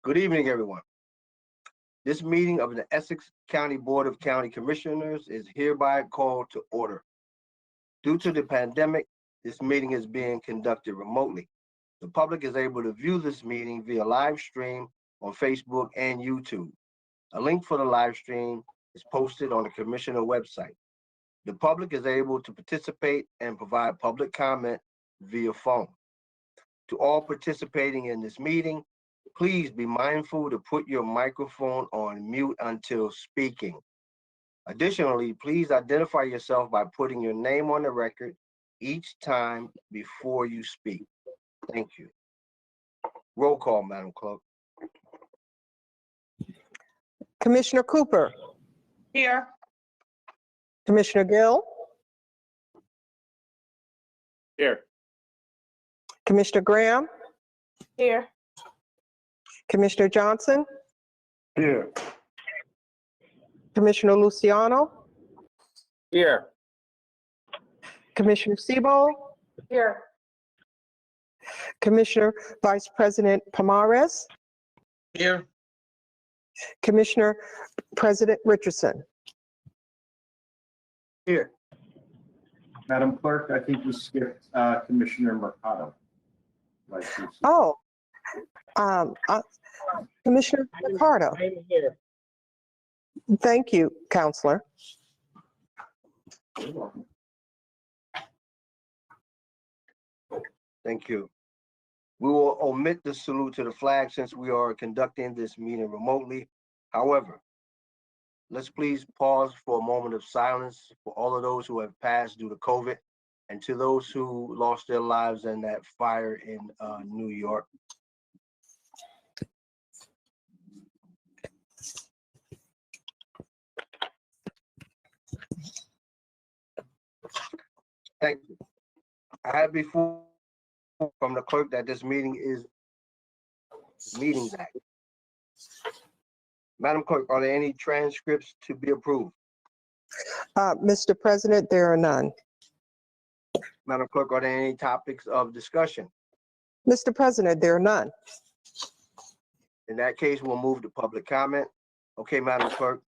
Good evening, everyone. This meeting of the Essex County Board of County Commissioners is hereby called to order. Due to the pandemic, this meeting is being conducted remotely. The public is able to view this meeting via live stream on Facebook and YouTube. A link for the live stream is posted on the Commissioner website. The public is able to participate and provide public comment via phone. To all participating in this meeting, please be mindful to put your microphone on mute until speaking. Additionally, please identify yourself by putting your name on the record each time before you speak. Thank you. Roll call, Madam Clerk. Commissioner Cooper. Here. Commissioner Gill. Here. Commissioner Graham. Here. Commissioner Johnson. Here. Commissioner Luciano. Here. Commissioner Sebo. Here. Commissioner Vice President Pomares. Here. Commissioner President Richardson. Here. Madam Clerk, I think you skipped Commissioner Mercado. Oh, Commissioner Ricardo. I'm here. Thank you, Counselor. Thank you. We will omit the salute to the flag since we are conducting this meeting remotely. However, let's please pause for a moment of silence for all of those who have passed due to COVID and to those who lost their lives in that fire in New York. Thank you. I have before from the clerk that this meeting is Meetings Act. Madam Clerk, are there any transcripts to be approved? Mr. President, there are none. Madam Clerk, are there any topics of discussion? Mr. President, there are none. In that case, we'll move to public comment. Okay, Madam Clerk,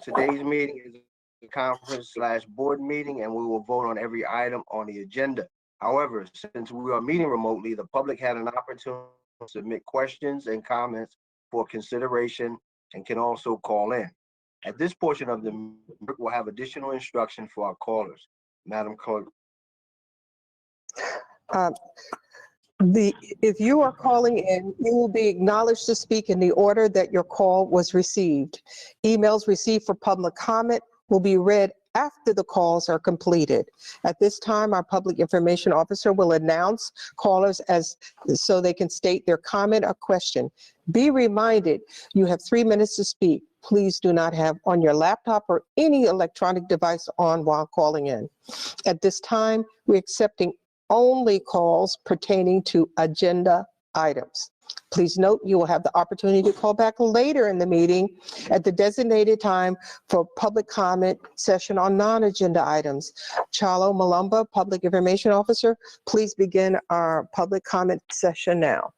today's meeting is a conference/board meeting, and we will vote on every item on the agenda. However, since we are meeting remotely, the public had an opportunity to submit questions and comments for consideration and can also call in. At this portion of the meeting, we'll have additional instruction for our callers. Madam Clerk. If you are calling in, you will be acknowledged to speak in the order that your call was received. Emails received for public comment will be read after the calls are completed. At this time, our public information officer will announce callers so they can state their comment or question. Be reminded, you have 3 minutes to speak. Please do not have on your laptop or any electronic device on while calling in. At this time, we're accepting only calls pertaining to agenda items. Please note you will have the opportunity to call back later in the meeting at the designated time for public comment session on non-agenda items. Chalo Malumba, Public Information Officer, please begin our public comment session now.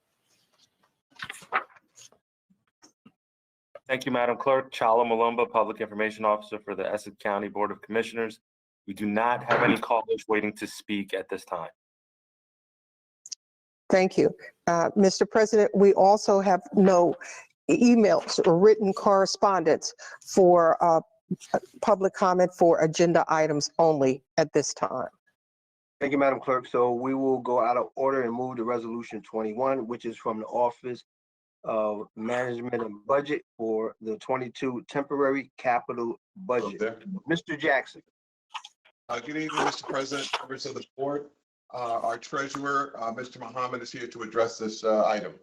Thank you, Madam Clerk. Chalo Malumba, Public Information Officer for the Essex County Board of Commissioners. We do not have any callers waiting to speak at this time. Thank you. Mr. President, we also have no emails or written correspondence for public comment for agenda items only at this time. Thank you, Madam Clerk. So we will go out of order and move to Resolution 21, which is from the Office of Management and Budget for the 22 temporary capital budget. Mr. Jackson. Good evening, Mr. President, members of the board. Our treasurer, Mr. Muhammad, is here to address this item.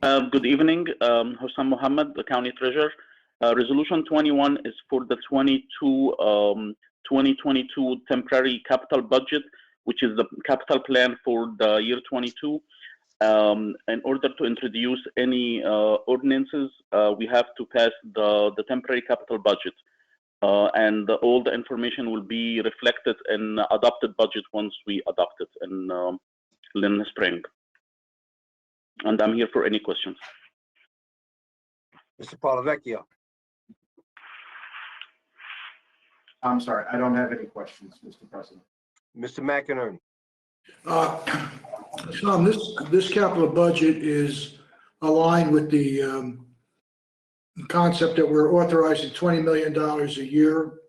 Good evening, Hossam Muhammad, the county treasurer. Resolution 21 is for the 2022 temporary capital budget, which is the capital plan for the year 22. In order to introduce any ordinances, we have to pass the temporary capital budget. And all the information will be reflected in adopted budget once we adopt it in the spring. And I'm here for any questions. Mr. Polavecchio. I'm sorry, I don't have any questions, Mr. President. Mr. McInerney. Tom, this capital budget is aligned with the concept that we're authorizing $20 million a year,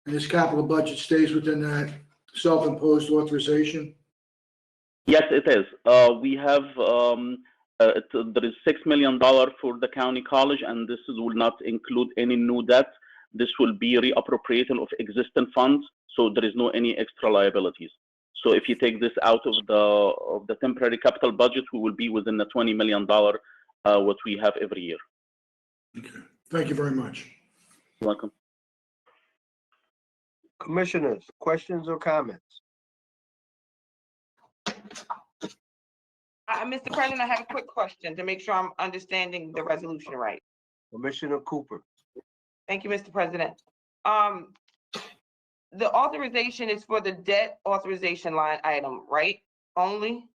and this capital budget stays within that self-imposed authorization? Yes, it is. We have, there is $6 million for the county college, and this will not include any new debt. This will be reappropriation of existing funds, so there is no any extra liabilities. So if you take this out of the temporary capital budget, we will be within the $20 million what we have every year. Okay, thank you very much. You're welcome. Commissioners, questions or comments? Mr. President, I have a quick question to make sure I'm understanding the resolution right. Commissioner Cooper. Thank you, Mr. President. The authorization is for the debt authorization line item, right? Only?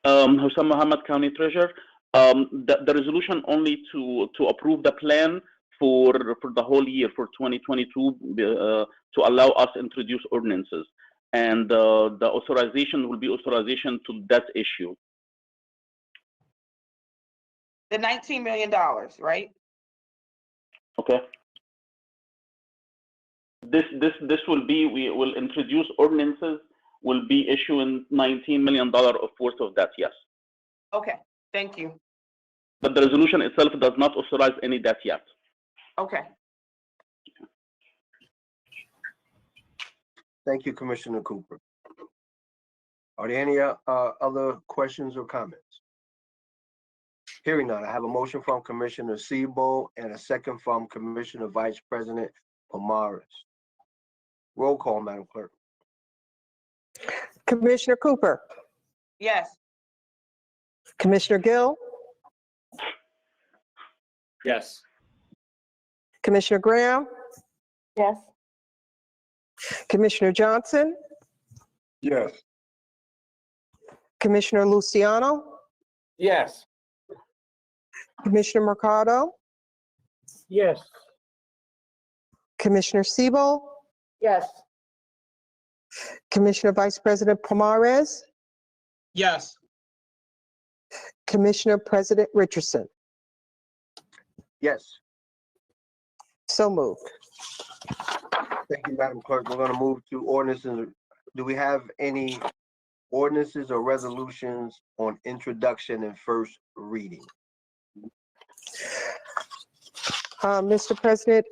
Hussam Mohammed, County Treasurer. The resolution only to approve the plan for the whole year for 2022 to allow us to introduce ordinances. And the authorization will be authorization to debt issue. The $19 million, right? Okay. This will be, we will introduce ordinances, will be issuing $19 million of worth of debt, yes. Okay, thank you. But the resolution itself does not authorize any debt yet. Okay. Thank you, Commissioner Cooper. Are there any other questions or comments? Hearing none, I have a motion from Commissioner Sebo and a second from Commissioner Vice President Pomares. Roll call, Madam Clerk. Commissioner Cooper, Yes. Commissioner Gill, Yes. Commissioner Graham, Yes. Commissioner Johnson, Yes. Commissioner Luciano, Yes. Commissioner Mercado, Yes. Commissioner Sebo, Yes. Commissioner Vice President Pomares, Yes. Commissioner President Richardson. Yes. So moved. Thank you, Madam Clerk. We're going to move to ordinances. Do we have any ordinances or resolutions on introduction and first reading? Mr. President,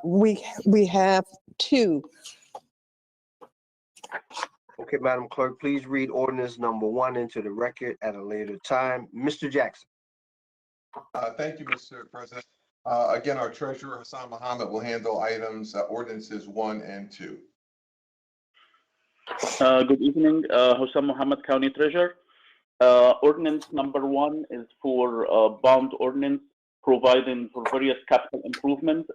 we have two. Okay, Madam Clerk, please read ordinance number 1 into the record at a later time. Mr. Jackson. Thank you, Mr. President. Again, our treasurer, Hassan Mohammed, will handle items, ordinances 1 and 2. Good evening, Hussam Mohammed, County Treasurer. Ordinance number 1 is for bond ordinance providing for various capital improvements,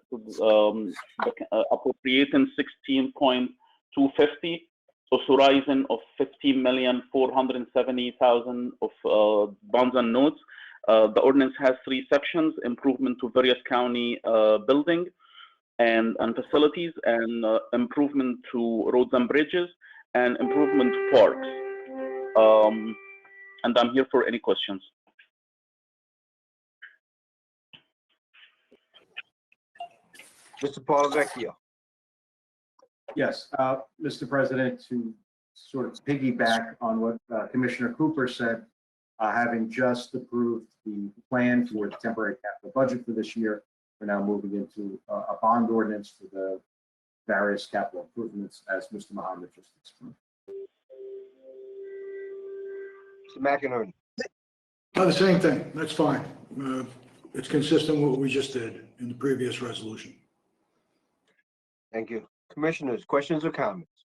appropriating 16.250, authorizing of 15,470,000 of bonds and notes. The ordinance has 3 sections: improvement to various county building and facilities, and improvement to roads and bridges, and improvement to parks. And I'm here for any questions. Mr. Polavecchio. Yes, Mr. President, to sort of piggyback on what Commissioner Cooper said, having just approved the plan for the temporary capital budget for this year, we're now moving into a bond ordinance for the various capital improvements, as Mr. Mohammed just explained. Mr. McInerney. The same thing, that's fine. It's consistent with what we just did in the previous resolution. Thank you. Commissioners, questions or comments?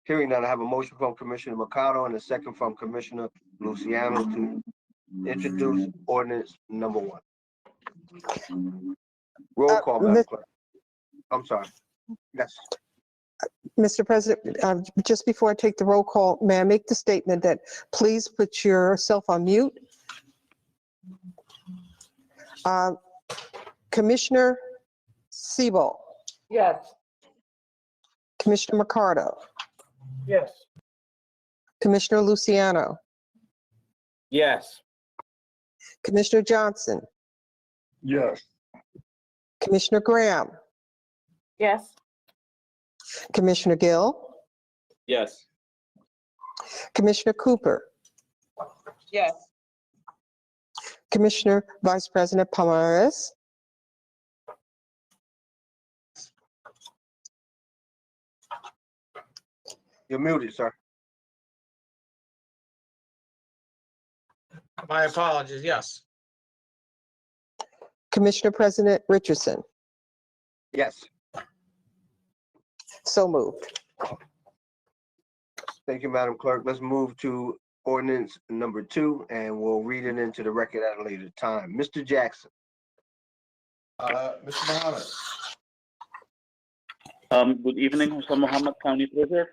Hearing none, I have a motion from Commissioner Mercado and a second from Commissioner Luciano to introduce ordinance number 1. Roll call, Madam Clerk. I'm sorry. Yes. Mr. President, just before I take the roll call, may I make the statement that please put yourself on mute? Commissioner Siebel, Yes. Commissioner Mercado, Yes. Commissioner Luciano, Yes. Commissioner Johnson, Yes. Commissioner Graham, Yes. Commissioner Gill, Yes. Commissioner Cooper, Yes. Commissioner Vice President Pomares, You're muted, sir. My apologies, yes. Commissioner President Richardson. Yes. So moved. Thank you, Madam Clerk. Let's move to ordinance number 2, and we'll read it into the record at a later time. Mr. Jackson. Mr. Muhammad. Good evening, Hussein Mohammed, County Treasurer.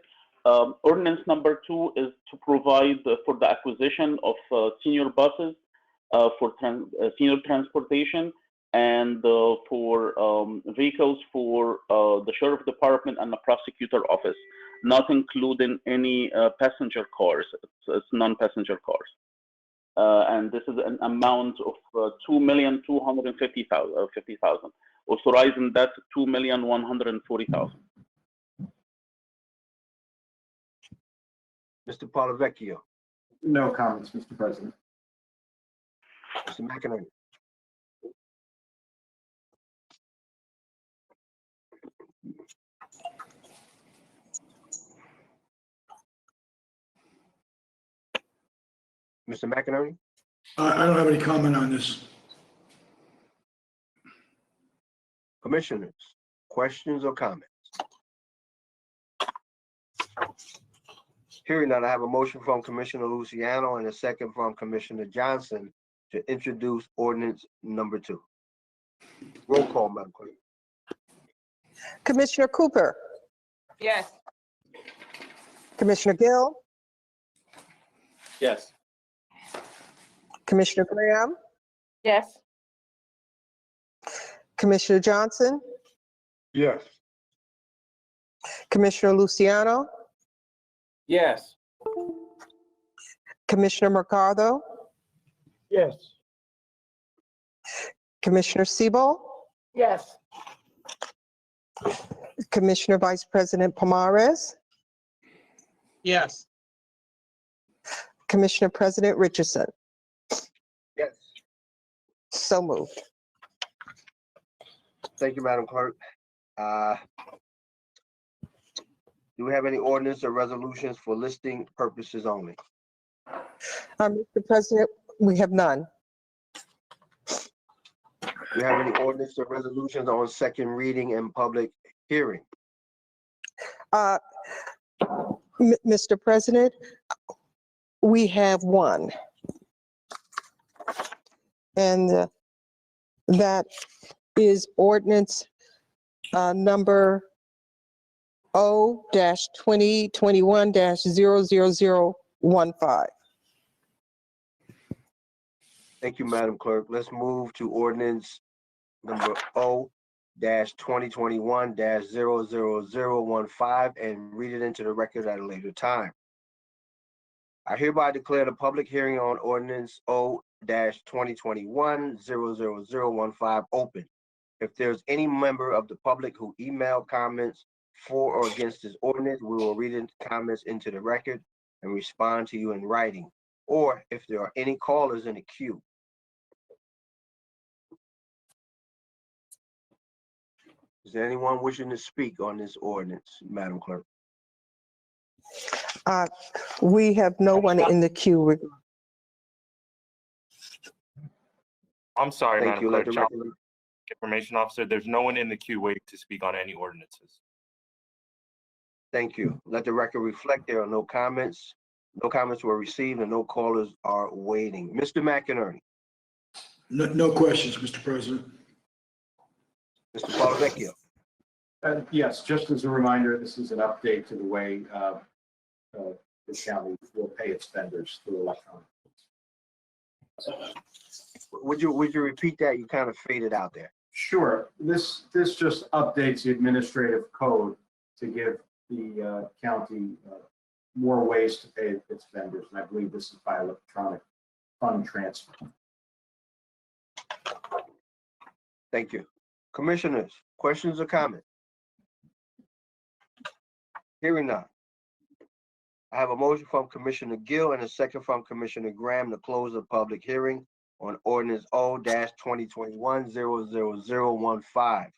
Ordinance number 2 is to provide for the acquisition of senior buses for senior transportation and for vehicles for the Sheriff Department and the Prosecutor Office, not including any passenger cars. It's non-passenger cars. And this is an amount of $2,250,000, authorizing that $2,140,000. Mr. Polavecchio. No comments, Mr. President. Mr. McInerney. Mr. McInerney. I don't have any comment on this. Commissioners, questions or comments? Hearing none, I have a motion from Commissioner Luciano and a second from Commissioner Johnson to introduce ordinance number 2. Roll call, Madam Clerk. Commissioner Cooper, Yes. Commissioner Gill, Yes. Commissioner Graham, Yes. Commissioner Johnson, Yes. Commissioner Luciano, Yes. Commissioner Mercado, Yes. Commissioner Siebel, Yes. Commissioner Vice President Pomares, Yes. Commissioner President Richardson. Yes. So moved. Thank you, Madam Clerk. Do we have any ordinance or resolutions for listing purposes only? Mr. President, we have none. Do we have any ordinance or resolutions on second reading and public hearing? Mr. President, we have one. And that is ordinance number O-2021-00015. Thank you, Madam Clerk. Let's move to ordinance number O-2021-00015 and read it into the record at a later time. I hereby declare the public hearing on ordinance O-2021-00015 open. If there's any member of the public who emailed comments for or against this ordinance, we will read the comments into the record and respond to you in writing, or if there are any callers in the queue. Is there anyone wishing to speak on this ordinance, Madam Clerk? We have no one in the queue. I'm sorry, Thank Madam you. Let Clerk, the Child record, Information Officer, there's no one in the queue waiting to speak on any ordinances. thank you. Let the record reflect there are no comments. No comments were received and no callers are waiting. Mr. McInerney. No questions, Mr. President. Mr. Polavecchio. Yes, just as a reminder, this is an update to the way the county will pay its vendors through electronic. Would you repeat that? You kind of faded out there. Sure. This just updates the administrative code to give the county more ways to pay its vendors, and I believe this is by electronic fund transfer. Thank you. Commissioners, questions or comments? Hearing none. I have a motion from Commissioner Gill and a second from Commissioner Graham to close the public hearing on ordinance O-2021-00015.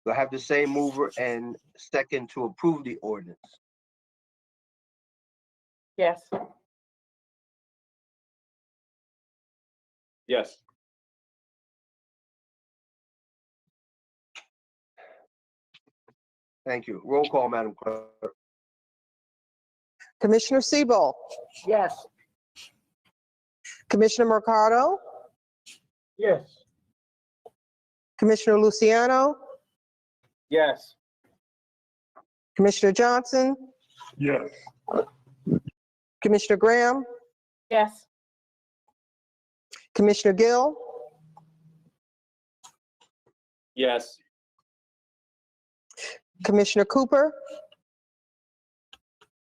Do I have the same mover and second to approve the ordinance? Yes. Yes. Thank you. Roll call, Madam Clerk. Commissioner Siebel, Yes. Commissioner Mercado, Yes. Commissioner Luciano, Yes. Commissioner Johnson, Yes. Commissioner Graham, Yes. Commissioner Gill, Yes. Commissioner Cooper,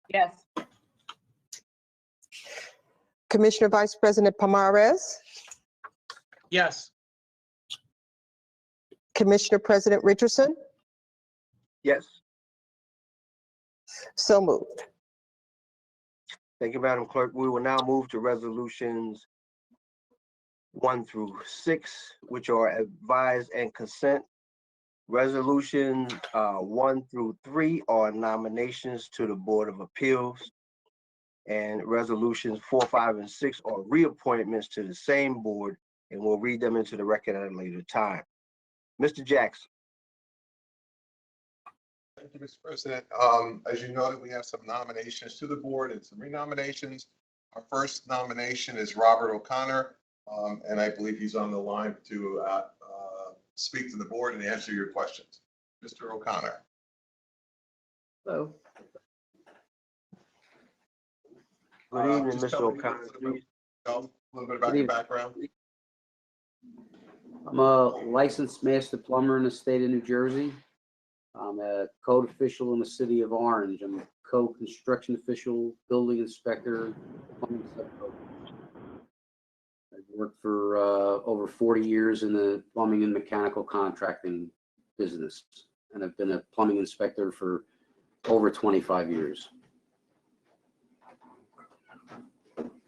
Yes. Commissioner Vice President Pomares, Yes. Commissioner President Richardson. Yes. So moved. Thank you, Madam Clerk. We will now move to resolutions 1 through 6, which are advised and consent. Resolutions 1 through 3 are nominations to the Board of Appeals. And resolutions 4, 5, and 6 are reappointments to the same board, and we'll read them into the record at a later time. Mr. Jackson. Thank you, Mr. President. As you noted, we have some nominations to the board and some renominations. Our first nomination is Robert O'Connor, and I believe he's on the line to speak to the board and answer your questions. Mr. O'Connor. Hello. Good evening, Just Mr. tell me O'Connor. a little bit about your background. I'm a licensed master plumber in the state of New Jersey. I'm a code official in the city of Orange. I'm a co-construction official, building inspector, plumbing subcode. I've worked for over 40 years in the plumbing and mechanical contracting business, and I've been a plumbing inspector for over 25 years.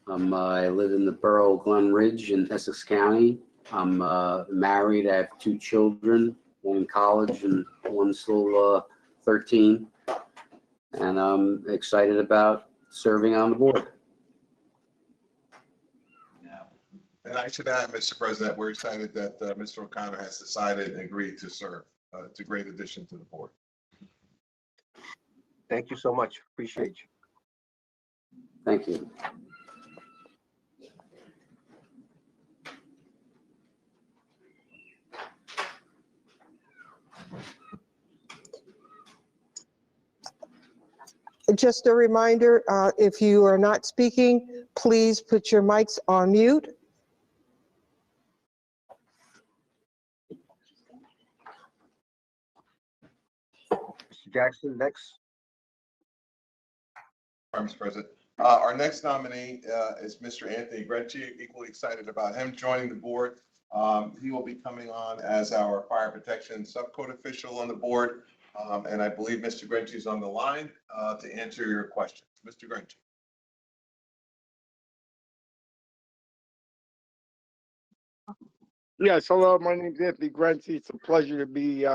I live in the borough of Glen Ridge in Essex County. I'm married. I have 2 children, one in college and one still 13. And I'm excited about serving on the board. And I should add, Mr. President, we're excited that Mr. O'Connor has decided and agreed to serve. It's a great addition to the board. Thank you so much. Appreciate you. Thank you. Just a reminder, if you are not speaking, please put your mics on mute. Mr. Jackson, next. Mr. President. Our next nominee is Mr. Anthony Grenzi. Equally excited about him joining the board. He will be coming on as our fire protection subcode official on the board. And I believe Mr. Grenzi is on the line to answer your questions. Mr. Grenzi. Yes, hello, my name is Anthony Grenzi. It's a pleasure to be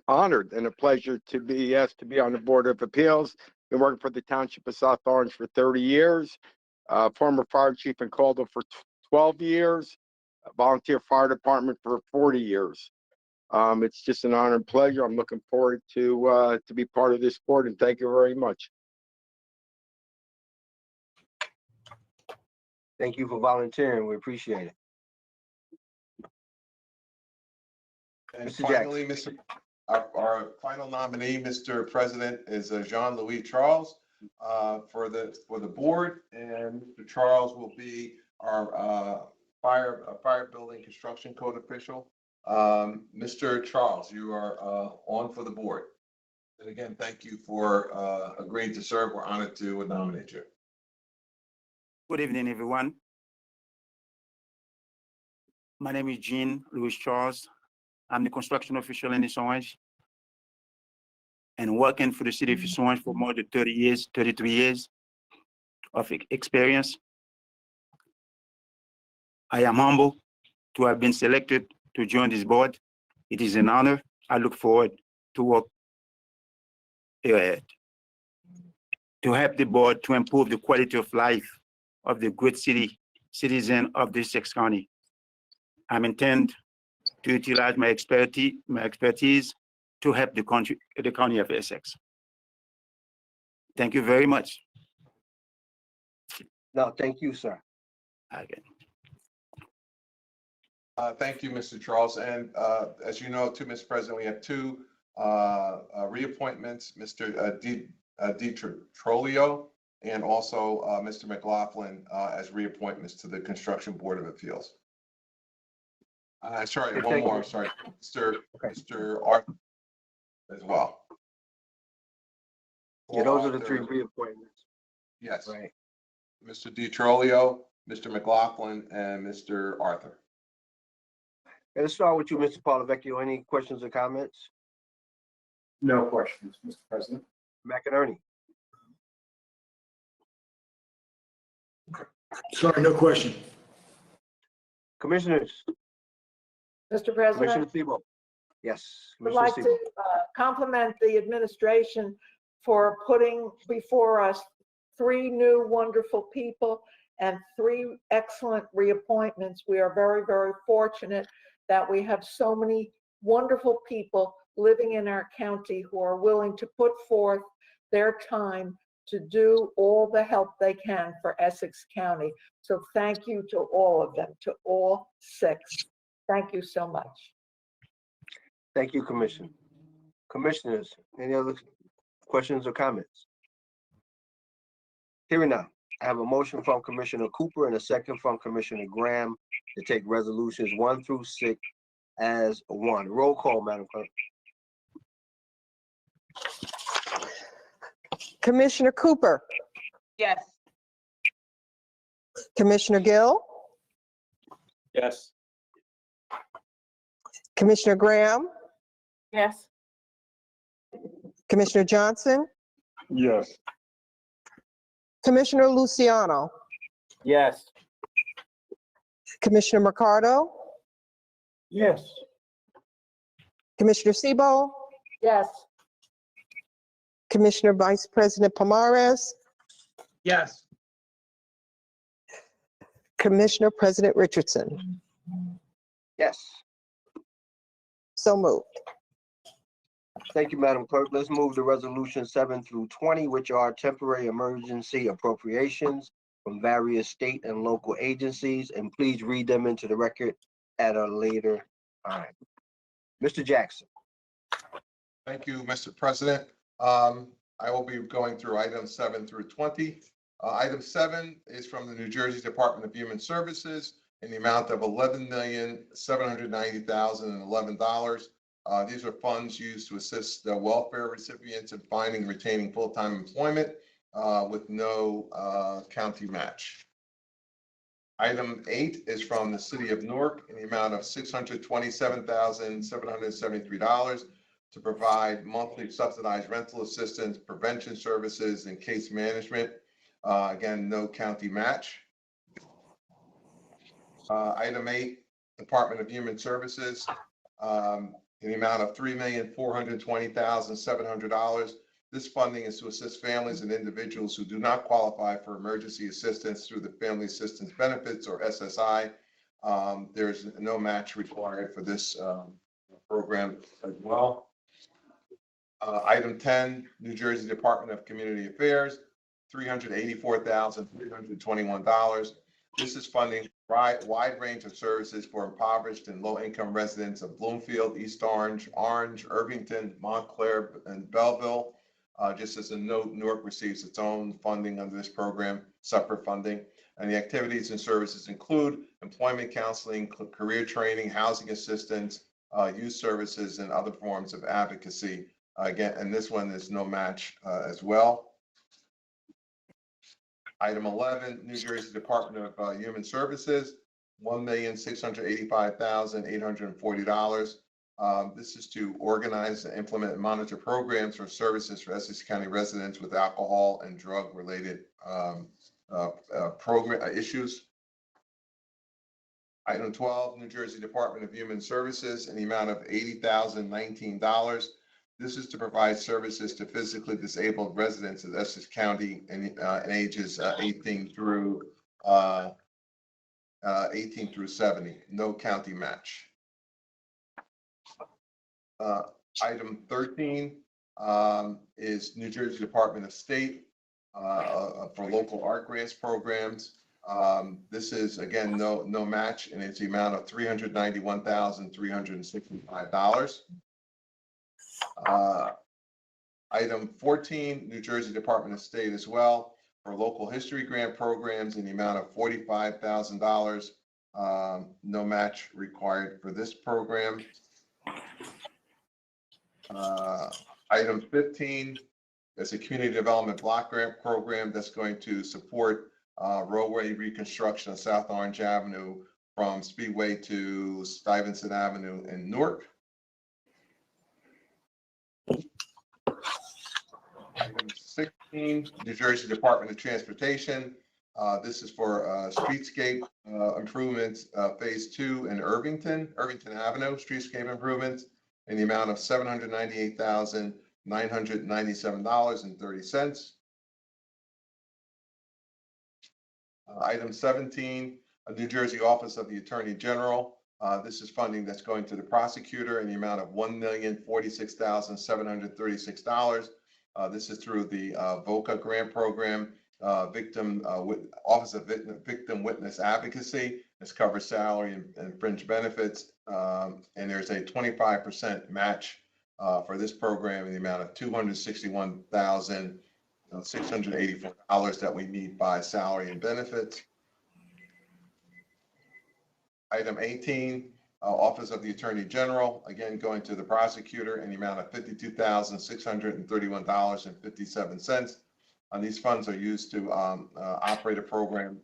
honored and a pleasure to be asked to be on the Board of Appeals. Been working for the Township of South Orange for 30 years, former fire chief in Caldwell for 12 years, volunteer fire department for 40 years. It's just an honor and pleasure. I'm looking forward to be part of this board, and thank you very much. Thank you for volunteering. We appreciate it. And Mr. finally, Mr. Our final nominee, Mr. President, is Jean-Louis Charles for the board, and Mr. Charles will be our fire building construction code official. Mr. Charles, you are on for the board. And again, thank you for agreeing to serve. We're honored to nominate you. Good evening, everyone. My name is Jean-Louis Charles. I'm the construction official in East Orange and working for the city of East Orange for more than 33 years of experience. I am humbled to have been selected to join this board. It is an honor. I look forward to work ahead to help the board to improve the quality of life of the great citizen of the Essex County. I intend to utilize my expertise to help the county of Essex. Thank you very much. No, thank you, sir. Okay. Thank you, Mr. Charles. And as you know, too, Mr. President, we have two reappointments, Mr. DiTrolio and also Mr. McLaughlin as reappointments to the Construction Board of Appeals. Sorry, one more. Sorry, Mr. Arthur as well. Yeah, those are the three reappointments. Yes. Right. Mr. DiTrolio, Mr. McLaughlin, and Mr. Arthur. And let's start with you, Mr. Polavecchio. Any questions or comments? No questions, Mr. President. McInerney. Sorry, no question. Commissioners. Mr. Commissioner President, Thibault. Yes. I'd Commissioner like Thibault. to compliment the administration for putting before us 3 new wonderful people and 3 excellent reappointments. We are very, very fortunate that we have so many wonderful people living in our county who are willing to put forth their time to do all the help they can for Essex County. So thank you to all of them, to all 6. Thank you so much. Thank you, Commissioner. Commissioners, any other questions or comments? Hearing none, I have a motion from Commissioner Cooper and a second from Commissioner Graham to take resolutions 1 through 6 as one. Roll call, Madam Clerk. Commissioner Cooper, Yes. Commissioner Gill, Yes. Commissioner Graham, Yes. Commissioner Johnson, Yes. Commissioner Luciano, Yes. Commissioner Mercado, Yes. Commissioner Sebo, Yes. Commissioner Vice President Pomares, Yes. Commissioner President Richardson. Yes. So moved. Thank you, Madam Clerk. Let's move to resolution 7 through 20, which are temporary emergency appropriations from various state and local agencies, and please read them into the record at a later time. Mr. Jackson. Thank you, Mr. President. I will be going through items 7 through 20. Item 7 is from the New Jersey Department of Human Services in the amount of $11,790,011. These are funds used to assist the welfare recipients in finding and retaining full-time employment with no county match. Item 8 is from the City of Newark in the amount of $627,773 to provide monthly subsidized rental assistance, prevention services, and case management. Again, no county match. Item 8, Department of Human Services, in the amount of $3,420,700. This funding is to assist families and individuals who do not qualify for emergency assistance through the Family Assistance Benefits, or SSI. There's no match required for this program as well. Item 10, New Jersey Department of Community Affairs, $384,321. This is funding wide range of services for impoverished and low-income residents of Bloomfield, East Orange, Irvington, Montclair, and Belleville. Just as a note, Newark receives its own funding under this program, separate funding. And the activities and services include employment counseling, career training, housing assistance, youth services, and other forms of advocacy. Again, and this one is no match as well. Item 11, New Jersey Department of Human Services, $1,685,840. This is to organize, implement, and monitor programs or services for Essex County residents with alcohol and drug-related program issues. Item 12, New Jersey Department of Human Services, in the amount of $80,019. This is to provide services to physically disabled residents of Essex County in ages 18 through 70, no county match. Item 13 is New Jersey Department of State for local art grants programs. This is, again, no match, and it's the amount of $391,365. Item 14, New Jersey Department of State as well, for local history grant programs in the amount of $45,000. No match required for this program. Item 15 is a community development block grant program that's going to support roadway reconstruction of South Orange Avenue from Speedway to Stuyvesant Avenue in Newark. Item 16, New Jersey Department of Transportation. This is for streetscape improvements, phase 2 in Irvington Avenue, streetscape improvements in the amount of $798,997.30. Item 17, New Jersey Office of the Attorney General. This is funding that's going to the prosecutor in the amount of $1,046,736. This is through the VOCA grant program, Office of Victim Witness Advocacy. This covers salary and fringe benefits, and there's a 25% match for this program in the amount of $261,684 that we need by salary and benefits. Item 18, Office of the Attorney General, again going to the prosecutor in the amount of $52,631.57. These funds are used to operate a program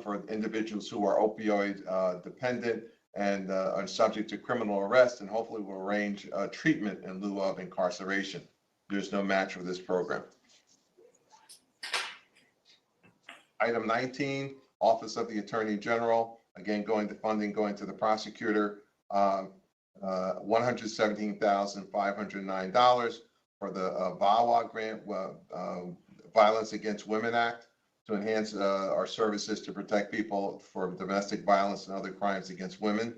for individuals who are opioid dependent and are subject to criminal arrest, and hopefully will arrange treatment in lieu of incarceration. There's no match for this program. Item 19, Office of the Attorney General, again going to funding going to the prosecutor, $117,509 for the VAWA grant, Violence Against Women Act, to enhance our services to protect people from domestic violence and other crimes against women.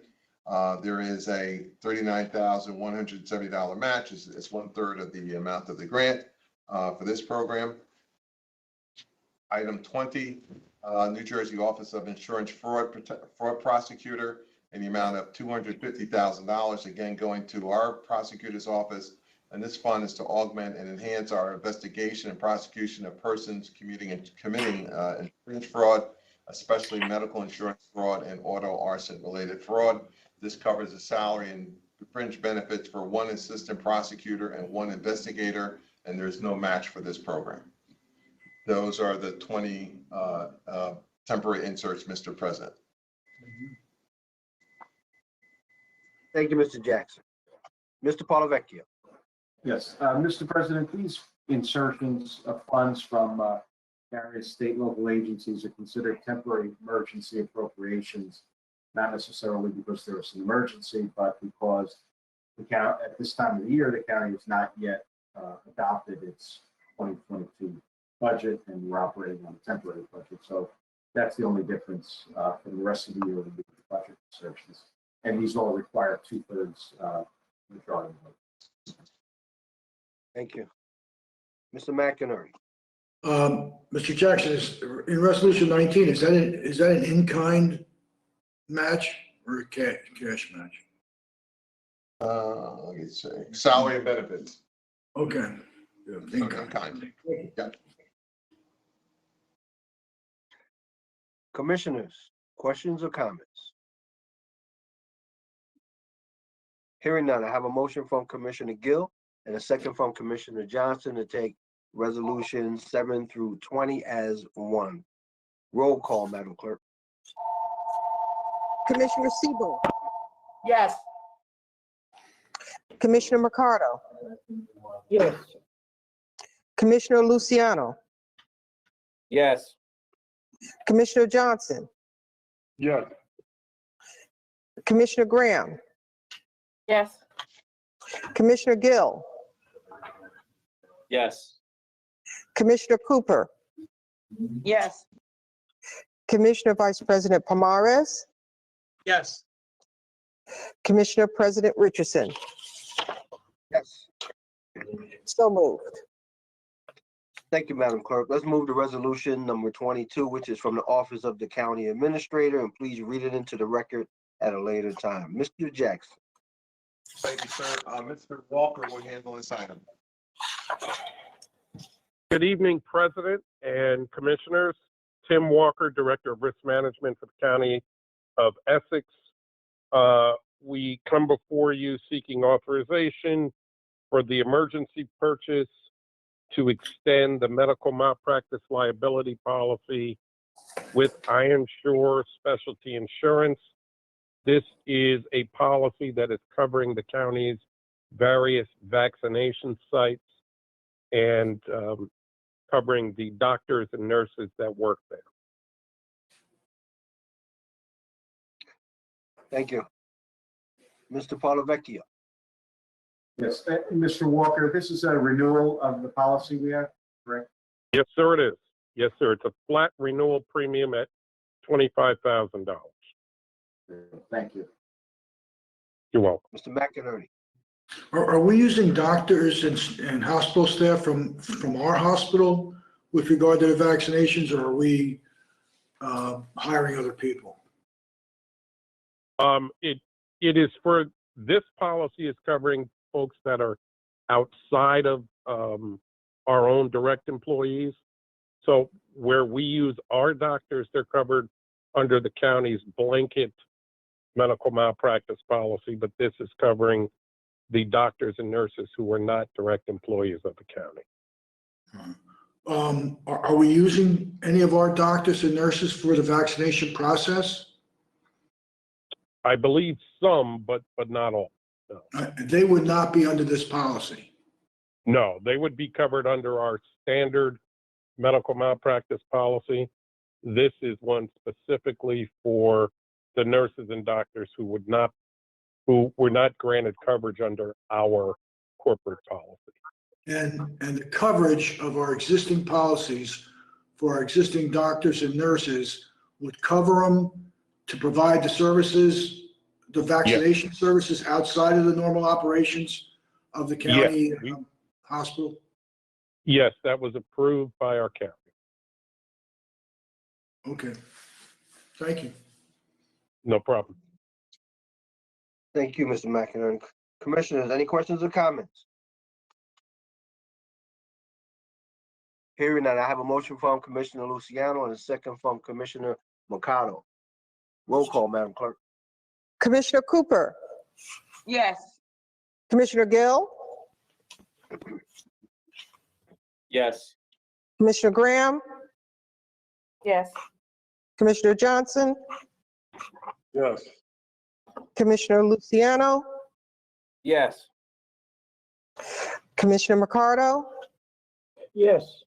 There is a $39,170 match. It's 1/3 of the amount of the grant for this program. Item 20, New Jersey Office of Insurance Fraud Prosecutor in the amount of $250,000, again going to our prosecutor's office. And this fund is to augment and enhance our investigation and prosecution of persons committing insurance fraud, especially medical insurance fraud and auto arson related fraud. This covers the salary and fringe benefits for 1 assistant prosecutor and 1 investigator, and there's no match for this program. Those are the 20 temporary inserts, Mr. President. Thank you, Mr. Jackson. Mr. Polavecchio. Yes, Mr. President, these insertions of funds from various state and local agencies are considered temporary emergency appropriations, not necessarily because there was an emergency, but because the county, at this time of the year, the county has not yet adopted its 2022 budget, and we're operating on a temporary budget. So that's the only difference from the rest of the year with the budget insertions. And these all require 2/3 majority vote. Thank you. Mr. McInerney. Mr. Jackson, in resolution 19, is that an in-kind match or a cash match? Let me see, salary and benefits. Okay. Yeah, So in kind. Yeah. Commissioners, questions or comments? Hearing none, I have a motion from Commissioner Gill and a second from Commissioner Johnson to take resolutions 7 through 20 as one. Roll call, Madam Clerk. Commissioner Siebel, Yes. Commissioner Mercado, Yes. Commissioner Luciano, Yes. Commissioner Johnson, Yes. Commissioner Graham, Yes. Commissioner Gill, Yes. Commissioner Cooper, Yes. Commissioner Vice President Pomares, Yes. Commissioner President Richardson. Yes. So moved. Thank you, Madam Clerk. Let's move to resolution number 22, which is from the Office of the County Administrator, and please read it into the record at a later time. Mr. Jackson. Thank you, sir. Mr. Walker will handle this item. Good evening, President and Commissioners. Tim Walker, Director of Risk Management for the County of Essex. We come before you seeking authorization for the emergency purchase to extend the medical malpractice liability policy with Iron Shore Specialty Insurance. This is a policy that is covering the county's various vaccination sites and covering the doctors and nurses that work there. Thank you. Mr. Paulovecchio. Yes, Mr. Walker, this is a renewal of the policy we have, correct? Yes, sir, it is. Yes, sir. It's a flat renewal premium at $25,000. Thank you. You're welcome. Mr. McInerney. Are we using doctors and hospital staff from our hospital with regard to the vaccinations, or are we hiring other people? It is for, this policy is covering folks that are outside of our own direct employees. So where we use our doctors, they're covered under the county's blanket medical malpractice policy, but this is covering the doctors and nurses who are not direct employees of the county. Are we using any of our doctors and nurses for the vaccination process? I believe some, but not all. No. They would not be under this policy. No, they would be covered under our standard medical malpractice policy. This is one specifically for the nurses and doctors who were not granted coverage under our corporate policy. And the coverage of our existing policies for our existing doctors and nurses would cover them to provide the services, the vaccination services outside of the normal operations of the county hospital? Yes, that was approved by our county. Okay. Thank you. No problem. Thank you, Mr. McInerney. Commissioners, any questions or comments? Hearing that, I have a motion from Commissioner Luciano and a second from Commissioner Mercado. Roll call, Madam Clerk. Commissioner Cooper, Yes. Commissioner Gill, Yes. Commissioner Graham, Yes. Commissioner Johnson, Yes. Commissioner Luciano, Yes. Commissioner Mercado, Yes.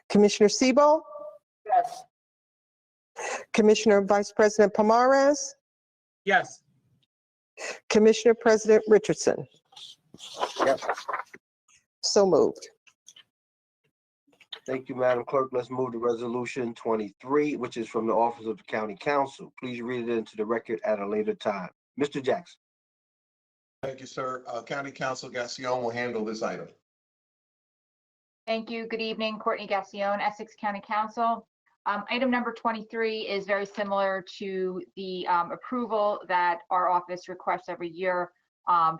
Commissioner Siebel, Yes. Commissioner Vice President Pomares, Yes. Commissioner President Richardson. Yes. So moved. Thank you, Madam Clerk. Let's move to resolution 23, which is from the Office of the County Council. Please read it into the record at a later time. Mr. Jackson. Thank you, sir. County Council Gassion will handle this item. Thank you. Good evening. Courtney Gassion, Essex County Council. Item number 23 is very similar to the approval that our office requests every year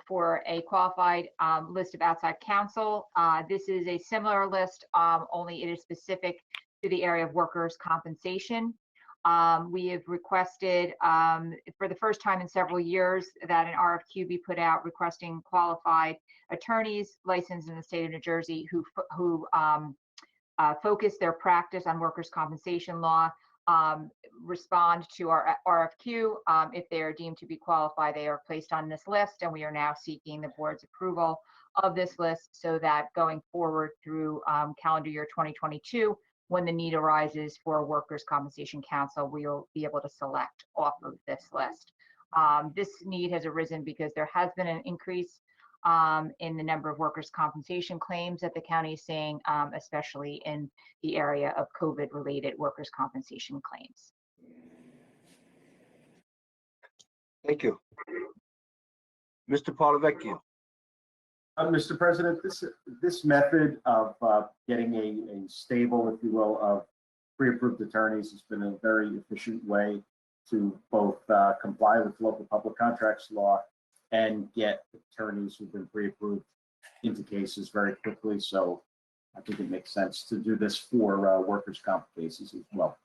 for a qualified list of outside counsel. This is a similar list, only it is specific to the area of workers' compensation. We have requested for the first time in several years that an RFQ be put out requesting qualified attorneys licensed in the state of New Jersey who focus their practice on workers' compensation law, respond to our RFQ. If they are deemed to be qualified, they are placed on this list, and we are now seeking the board's approval of this list so that going forward through calendar year 2022, when the need arises for a workers' compensation counsel, we'll be able to select off of this list. This need has arisen because there has been an increase in the number of workers' compensation claims that the county is seeing, especially in the area of COVID-related workers' compensation claims. Thank you. Mr. Polavecchio. Mr. President, this method of getting a stable, if you will, of pre-approved attorneys has been a very efficient way to both comply with local public contracts law and get attorneys who've been pre-approved into cases very quickly. So I think it makes sense to do this for workers' comp cases as well.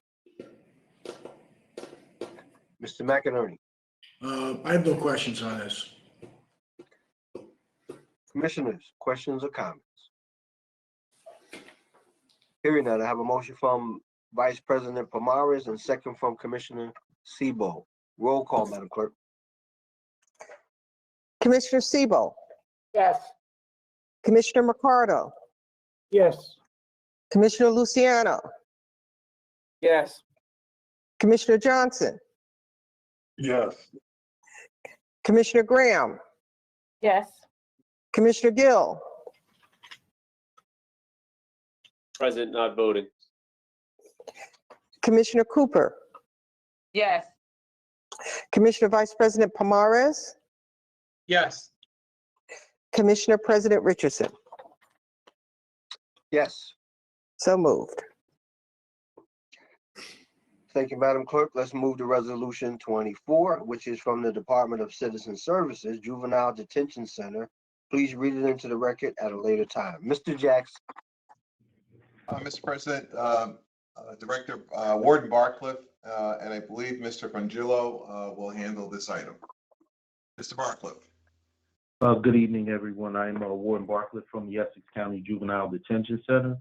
Mr. McInerney. I have no questions on this. Commissioners, questions or comments? Hearing none, I have a motion from Vice President Pomares and second from Commissioner Sebo. Roll call, Madam Clerk. Commissioner Sebo, Yes. Commissioner Mercado, Yes. Commissioner Luciano, Yes. Commissioner Johnson, Yes. Commissioner Graham, Yes. Commissioner Gill, President not voting. Commissioner Cooper, Yes. Commissioner Vice President Pomares, Yes. Commissioner President Richardson. Yes. So moved. Thank you, Madam Clerk. Let's move to Resolution 24, which is from the Department of Citizen Services, Juvenile Detention Center. Please read it into the record at a later time. Mr. Jackson. Mr. President, Director Warden Barcliffe, and I believe Mr. Frangillo will handle this item. Mr. Barcliffe. Good evening, everyone. I'm Warden Barcliffe from the Essex County Juvenile Detention Center.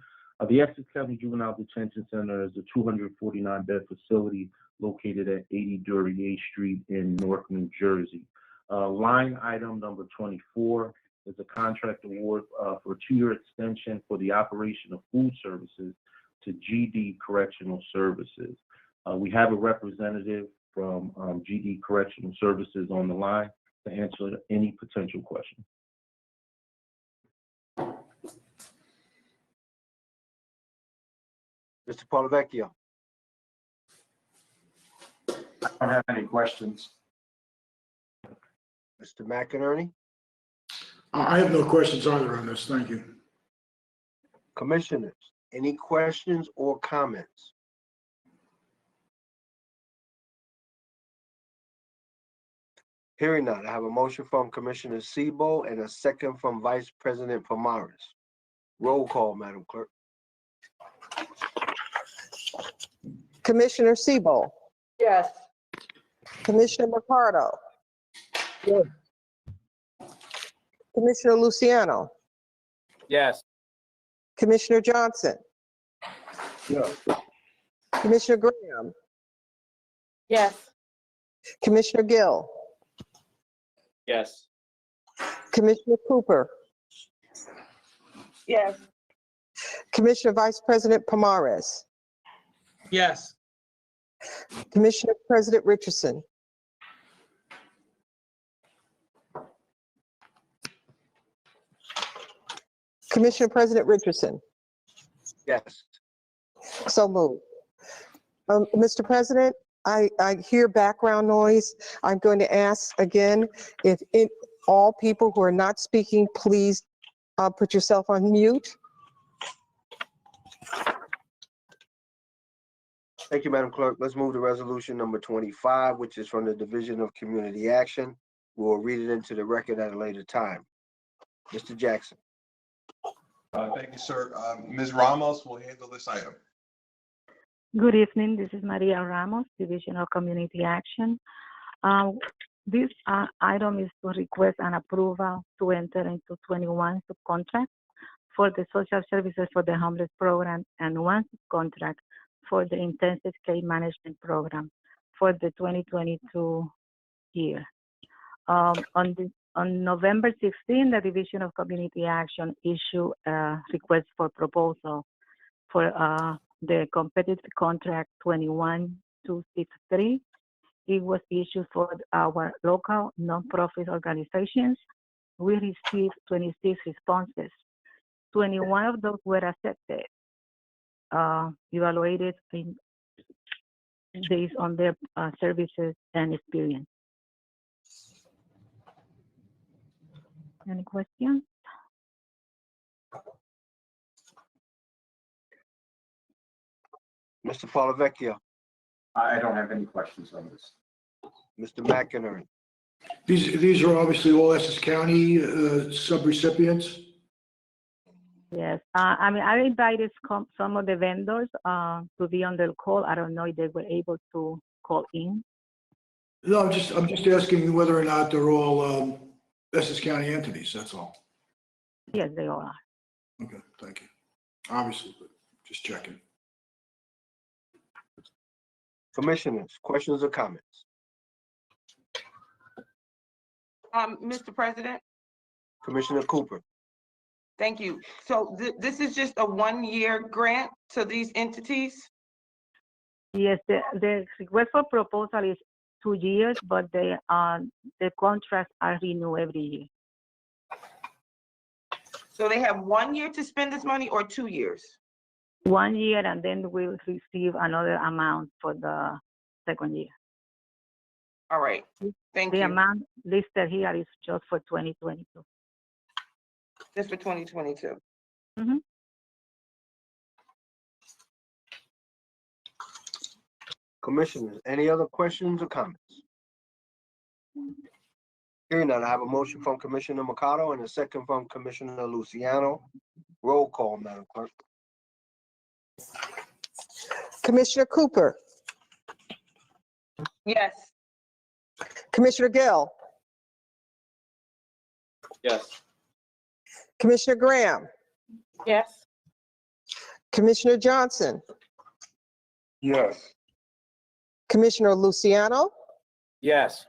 The Essex County Juvenile Detention Center is a 249-bed facility located at 80 Duryea Street in Newark, New Jersey. Line item number 24 is a contract award for a 2-year extension for the operation of food services to GD Correctional Services. We have a representative from GD Correctional Services on the line to answer any potential question. Mr. Polavecchio. I don't have any questions. Mr. McInerney. I have no questions either on this. Thank you. Commissioners, any questions or comments? Hearing none, I have a motion from Commissioner Sebo and a second from Vice President Pomares. Roll call, Madam Clerk. Commissioner Sebo, Yes. Commissioner Mercado, Yes. Commissioner Luciano, Yes. Commissioner Johnson, Yes. Commissioner Graham, Yes. Commissioner Gill, Yes. Commissioner Cooper, Yes. Commissioner Vice President Pomares, Yes. Commissioner President Richardson. Commissioner President Richardson. Yes. So moved. Mr. President, I hear background noise. I'm going to ask again, if all people who are not speaking, please put yourself on mute. Thank you, Madam Clerk. Let's move to resolution number 25, which is from the Division of Community Action. We will read it into the record at a later time. Mr. Jackson. Thank you, sir. Ms. Ramos will handle this item. Good evening. This is Maria Ramos, Division of Community Action. This item is to request an approval to enter into 21 subcontracts for the social services for the homeless program and one subcontract for the intensive care management program for the 2022 year. On November 16, the Division of Community Action issued a request for proposal for the competitive contract 21263. It was issued for our local nonprofit organizations. We received 26 responses. 21 of those were accepted, evaluated based on their services and experience. Any questions? Mr. Polavecchio. I don't have any questions on this. Mr. McInerney. These are obviously all Essex County subrecipients. Yes, I mean, I invited some of the vendors to be on the call. I don't know if they were able to call in. No, I'm just asking whether or not they're all Essex County entities, that's all. Yes, they all are. Okay, thank you. Obviously, but just checking. Commissioners, questions or comments? Mr. President, Commissioner Cooper. thank you. So this is just a one-year grant to these entities? Yes, the request for proposal is 2 years, but the contracts are renewed every year. So they have 1 year to spend this money or 2 years? 1 year, and then we'll receive another amount for the second year. All right, thank you. The amount listed here is just for 2022. Just for 2022. Mm-hmm. Commissioners, any other questions or comments? Hearing none, I have a motion from Commissioner Mercado and a second from Commissioner Luciano. Roll call, Madam Clerk. Commissioner Cooper, Yes. Commissioner Gill, Yes. Commissioner Graham, Yes. Commissioner Johnson, Yes. Commissioner Luciano, Yes.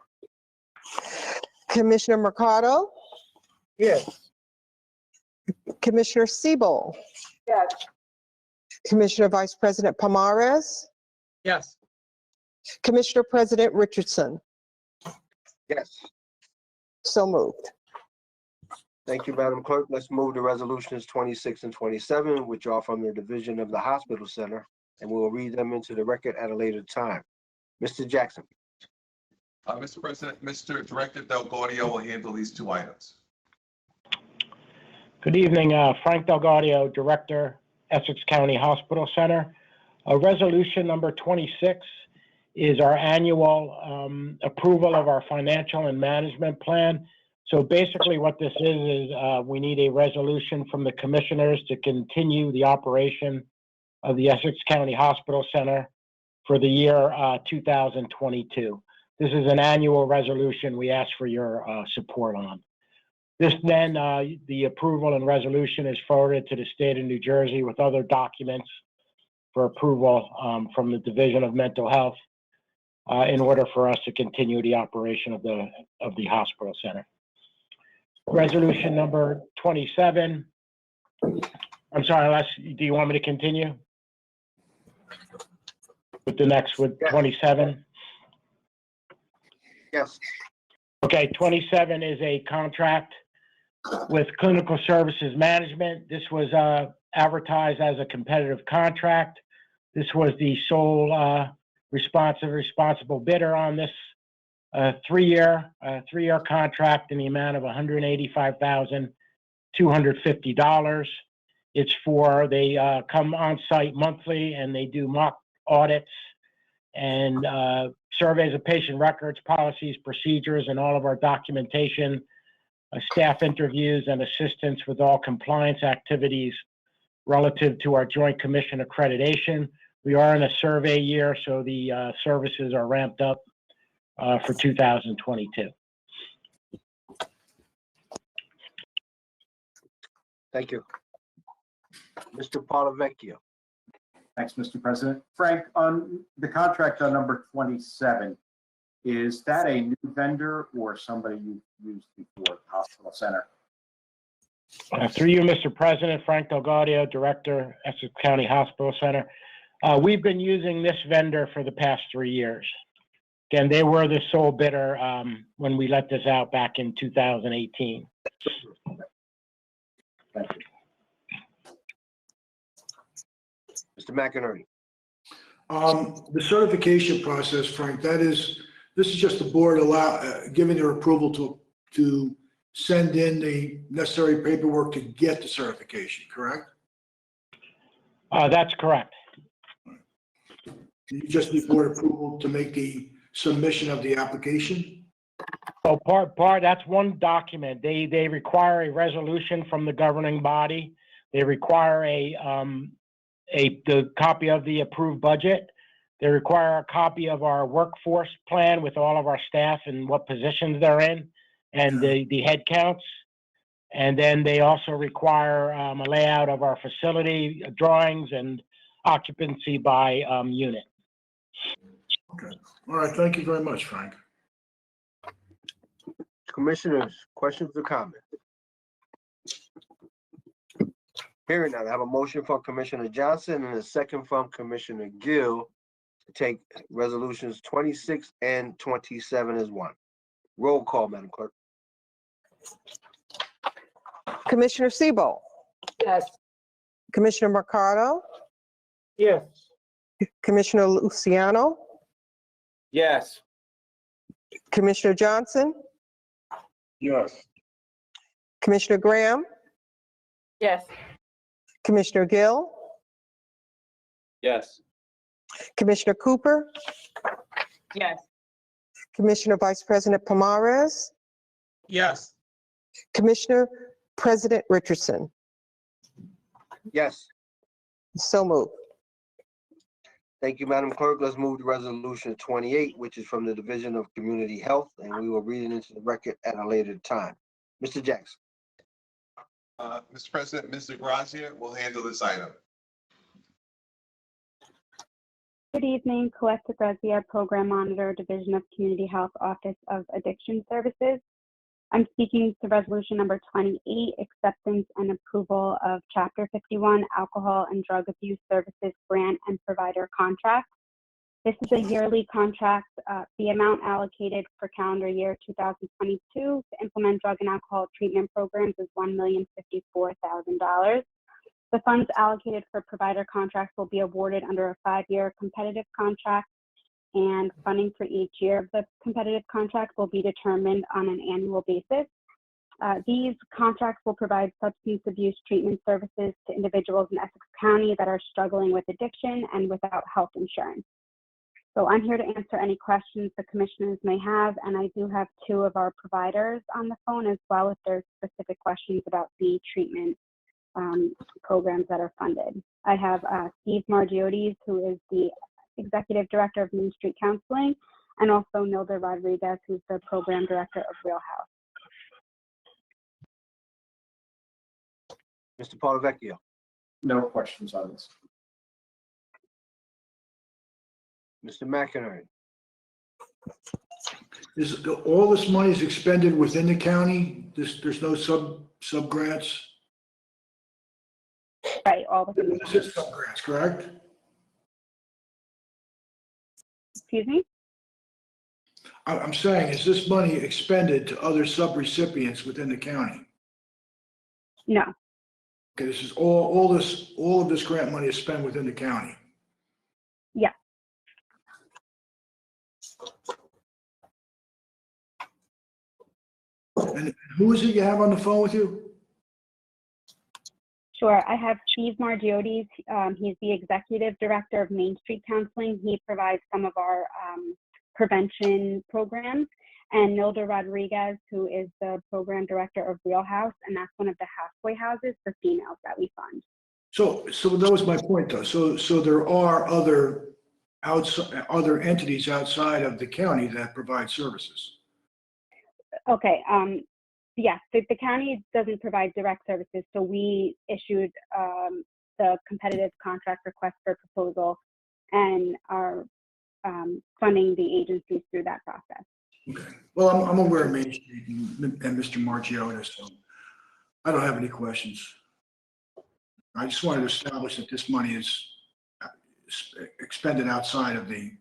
Commissioner Mercado, Yes. Commissioner Siebel, Yes. Commissioner Vice President Pomares, Yes. Commissioner President Richardson. Yes. So moved. Thank you, Madam Clerk. Let's move to resolutions 26 and 27, which are from the Division of the Hospital Center, and we will read them into the record at a later time. Mr. Jackson. Mr. President, Mr. Director Del Gaudio will handle these two items. Good evening, Frank Del Gaudio, Director, Essex County Hospital Center. Resolution number 26 is our annual approval of our financial and management plan. So basically what this is we need a resolution from the commissioners to continue the operation of the Essex County Hospital Center for the year 2022. This is an annual resolution we ask for your support on. This then, the approval and resolution is forwarded to the state of New Jersey with other documents for approval from the Division of Mental Health in order for us to continue the operation of the hospital center. Resolution number 27. I'm sorry, Les, do you want me to continue with the next, with 27? Yes. Okay, 27 is a contract with Clinical Services Management. This was advertised as a competitive contract. This was the sole responsible bidder on this three-year contract in the amount of $185,250. It's for, they come on site monthly and they do mock audits and surveys of patient records, policies, procedures, and all of our documentation, staff interviews, and assistance with all compliance activities relative to our Joint Commission accreditation. We are in a survey year, so the services are ramped up for 2022. Thank you. Mr. Polavecchio. Thanks, Mr. President. Frank, on the contract on number 27, is that a new vendor or somebody you've used before, Hospital Center? Through you, Mr. President, Frank Delgadio, Director, Essex County Hospital Center. We've been using this vendor for the past 3 years. Again, they were the sole bidder when we let this out back in 2018. Thank you. Mr. McInerney. The certification process, Frank, this is just the board giving their approval to send in the necessary paperwork to get the certification, correct? That's correct. You just need board approval to make the submission of the application? So that's one document. They require a resolution from the governing body. They require the copy of the approved budget. They require a copy of our workforce plan with all of our staff and what positions they're in and the head counts. And then they also require a layout of our facility, drawings, and occupancy by unit. Okay. All right. Thank you very much, Frank. Commissioners, questions or comments? Hearing none, I have a motion from Commissioner Johnson and a second from Commissioner Gill to take resolutions 26 and 27 as one. Roll call, Madam Clerk. Commissioner Sebo, Yes. Commissioner Mercado, Yes. Commissioner Luciano, Yes. Commissioner Johnson, Yes. Commissioner Graham, Yes. Commissioner Gill, Yes. Commissioner Cooper, Yes. Commissioner Vice President Pomares, Yes. Commissioner President Richardson. Yes. So moved. Thank you, Madam Clerk. Let's move to resolution 28, which is from the Division of Community Health, and we will read it into the record at a later time. Mr. Jackson. Mr. President, Ms. DeGrazia will handle this item. Good evening, Colette DeGrazia, Program Monitor, Division of Community Health, Office of Addiction Services. I'm speaking to resolution number 28, acceptance and approval of Chapter 51 Alcohol and Drug Abuse Services Grant and Provider Contract. This is a yearly contract. The amount allocated for calendar year 2022 to implement drug and alcohol treatment programs is $1,054,000. The funds allocated for provider contracts will be awarded under a 5-year competitive contract, and funding for each year of the competitive contract will be determined on an annual basis. These contracts will provide substance abuse treatment services to individuals in Essex County that are struggling with addiction and without health insurance. So I'm here to answer any questions the commissioners may have, and I do have 2 of our providers on the phone as well if there's specific questions about the treatment programs that are funded. I have Steve Margiotis, who is the Executive Director of Main Street Counseling, and also Nilda Rodriguez, who's the Program Director of Real House. Mr. Polavecchio. No questions on this. Mr. McInerney. Is all this money is expended within the county? There's no sub grants? Right, all the This is sub grants, correct? Excuse me? I'm saying, is this money expended to other sub-recipients within the county? No. Okay, this is all of this grant money is spent within the county. Yeah. And who is it you have on the phone with you? Sure. I have Steve Margiotis. He's the Executive Director of Main Street Counseling. He provides some of our prevention programs. And Nilda Rodriguez, who is the Program Director of Real House, and that's one of the halfway houses for females that we fund. So that was my point, though. So there are other entities outside of the county that provide services. Okay. Yes, the county doesn't provide direct services, so we issued the competitive contract request for proposal and are funding the agencies through that process. Okay. Well, I'm aware of Main Street and Mr. Margiotis, so I don't have any questions. I just wanted to establish that this money is expended outside of the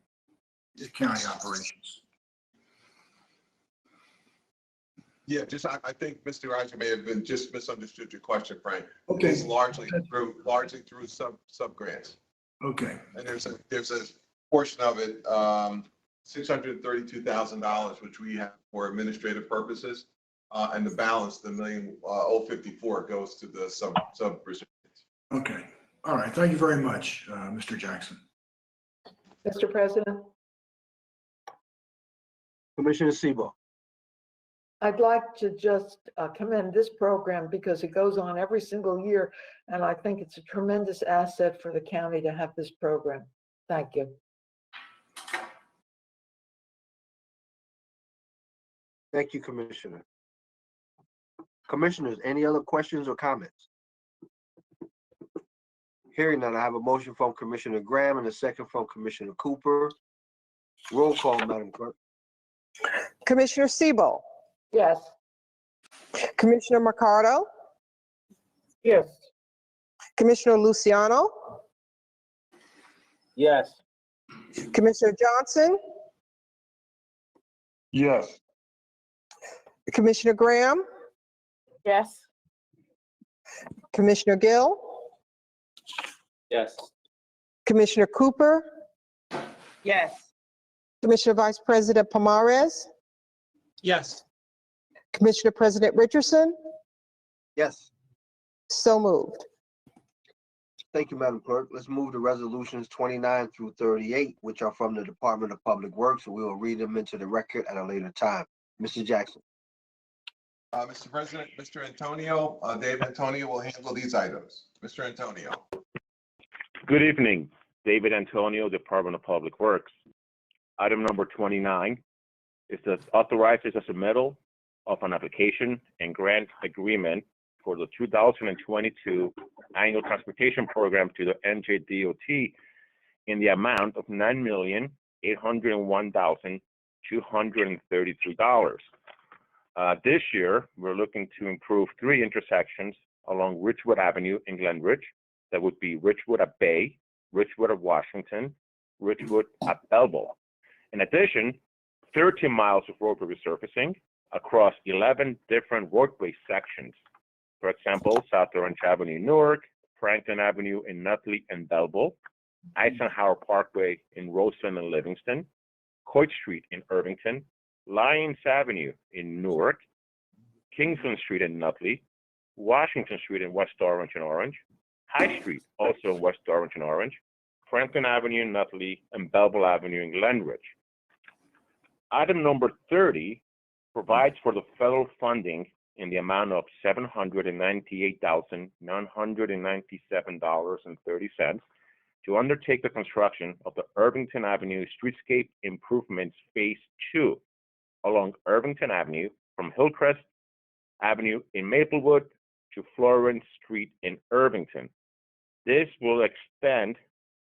county operations. Yeah, I think Mr. Reiser may have been just misunderstood your question, Frank. Okay. It's largely through sub grants. Okay. And there's a portion of it, $632,000, which we have for administrative purposes, and the balance, the $1,054,000, goes to the sub recipients. Okay. All right. Thank you very much, Mr. Jackson. Mr. President, Commissioner Sebo. I'd like to just commend this program because it goes on every single year, and I think it's a tremendous asset for the county to have this program. Thank you. Thank you, Commissioner. Commissioners, any other questions or comments? Hearing none, I have a motion from Commissioner Graham and a second from Commissioner Cooper. Roll call, Madam Clerk. Commissioner Sebo, Yes. Commissioner Mercado, Yes. Commissioner Luciano, Yes. Commissioner Johnson, Yes. Commissioner Graham, Yes. Commissioner Gill, Yes. Commissioner Cooper, Yes. Commissioner Vice President Pomares, Yes. Commissioner President Richardson, Yes. so moved. Thank you, Madam Clerk. Let's move to resolutions 29 through 38, which are from the Department of Public Works. We will read them into the record at a later time. Mr. Jackson. Mr. President, Mr. Antonio, Dave Antonio will handle these items. Mr. Antonio. Good evening, David Antonio, Department of Public Works. Item number 29 is to authorize a submittal of an application and grant agreement for the 2022 Annual Transportation Program to the NJDOT in the amount of $9,801,233. This year, we're looking to improve 3 intersections along Ridgewood Avenue in Glenridge. That would be Ridgewood at Bay, Ridgewood at Washington, Ridgewood at Belleville. In addition, 13 miles of roadway resurfacing across 11 different roadway sections. For example, South Orange Avenue in Newark, Franklin Avenue in Nutley and Belleville, Eisenhower Parkway in Roseland and Livingston, Coit Street in Irvington, Lyons Avenue in Newark, Kingsland Street in Nutley, Washington Street in West Orange and Orange, High Street also in West Orange and Orange, Franklin Avenue in Nutley, and Belleville Avenue in Glenridge. Item number 30 provides for the federal funding in the amount of $798,997.30 to undertake the construction of the Irvington Avenue Streetscape Improvements Phase 2 along Irvington Avenue from Hillcrest Avenue in Maplewood to Florence Street in Irvington. This will extend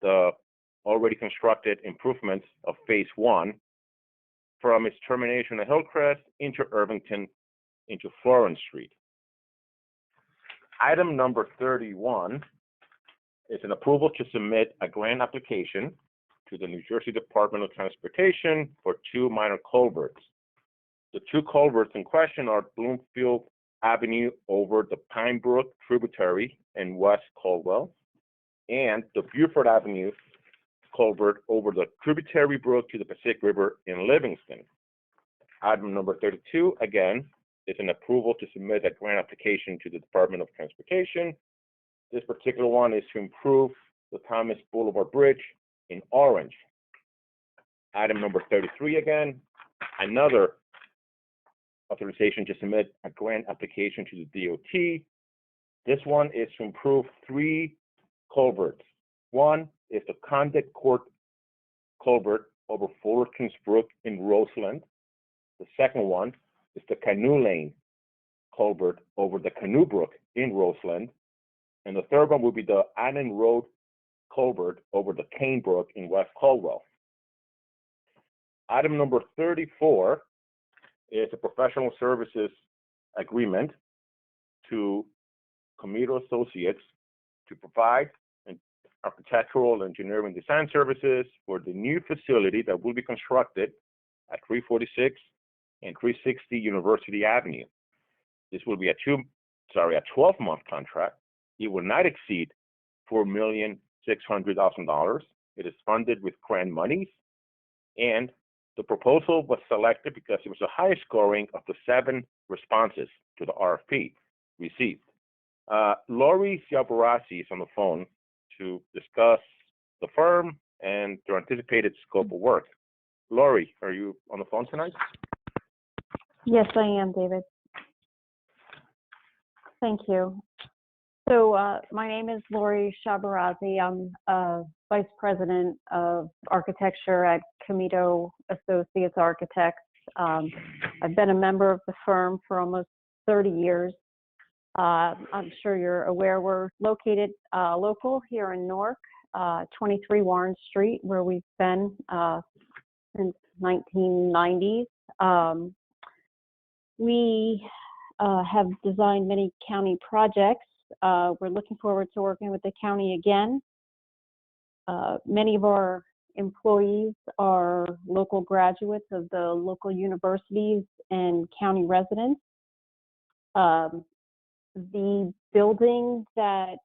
the already constructed improvements of Phase 1 from its termination at Hillcrest into Irvington into Florence Street. Item number 31 is an approval to submit a grant application to the New Jersey Department of Transportation for 2 minor culverts. The 2 culverts in question are Bloomfield Avenue over the Pine Brook tributary in West Caldwell, and the Buford Avenue culvert over the tributary brook to the Pacific River in Livingston. Item number 32, again, is an approval to submit a grant application to the Department of Transportation This particular one is to improve the Thomas Boulevard Bridge in Orange. Item number 33 again, another authorization to submit a grant application to the DOT. This one is to improve 3 culverts. One is the Conduit Court culvert over Fullerton's Brook in Roseland. The second one is the Canoe Lane culvert over the Canoe Brook in Roseland. And the third one will be the Annan Road culvert over the Cane Brook in West Caldwell. Item number 34 is a professional services agreement to Commuter Associates to provide architectural, engineering, design services for the new facility that will be constructed at 346 and 360 University Avenue. This will be a 12-month contract. It will not exceed $4,600,000. It is funded with grant monies, and the proposal was selected because it was the highest scoring of the 7 responses to the RFP received. Lori Ciabarazzi is on the phone to discuss the firm and their anticipated scope of work. Lori, are you on the phone tonight? Yes, I am, David. Thank you. So my name is Lori Ciabarazzi. I'm Vice President of Architecture at Commuter Associates Architects. I've been a member of the firm for almost 30 years. I'm sure you're aware we're located local here in Newark, 23 Warren Street, where we've been since 1990s. We have designed many county projects. We're looking forward to working with the county again. Many of our employees are local graduates of the local universities and county residents. The building that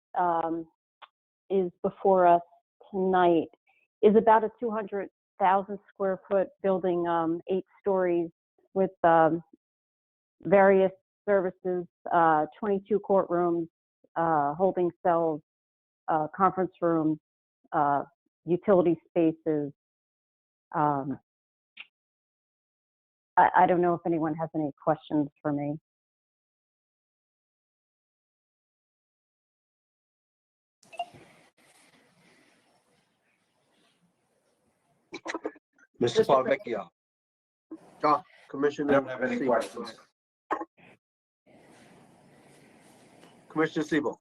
is before us tonight is about a 200,000 square foot building, 8 stories with various services, 22 courtrooms, holding cells, conference rooms, utility spaces. I don't know if anyone has any questions for me. Mr. Palvecchio. Commissioner. I don't have any Siebel. questions. Commissioner Siebel.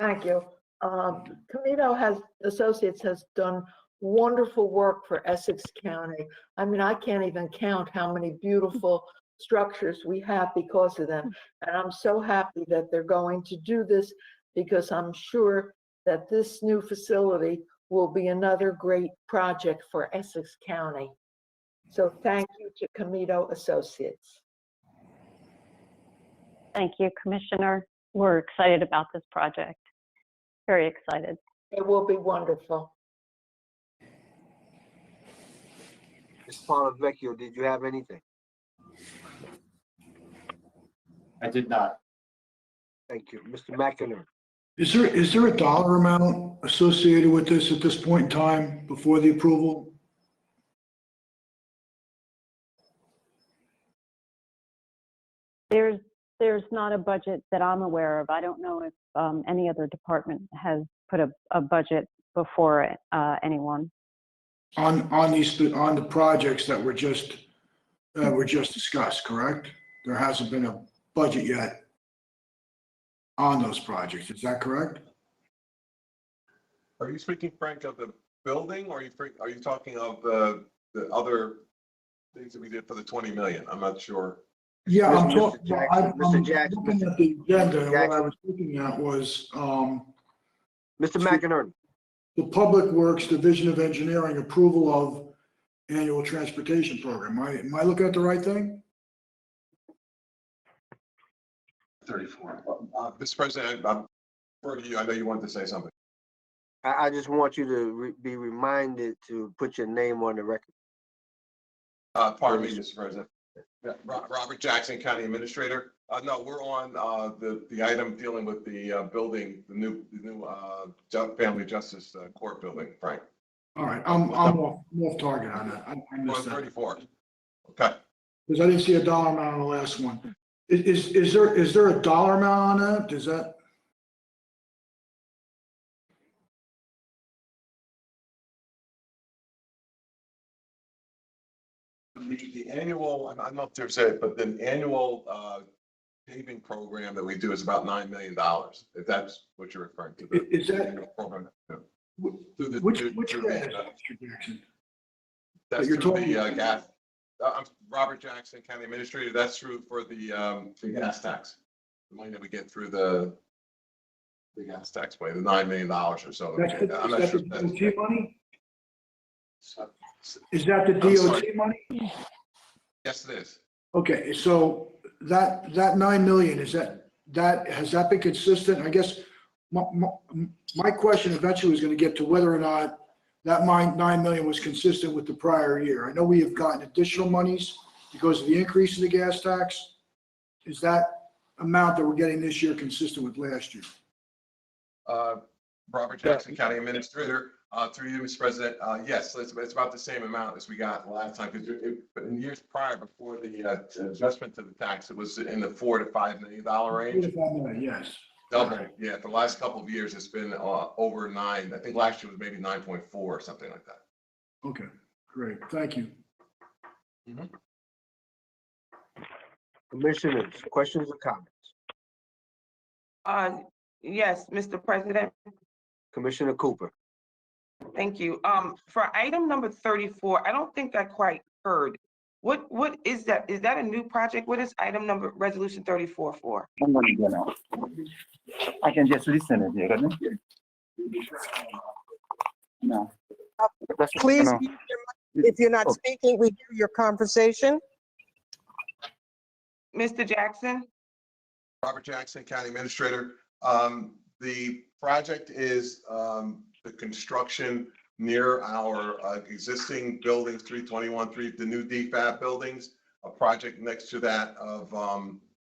Thank you. Commuter Associates has done wonderful work for Essex County. I mean, I can't even count how many beautiful structures we have because of them. And I'm so happy that they're going to do this, because I'm sure that this new facility will be another great project for Essex County. So thank you to Commuter Associates. Thank you, Commissioner. We're excited about this project. Very excited. It will be wonderful. Mr. Palvecchio, did you have anything? I did not. Thank you. Mr. McInerney. Is there a dollar amount associated with this at this point in time before the approval? There's not a budget that I'm aware of. I don't know if any other department has put a budget before it, anyone. On the projects that were just discussed, correct? There hasn't been a budget yet on those projects. Is that correct? Are you speaking, Frank, of the building, or are you talking of the other things that we did for the 20 million? I'm not sure. Yeah, I'm Mr. talking, Jackson, Mr. Jackson, looking at the agenda, and what I was looking at was, Mr. McInerney. the Public Works Division of Engineering approval of annual transportation program. Am I looking at the right thing? 34. Mr. President, I'm referring to you. I know you wanted to say something. I just want you to be reminded to put your name on the record. Pardon me, Mr. President. Yeah, Robert Jackson, County Administrator. No, we're on the item dealing with the building, the new Family Justice Court building, Frank. All right, I'm off target on that. I We're on missed that. 34. Okay. Because I didn't see a dollar amount on the last one. Is there a dollar amount on that? Does that? The annual, I don't know if there's but the annual paving program that we do is about $9 million, if that's what you're referring to. Is that? Annual program. Which grant, Mr. Jackson? That's you're through talking- the gas. I'm Robert Jackson, County Administrator. That's through for the gas tax. The money that we get through the gas tax way, the $9 million or so. I'm not sure if that's DOT money? Is that the DOT money? Yes, it is. Okay, so that 9 million, has that been consistent? I guess my question eventually was going to get to whether or not that 9 million was consistent with the prior year. I know we have gotten additional monies because of the increase in the gas tax. Is that amount that we're getting this year consistent with last year? Robert Jackson, County Administrator, through you, Mr. President. Yes, it's about the same amount as we got last time. But in years prior, before the adjustment to the tax, it was in the $4 to $5 million range. 4 to 5 million, yes. Double. Right. Yeah, the last couple of years, it's been over 9. I think last year was maybe 9.4 or something like that. Okay, great. Thank you. Commissioners, questions or comments? Yes, Mr. President. Commissioner Cooper. Thank you. For item number 34, I don't think I quite heard. What is that? Is that a new project? What is item number resolution 34 for? I'm gonna go now. I can just listen to you, right? No. Please, No. mute your mic. If you're not speaking, we hear your conversation. Mr. Jackson? Robert Jackson, County Administrator. The project is the construction near our existing buildings, 321, the new DFAB buildings. A project next to that of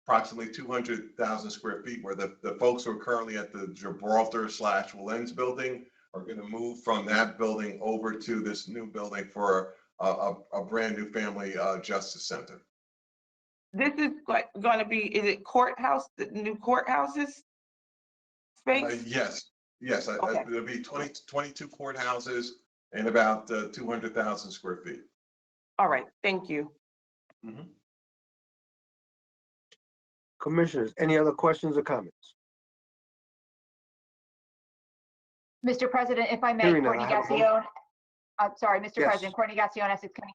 approximately 200,000 square feet, where the folks who are currently at the Gibraltar/Wilens building are going to move from that building over to this new building for a brand new Family Justice Center. This is going to be, is it courthouse, the new courthouses space? Yes. Okay. There'll be 22 courthouses and about 200,000 square feet. All right, thank you. Commissioners, any other questions or comments? Mr. President, if I may, Hearing none, Courtney I have a motion. Gassione. Sorry, Mr. Yes. President, Courtney Gassione, Essex County.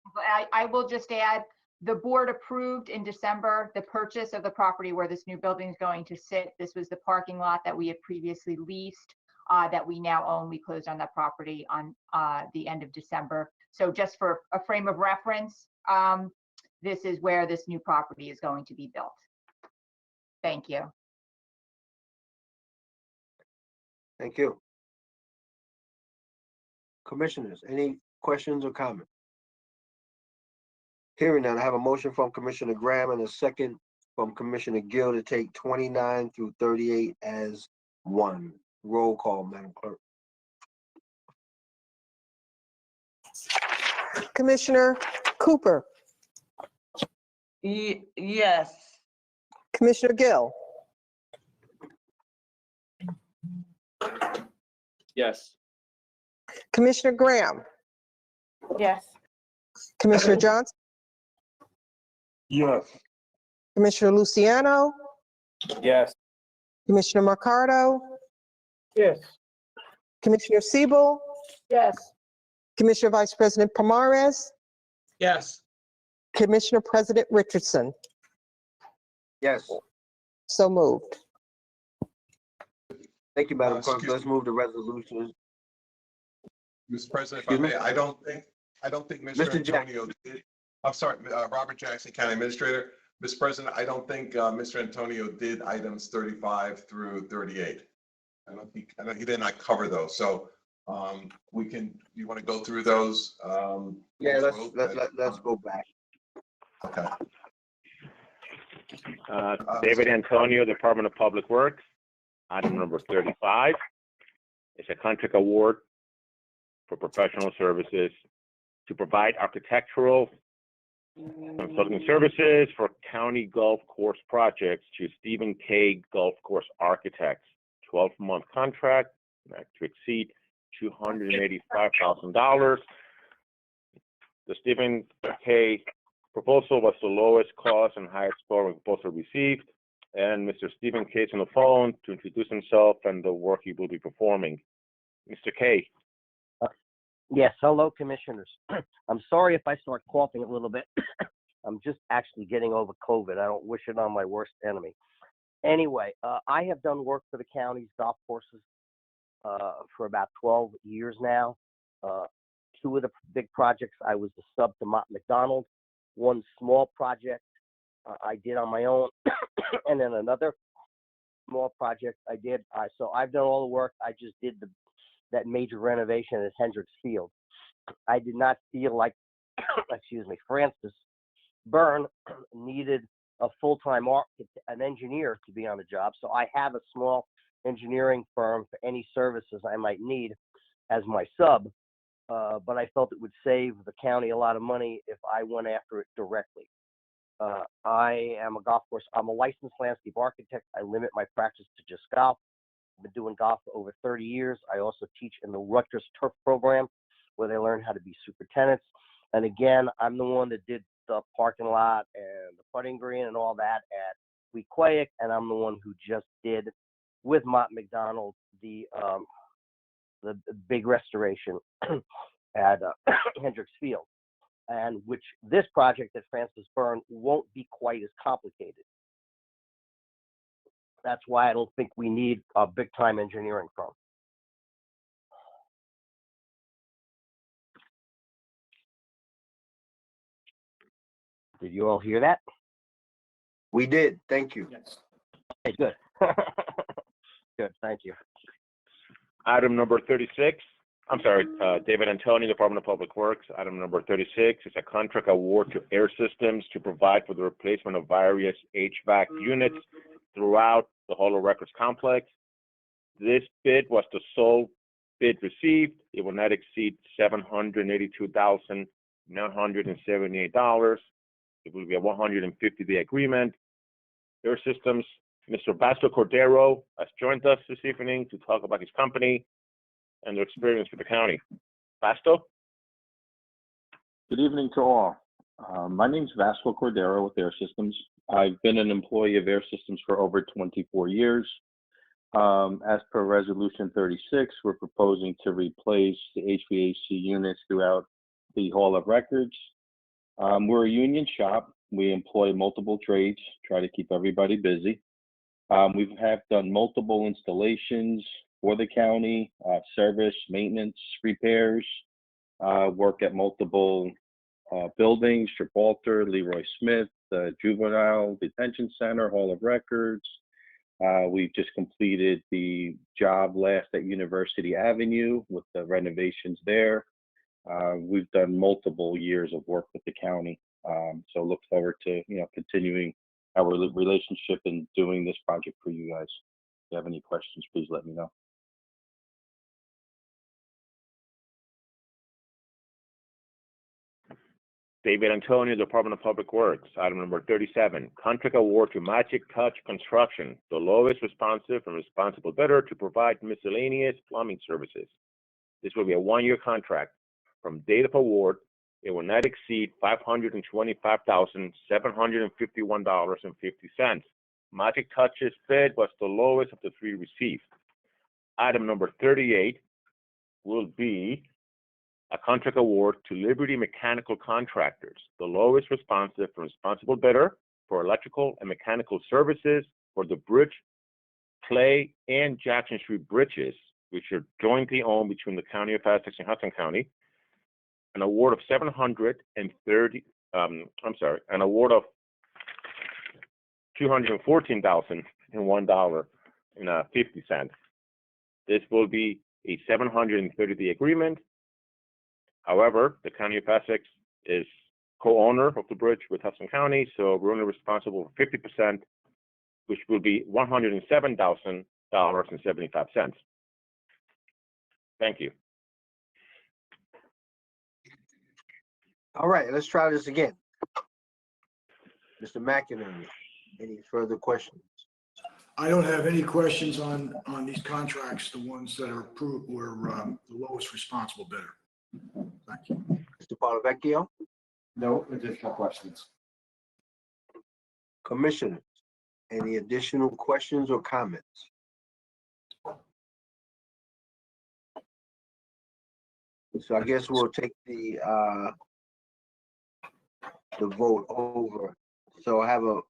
I will just add, the board approved in December the purchase of the property where this new building is going to sit. This was the parking lot that we had previously leased that we now own. We closed on that property on the end of December. So just for a frame of reference, this is where this new property is going to be built. Thank you. Thank you. Commissioners, any questions or comments? Hearing none, I have a motion from Commissioner Graham and a second from Commissioner Gill to take 29 through 38 as one. Roll call, Madam Clerk. Commissioner Cooper, Yes. Commissioner Gill, Yes. Commissioner Graham, Yes. Commissioner Johnson, Yes. Commissioner Luciano, Yes. Commissioner Mercado, Yes. Commissioner Siebel, Yes. Commissioner Vice President Pomares, Yes. Commissioner President Richardson. Yes. So moved. Thank you, Madam Clerk. Excuse Let's move to resolutions. Mr. President, if I may, I don't think Mr. Mr. Jack- Antonio did. I'm sorry, Robert Jackson, County Administrator. Mr. President, I don't think Mr. Antonio did items 35 through 38. I don't think he did not cover those. So you want to go through those? Yeah, let's go back. Okay. David Antonio, Department of Public Works. Item number 35 is a contract award for professional services to provide architectural consulting services for county golf course projects to Stephen K. Golf Course Architects. 12-month contract, not to exceed $285,000. The Stephen K. proposal was the lowest cost and highest score proposal received. And Mr. Stephen K. is on the phone to introduce himself and the work he will be performing. Mr. K. Yes, hello, commissioners. I'm sorry if I start coughing a little bit. I'm just actually getting over COVID. I don't wish it on my worst enemy. Anyway, I have done work for the county's golf courses for about 12 years now. Two of the big projects, I was the sub to Mott McDonald. One small project I did on my own, and then another small project I did. So I've done all the work. I just did that major renovation at Hendricks Field. I did not feel like, excuse me, Francis Byrne needed a full-time an engineer to be on the job. So I have a small engineering firm for any services I might need as my sub. But I felt it would save the county a lot of money if I went after it directly. I am I'm a licensed landscape architect. I limit my practice to just golf. I've been doing golf for over 30 years. I also teach in the Rutgers Turf program where they learn how to be superintendents. And again, I'm the one that did the parking lot and the putting green and all that at Wequahic, and I'm the one who just did with Mott McDonald the big restoration at Hendricks Field, and which this project at Francis Byrne won't be quite as complicated. That's why I don't think we need a big-time engineering firm. Did you all hear that? We did. Thank you. Yes. Okay, good. Good, thank you. Item number 36. I'm sorry, David Antonio, Department of Public Works. Item number 36 is a contract award to Air Systems to provide for the replacement of various HVAC units throughout the Hall of Records complex. This bid was the sole bid received. It will not exceed $782,978. It will be a 150-day agreement. Air Systems, Mr. Basto Cordero has joined us this evening to talk about his company and their experience with the county. Basto? Good evening to all. My name is Vasco Cordero with Air Systems. I've been an employee of Air Systems for over 24 years. As per Resolution 36, we're proposing to replace the HVAC units throughout the Hall of Records. We're a union shop. We employ multiple trades, try to keep everybody busy. We have done multiple installations for the county, service, maintenance, repairs, work at multiple buildings, Gibraltar, Leroy Smith, the Juvenile Detention Center, Hall of Records. We've just completed the job last at University Avenue with the renovations there. We've done multiple years of work with the county. So look forward to, continuing our relationship and doing this project for you guys. If you have any questions, please let me know. David Antonio, Department of Public Works. Item number 37, contract award to Magic Touch Construction, the lowest responsive and responsible bidder to provide miscellaneous plumbing services. This will be a one-year contract. From date of award, it will not exceed $525,751.50. Magic Touch's bid was the lowest of the three received. Item number 38 will be a contract award to Liberty Mechanical Contractors, the lowest responsive and responsible bidder for electrical and mechanical services for the Bridge, Clay, and Jackson Street bridges, which are jointly owned between the County of Essex and Hudson County. An award of $214,001.50. This will be a 730-day agreement. However, the County of Essex is co-owner of the bridge with Hudson County, so we're only responsible for 50%, which will be $107,000.75. Thank you. All right, let's try this again. Mr. McInerney, any further questions? I don't have any questions on these contracts, the ones that are approved were the lowest responsible bidder. Thank you. Mr. Palavecchio? No additional questions. Commissioners, any additional questions or comments? So I guess we'll take the vote over. So I have a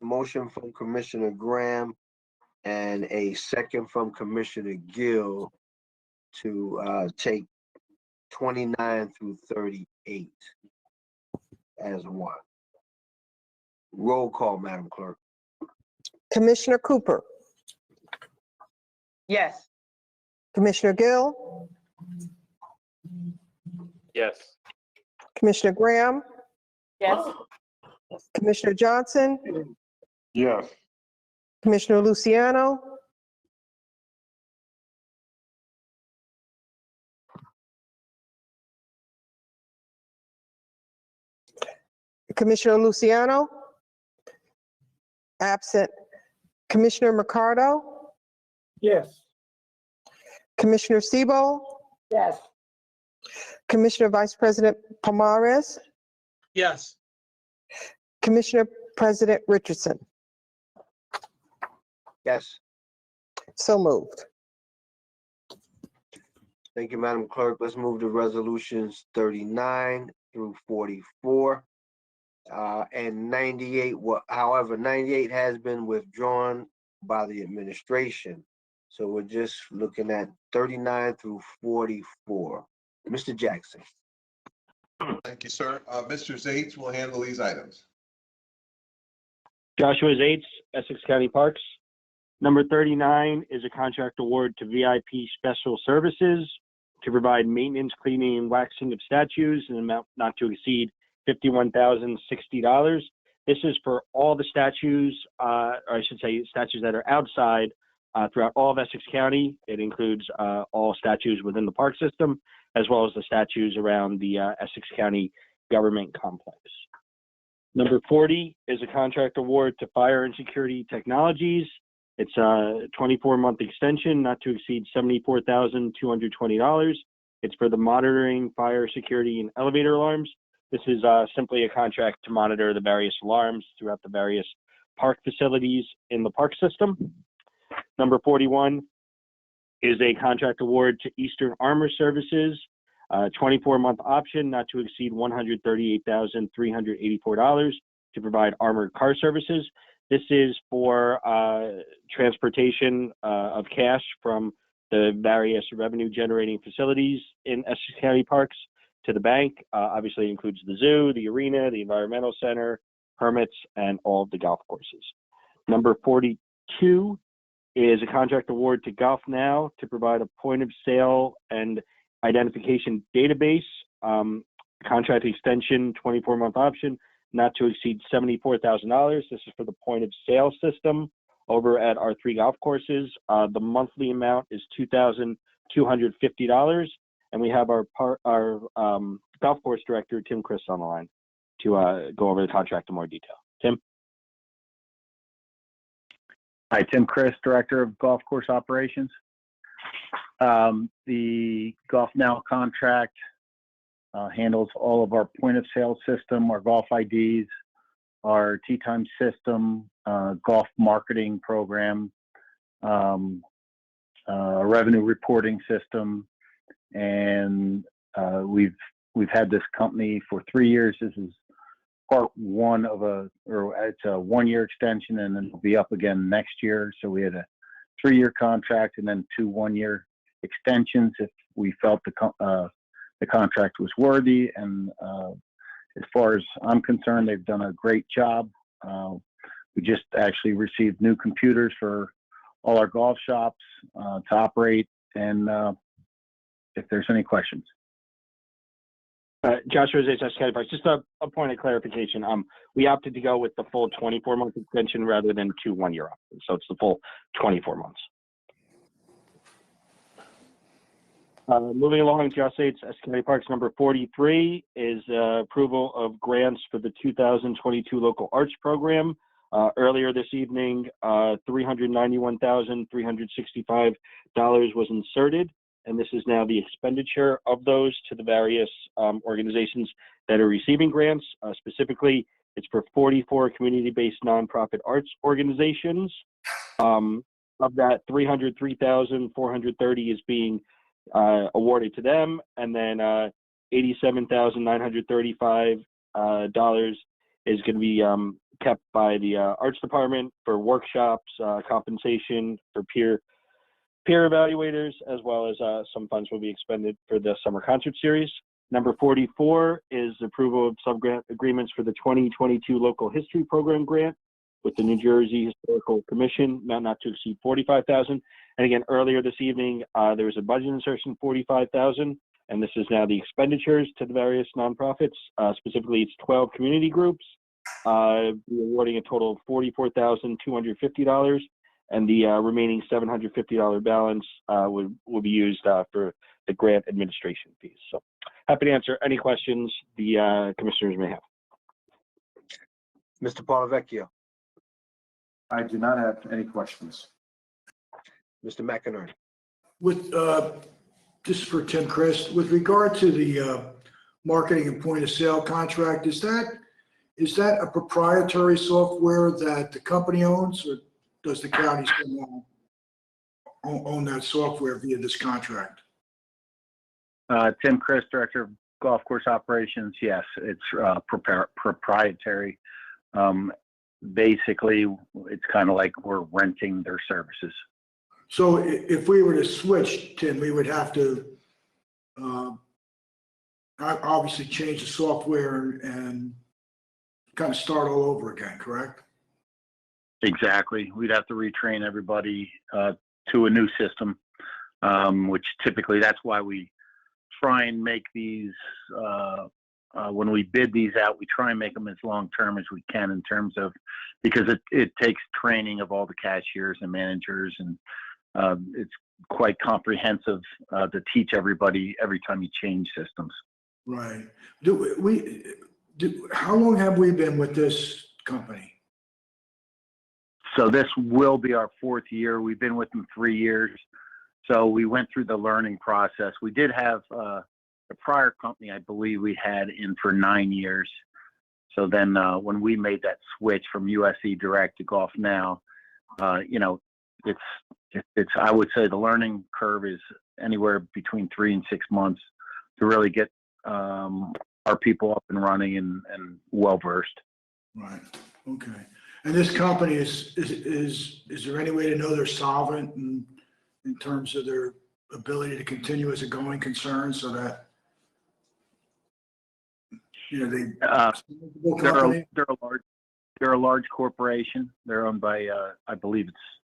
motion from Commissioner Graham and a second from Commissioner Gill to take 29 through 38 as one. Roll call, Madam Clerk. Commissioner Cooper, Yes. Commissioner Gill, Yes. Commissioner Graham, Yes. Commissioner Johnson, Yes. Commissioner Luciano, Commissioner Luciano, absent. Commissioner Mercado, Yes. Commissioner Sebo, Yes. Commissioner Vice President Pomares, Yes. Commissioner President Richardson. Yes. So moved. Thank you, Madam Clerk. Let's move to resolutions 39 through 44. And 98, however, 98 has been withdrawn by the administration. So we're just looking at 39 through 44. Mr. Jackson. Thank you, sir. Mr. Zates will handle these items. Joshua Zates, Essex County Parks. Number 39 is a contract award to VIP Special Services to provide maintenance, cleaning, and waxing of statues in an amount not to exceed $51,060. This is for all the statues, or I should say statues that are outside throughout all of Essex County. It includes all statues within the park system, as well as the statues around the Essex County government complex. Number 40 is a contract award to Fire and Security Technologies. It's a 24-month extension, not to exceed $74,220. It's for the monitoring, fire, security, and elevator alarms. This is simply a contract to monitor the various alarms throughout the various park facilities in the park system. Number 41 is a contract award to Eastern Armor Services, 24-month option not to exceed $138,384 to provide armored car services. This is for transportation of cash from the various revenue generating facilities in Essex County Parks to the bank. Obviously includes the zoo, the arena, the environmental center, permits, and all of the golf courses. Number 42 is a contract award to Golf Now to provide a point of sale and identification database, contract extension, 24-month option, not to exceed $74,000. This is for the point of sale system over at our 3 golf courses. The monthly amount is $2,250. And we have our golf course director, Tim Chris, on the line to go over the contract in more detail. Tim? Hi, Tim Chris, Director of Golf Course Operations. The Golf Now contract handles all of our point of sale system, our golf IDs, our tee time system, golf marketing program, revenue reporting system, and we've had this company for 3 years. This is part one of it's a 1-year extension, and then it'll be up again next year. So we had a 3-year contract and then 2 1-year extensions if we felt the contract was worthy. And as far as I'm concerned, they've done a great job. We just actually received new computers for all our golf shops to operate, and if there's any questions. Joshua Zayas, Essex County Parks. Just a point of clarification. We opted to go with the full 24-month extension rather than 2 one-year options. So it's the full 24 months. Moving along, Josh Zayas, Essex County Parks. Number 43 is approval of grants for the 2022 Local Arts Program. Earlier this evening, $391,365 was inserted, and this is now the expenditure of those to the various organizations that are receiving grants. Specifically, it's for 44 community-based nonprofit arts organizations. Of that, $303,430 is being awarded to them, and then $87,935 is going to be kept by the arts department for workshops, compensation for peer evaluators, as well as some funds will be expended for the summer concert series. Number 44 is approval of sub-grant agreements for the 2022 Local History Program grant with the New Jersey Historical Commission, amount not to exceed $45,000. And again, earlier this evening, there was a budget insertion, $45,000, and this is now the expenditures to the various nonprofits. Specifically, it's 12 community groups, awarding a total of $44,250, and the remaining $750 balance will be used for the grant administration fees. So happy to answer any questions the commissioners may have. Mr. Polavecchio, I do not have any questions. Mr. McInerney. With, this is for Tim Christ, with regard to the marketing and point of sale contract, is that a proprietary software that the company owns, or does the county still own that software via this contract? Tim Chris, Director of Golf Course Operations. Yes, it's proprietary. Basically, it's kind of like we're renting their services. So if we were to switch, Tim, we would have to obviously change the software and kind of start all over again, correct? Exactly. We'd have to retrain everybody to a new system, which typically that's why we try and make these, when we bid these out, we try and make them as long-term as we can in terms of, because it takes training of all the cashiers and managers, and it's quite comprehensive to teach everybody every time you change systems. Right. How long have we been with this company? So this will be our 4th year. We've been with them 3 years. So we went through the learning process. We did have the prior company, I believe we had in for 9 years. So then when we made that switch from USE Direct to Golf Now, you know, it's I would say the learning curve is anywhere between 3 and 6 months to really get our people up and running and well versed. Right. Okay. And this company is there any way to know they're solvent in terms of their ability to continue as a going concern, so that, you know, they're a large corporation. They're owned by I believe it's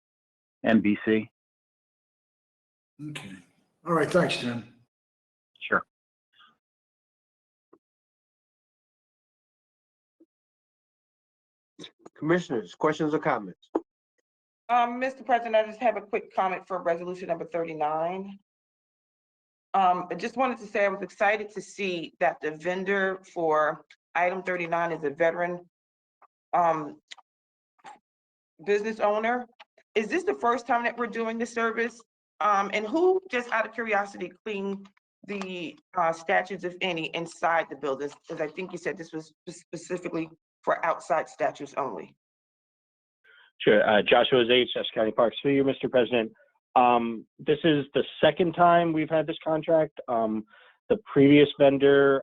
NBC. Okay. All right. Thanks, Tim. Sure. Commissioners, questions or comments? Mr. President, I just have a quick comment for resolution number 39. I just wanted to say I was excited to see that the vendor for item 39 is a veteran business owner. Is this the first time that we're doing this service? And who, just out of curiosity, cleaned the statues, if any, inside the buildings? Because I think you said this was specifically for outside statues only. Sure. Joshua Zayas, Essex County Parks. For you, Mr. President, this is the second time we've had this contract. The previous vendor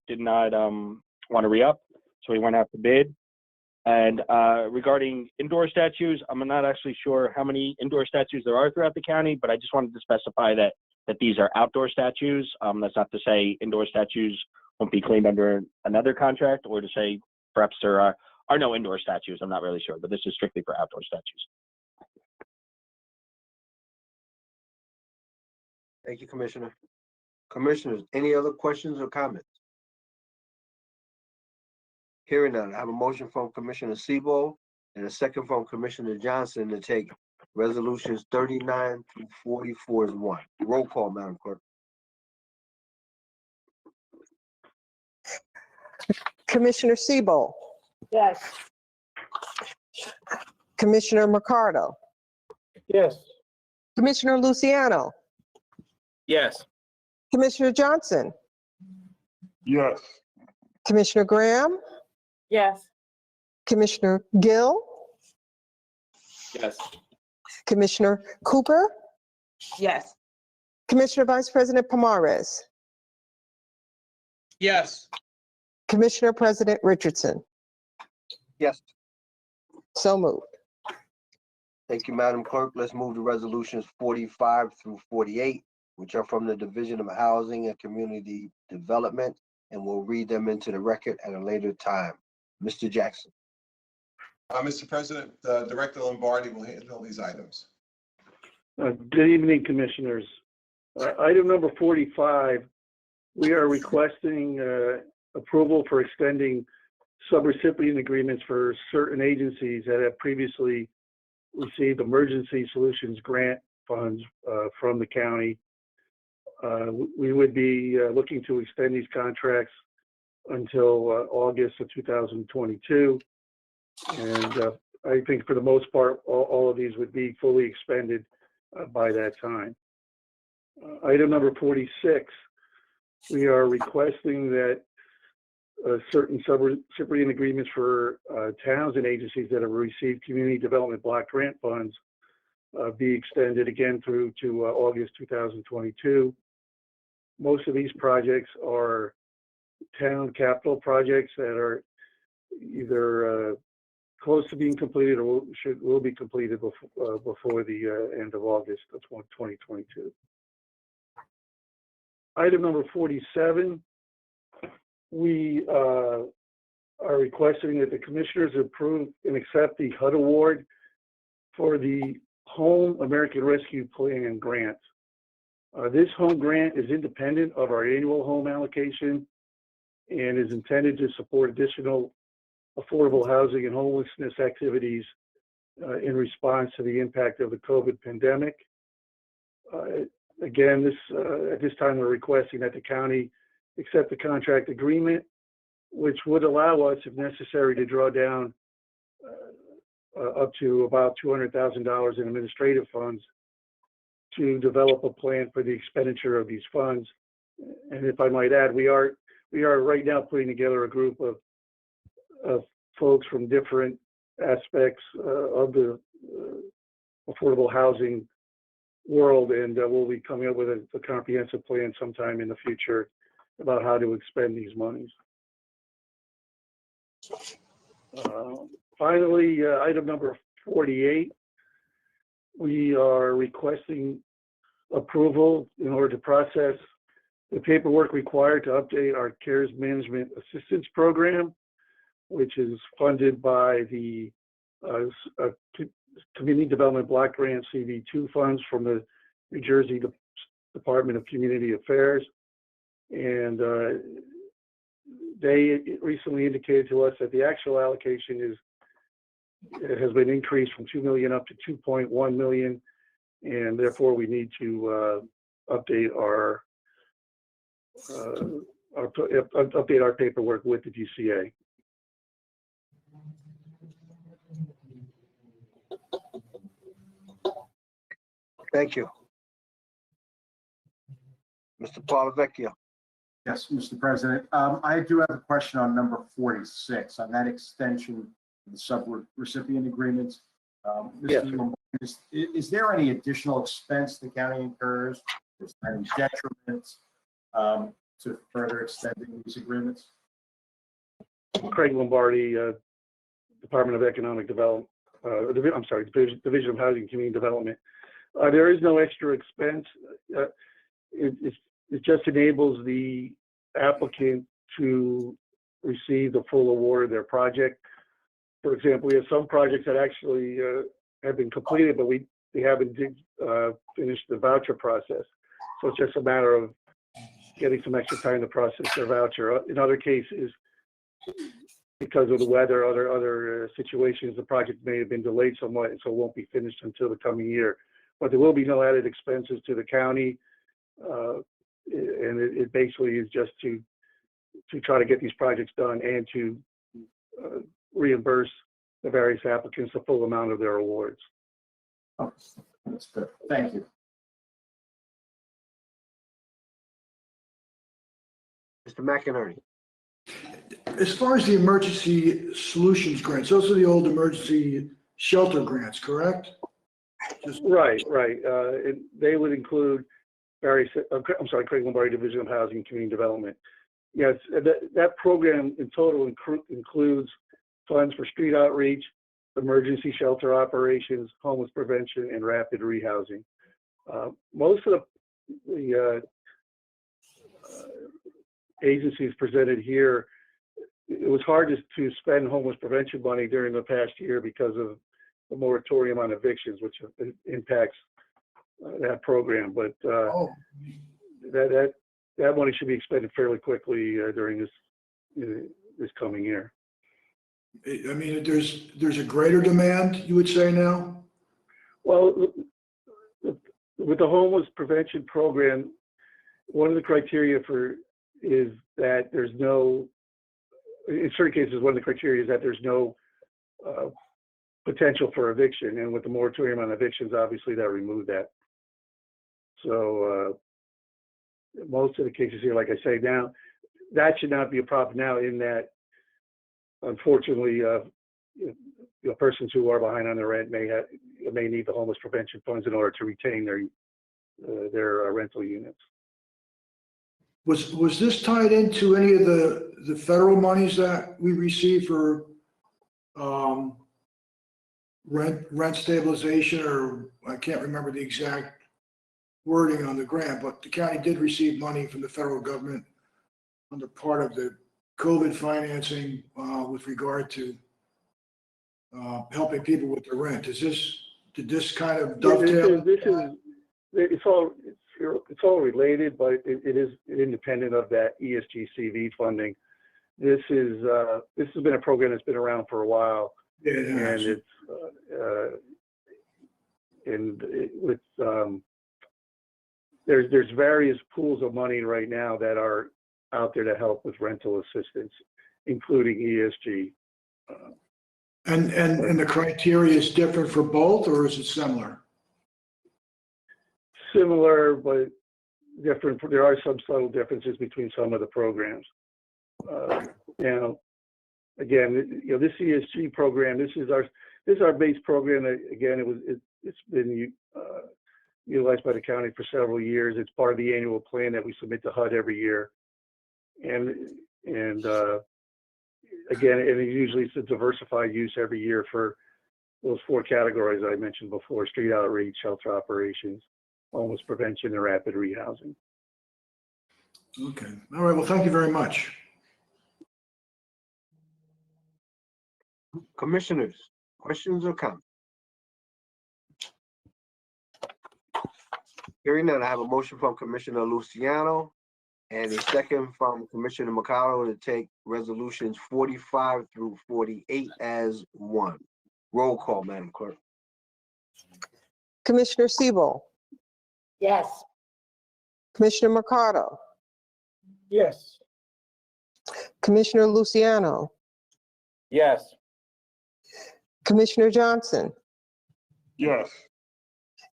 did not want to re-up, so we went out to bid. And regarding indoor statues, I'm not actually sure how many indoor statues there are throughout the county, but I just wanted to specify that these are outdoor statues. That's not to say indoor statues won't be claimed under another contract, or to say perhaps there are no indoor statues. I'm not really sure, but this is strictly for outdoor statues. Thank you, Commissioner. Commissioners, any other questions or comments? Hearing none, I have a motion from Commissioner Sebo and a second from Commissioner Johnson to take resolutions 39 through 44 as one. Roll call, Madam Clerk. Commissioner Sebo, Yes. Commissioner Mercado, Yes. Commissioner Luciano, Yes. Commissioner Johnson, Yes. Commissioner Graham, Yes. Commissioner Gill, Yes. Commissioner Cooper, Yes. Commissioner Vice President Pomares, Yes. Commissioner President Richardson. Yes. So moved. Thank you, Madam Clerk. Let's move to resolutions 45 through 48, which are from the Division of Housing and Community Development, and we'll read them into the record at a later time. Mr. Jackson. Mr. President, Director Lombardi will handle these items. Good evening, Commissioners. Item number 45, we are requesting approval for extending subrecipient agreements for certain agencies that have previously received emergency solutions grant funds from the county. We would be looking to extend these contracts until August of 2022. And I think for the most part, all of these would be fully expended by that time. Item number 46, we are requesting that certain subrecipient agreements for towns and agencies that have received community development block grant funds be extended again through to August 2022. Most of these projects are town capital projects that are either close to being completed or will be completed before the end of August of 2022. Item number 47, we are requesting that the Commissioners approve and accept the HUD Award for the Home American Rescue Plan grant. This home grant is independent of our annual home allocation and is intended to support additional affordable housing and homelessness activities in response to the impact of the COVID pandemic. Again, at this time, we're requesting that the county accept the contract agreement, which would allow us, if necessary, to draw down up to about $200,000 in administrative funds to develop a plan for the expenditure of these funds. And if I might add, we are right now putting together a group of folks from different aspects of the affordable housing world, and we'll be coming up with a comprehensive plan sometime in the future about how to expend these monies. Finally, item number 48, we are requesting approval in order to process the paperwork required to update our CARES Management Assistance Program, which is funded by the Community Development Block Grant CV2 funds from the New Jersey Department of Community Affairs. And they recently indicated to us that the actual allocation has been increased from 2 million up to 2.1 million, and therefore we need to update our paperwork with the DCA. Thank you. Mr. Palavecchio. Yes, Mr. President. I do have a question on number 46, on that extension of the sub-recipient agreements. Yes. Mr. Lombardi, is there any additional expense the county incurs? Is there any detriment to further extending these agreements? Craig Lombardi, Department of Economic Development, I'm sorry, Division of Housing and Community Development. There is no extra expense. It just enables the applicant to receive the full award of their project. For example, we have some projects that actually have been completed, but they haven't finished the voucher process. So it's just a matter of getting some extra time to process their voucher. In other cases, because of the weather, other situations, the project may have been delayed somewhat, and so won't be finished until the coming year. But there will be no added expenses to the county, and it basically is just to try to get these projects done and to reimburse the various applicants the full amount of their awards. Oh, that's good. Thank you. Mr. McInerney. As far as the emergency solutions grants, those are the old emergency shelter grants, correct? Right. They would include various, Craig Lombardi Division of Housing and Community Development. Yes, that program in total includes funds for street outreach, emergency shelter operations, homeless prevention, and rapid rehousing. Most of the agencies presented here, it was hard to spend homeless prevention money during the past year because of the moratorium on evictions, which impacts that program. But that money should be expended fairly quickly during this coming year. I mean, there's a greater demand, you would say now? Well, with the homeless prevention program, one of the criteria is that there's no, in certain cases, one of the criteria is that there's no potential for eviction. And with the moratorium on evictions, obviously that removed that. So most of the cases here, like I say now, that should not be a problem now, in that, unfortunately, persons who are behind on their rent may need the homeless prevention funds in order to retain their rental units. Was this tied into any of the federal monies that we received for rent stabilization, or I can't remember the exact wording on the grant, but the county did receive money from the federal government under part of the COVID financing with regard to helping people with their rent. Did this kind of dovetail? It's all related, but it is independent of that ESG-CV funding. This has been a program that's been around for a while, and there's various pools of money right now that are out there to help with rental assistance, including ESG. And the criteria is different for both, or is it similar? Similar, but different. There are some subtle differences between some of the programs. Now, again, this ESG program, this is our base program. Again, it's been utilized by the county for several years. It's part of the annual plan that we submit to HUD every year, and again, usually it's a diversified use every year for those four categories I mentioned before: street outreach, shelter operations, homeless prevention, and rapid rehousing. Okay. All right. Well, thank you very much. Commissioners, questions or comments? Hearing none, I have a motion from Commissioner Luciano and a second from Commissioner Mercado to take resolutions 45 through 48 as one. Roll call, Madam Clerk. Commissioner Siebel, Yes. Commissioner Mercado, Yes. Commissioner Luciano, Yes. Commissioner Johnson, Yes.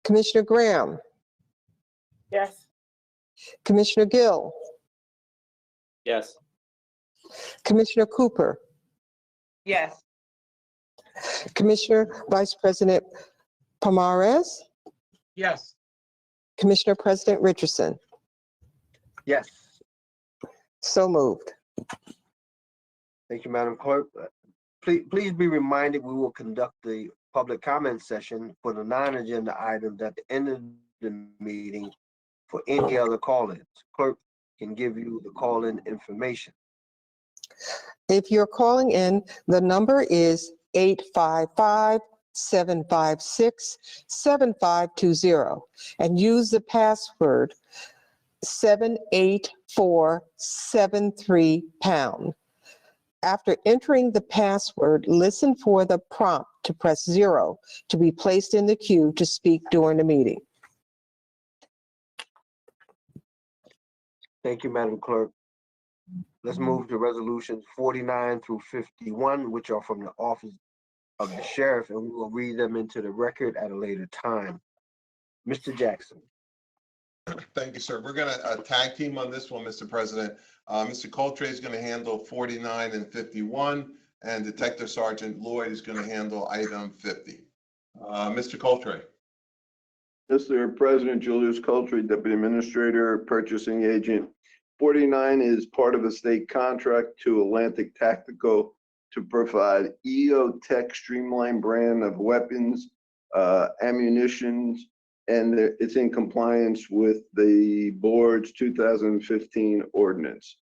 Commissioner Graham, Yes. Commissioner Gill, Yes. Commissioner Cooper, Yes. Commissioner Vice President Pomares, Yes. Commissioner President Richardson. Yes. So moved. Thank you, Madam Clerk. Please be reminded we will conduct the public comment session for the non-agenda items at the end of the meeting for any other call-ins. Clerk can give you the call-in information. If you're calling in, the number is 855-756-7520 and use the password 78473#. After entering the password, listen for the prompt to press 0 to be placed in the queue to speak during the meeting. Thank you, Madam Clerk. Let's move to resolutions 49 through 51, which are from the Office of the Sheriff, and we will read them into the record at a later time. Mr. Jackson. Thank you, sir. We're going to tag team on this one, Mr. President. Mr. Coltre is going to handle 49 and 51, and Detective Sergeant Lloyd is going to handle item 50. Mr. Coltre. Mr. President, Julius Coltre, Deputy Administrator, Purchasing Agent. 49 is part of a state contract to Atlantic Tactical to provide EOTech Streamline brand of weapons, ammunitions, and it's in compliance with the board's 2015 ordinance.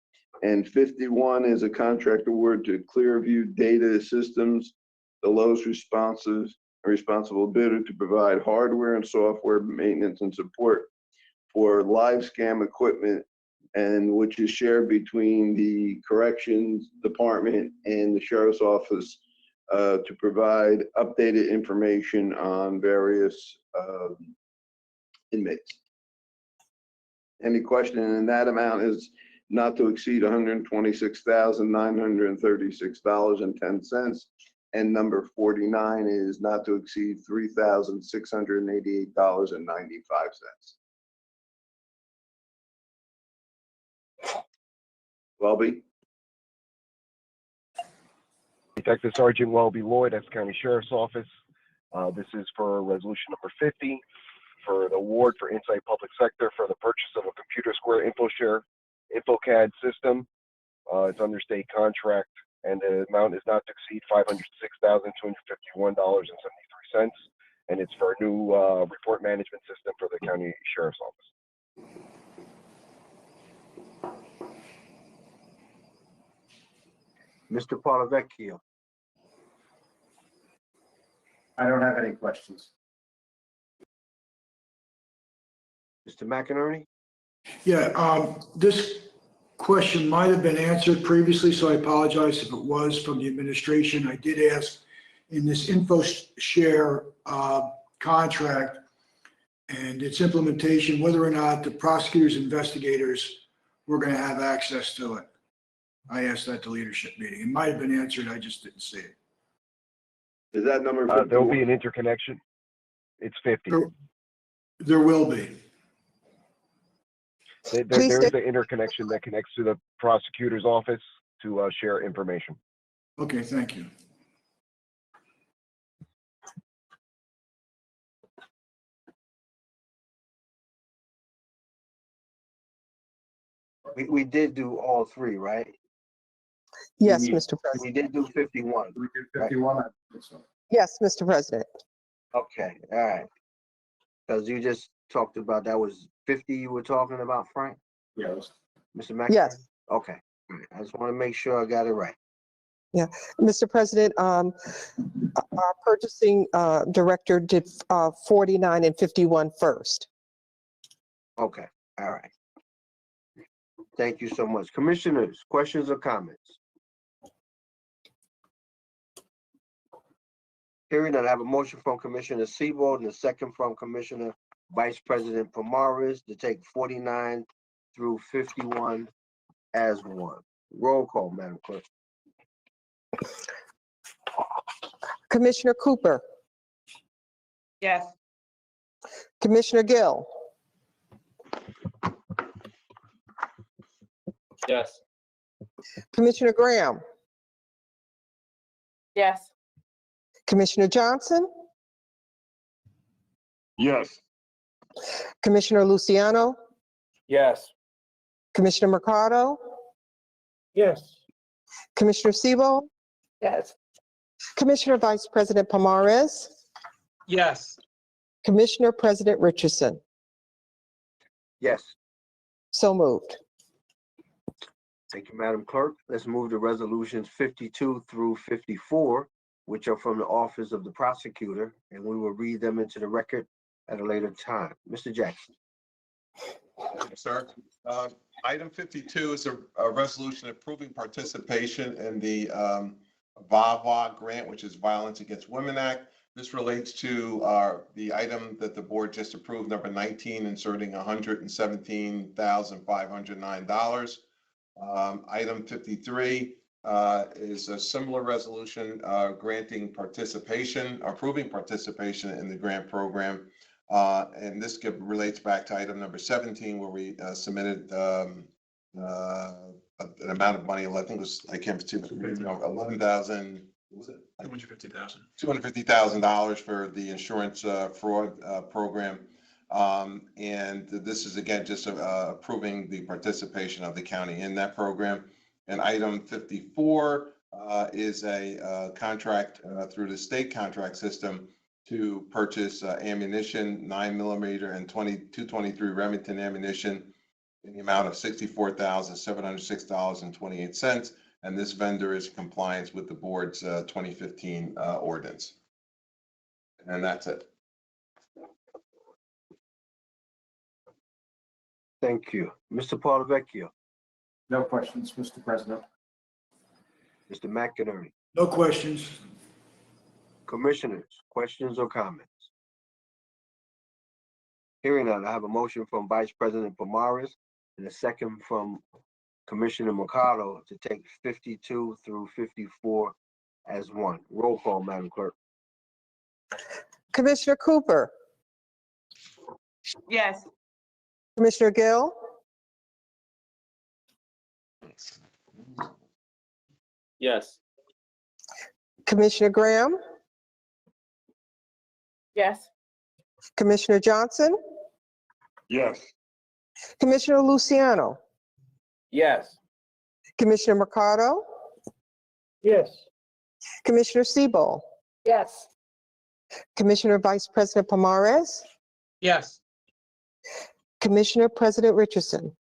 And 51 is a contract award to Clearview Data Systems, the lowest responsible bidder, to provide hardware and software maintenance and support for live scam equipment, and which is shared between the Corrections Department and the Sheriff's Office to provide updated information on various inmates. Any question? And that amount is not to exceed $126,936.10. And number 49 is not to exceed $3,688.95. Welby. Detective Sergeant Welby Lloyd, Essex County Sheriff's Office. This is for resolution number 50 for an award for Insight Public Sector for the purchase of a Computer Square InfoShare InfoCAD system. It's under state contract, and the amount is not to exceed $506,251.73, and it's for a new report management system for the County Sheriff's Office. Mr. Palavecchio. I don't have any questions. Mr. McInerney? Yeah, this question might have been answered previously, so I apologize if it was from the administration. I did ask in this InfoShare contract and its implementation, whether or not the prosecutors, investigators were going to have access to it. I asked that at the leadership meeting. It might have been answered, I just didn't see it. Is that number? There will be an interconnection. It's 50. There will be. There is an interconnection that connects to the prosecutor's office to share information. Okay, thank you. We did do all three, right? Yes, Mr. President. We did do 51. We did 51. I think so. Yes, Mr. President. Okay, all right. Because you just talked about, that was 50 you were talking about, Frank? Yes. Mr. McInerney? Yes. Okay, all right. I just want to make sure I got it right. Yeah, Mr. President, our purchasing director did 49 and 51 first. Okay, all right. Thank you so much. Commissioners, questions or comments? Hearing that, I have a motion from Commissioner Seabold and a second from Commissioner Vice President Pomares to take 49 through 51 as one. Roll call, Madam Clerk. Commissioner Cooper, Yes. Commissioner Gill, Yes. Commissioner Graham, Yes. Commissioner Johnson, Yes. Commissioner Luciano, Yes. Commissioner Mercado, Yes. Commissioner Seabold, Yes. Commissioner Vice President Pomares, Yes. Commissioner President Richardson. Yes. So moved. Thank you, Madam Clerk. Let's move to resolutions 52 through 54, which are from the Office of the Prosecutor, and we will read them into the record at a later time. Mr. Jackson. Thank you, sir. Item 52 is a resolution approving participation in the VAWA grant, which is Violence Against Women Act. This relates to the item that the board just approved, number 19, inserting $117,509. Item 53 is a similar resolution granting participation, approving participation in the grant program. And this relates back to item number 17, where we submitted an amount of money, I think it was, I can't remember, 11,000, what was it? $250,000 for the insurance fraud program. And this is again just approving the participation of the county in that program. And item 54 is a contract through the state contract system to purchase ammunition, 9mm and 223 Remington ammunition in the amount of $64,706.28. And this vendor is in compliance with the board's 2015 ordinance. And that's it. Thank you. Mr. Paulavecchio, No questions, Mr. President. Mr. McInerney, No questions. commissioners, questions or comments? Hearing none, I have a motion from Vice President Pomares and a second from Commissioner Mercado to take 52 through 54 as one. Roll call, Madam Clerk. Commissioner Cooper, Yes. Commissioner Gill, Yes. Commissioner Graham, Yes. Commissioner Johnson, Yes. Commissioner Luciano, Yes. Commissioner Mercado, Yes. Commissioner Siebel, Yes. Commissioner Vice President Pomares, Yes. Commissioner President Richardson.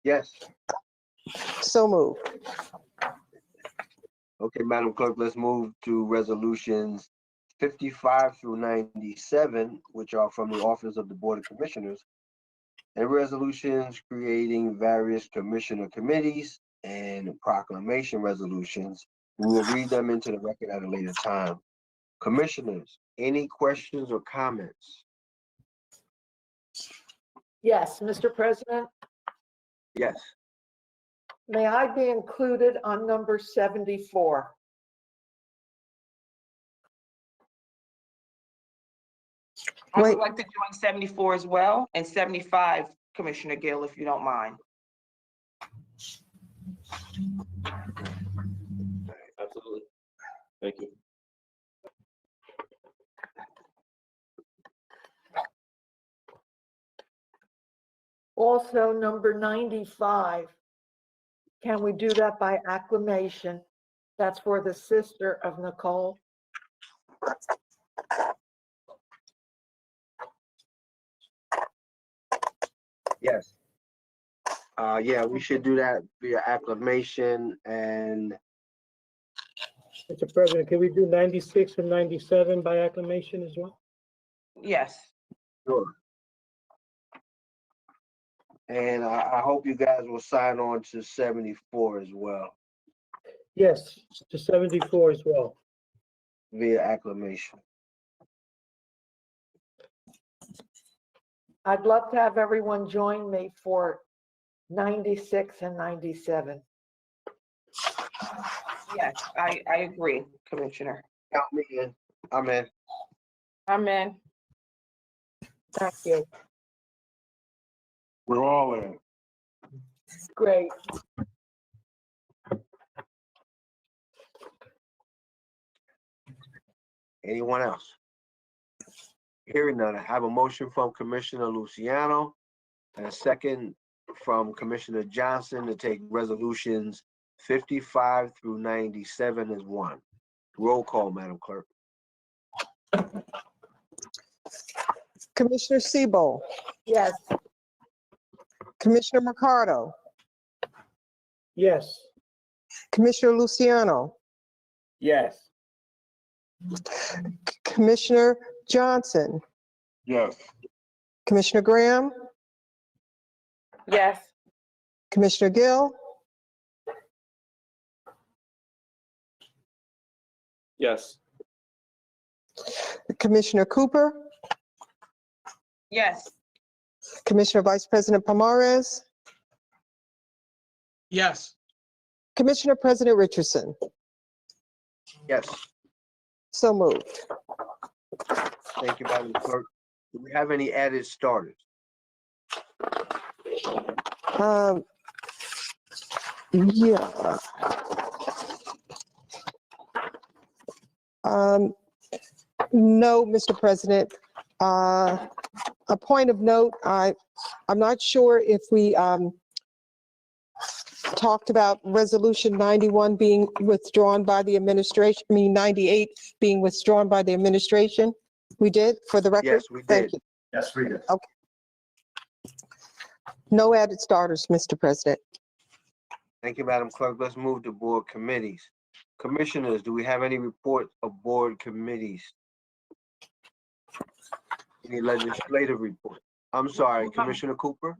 Yes. So moved. Okay, Madam Clerk, let's move to resolutions 55 through 97, which are from the Office of the Board of Commissioners, and resolutions creating various commissioner committees and proclamation resolutions. We will read them into the record at a later time. Commissioners, any questions or comments? Yes, Mr. President, Yes. may I be included on number 74? I Wait. would like to join 74 as well, and 75, Commissioner Gill, if you don't mind. Absolutely. Thank you. Also, number 95. Can we do that by acclamation? That's for the sister of Nicole. Yes. Yeah, we should do that via acclamation and Mr. President, can we do 96 and 97 by acclamation as well? Yes. sure. And I hope you guys will sign on to 74 as well Yes, to 74 as well. via acclamation. I'd love to have everyone join me for 96 and 97. Yes, I agree, Commissioner. Count me in. I'm in. I'm in. Thank you. We're all in. Great. Anyone else? Hearing none, I have a motion from Commissioner Luciano and a second from Commissioner Johnson to take resolutions 55 through 97 as one. Roll call, Madam Clerk. Commissioner Siebel, Yes. Commissioner Mercado, Yes. Commissioner Luciano, Yes. Commissioner Johnson, Yes. Commissioner Graham, Yes. Commissioner Gill, Yes. Commissioner Cooper, Yes. Commissioner Vice President Pomares, Yes. Commissioner President Richardson. Yes. So moved. Thank you, Madam Clerk. Do we have any added starters? Yeah. No, Mr. President. A point of note, I'm not sure if we talked about Resolution 91 being withdrawn by the administration, 98 being withdrawn by the administration. We did, for the record? Yes, we Thank did. you. Yes, we did. Okay. No added starters, Mr. President. Thank you, Madam Clerk. Let's move to board committees. Commissioners, do we have any reports of board committees? Any legislative report? I'm sorry, Commissioner Cooper?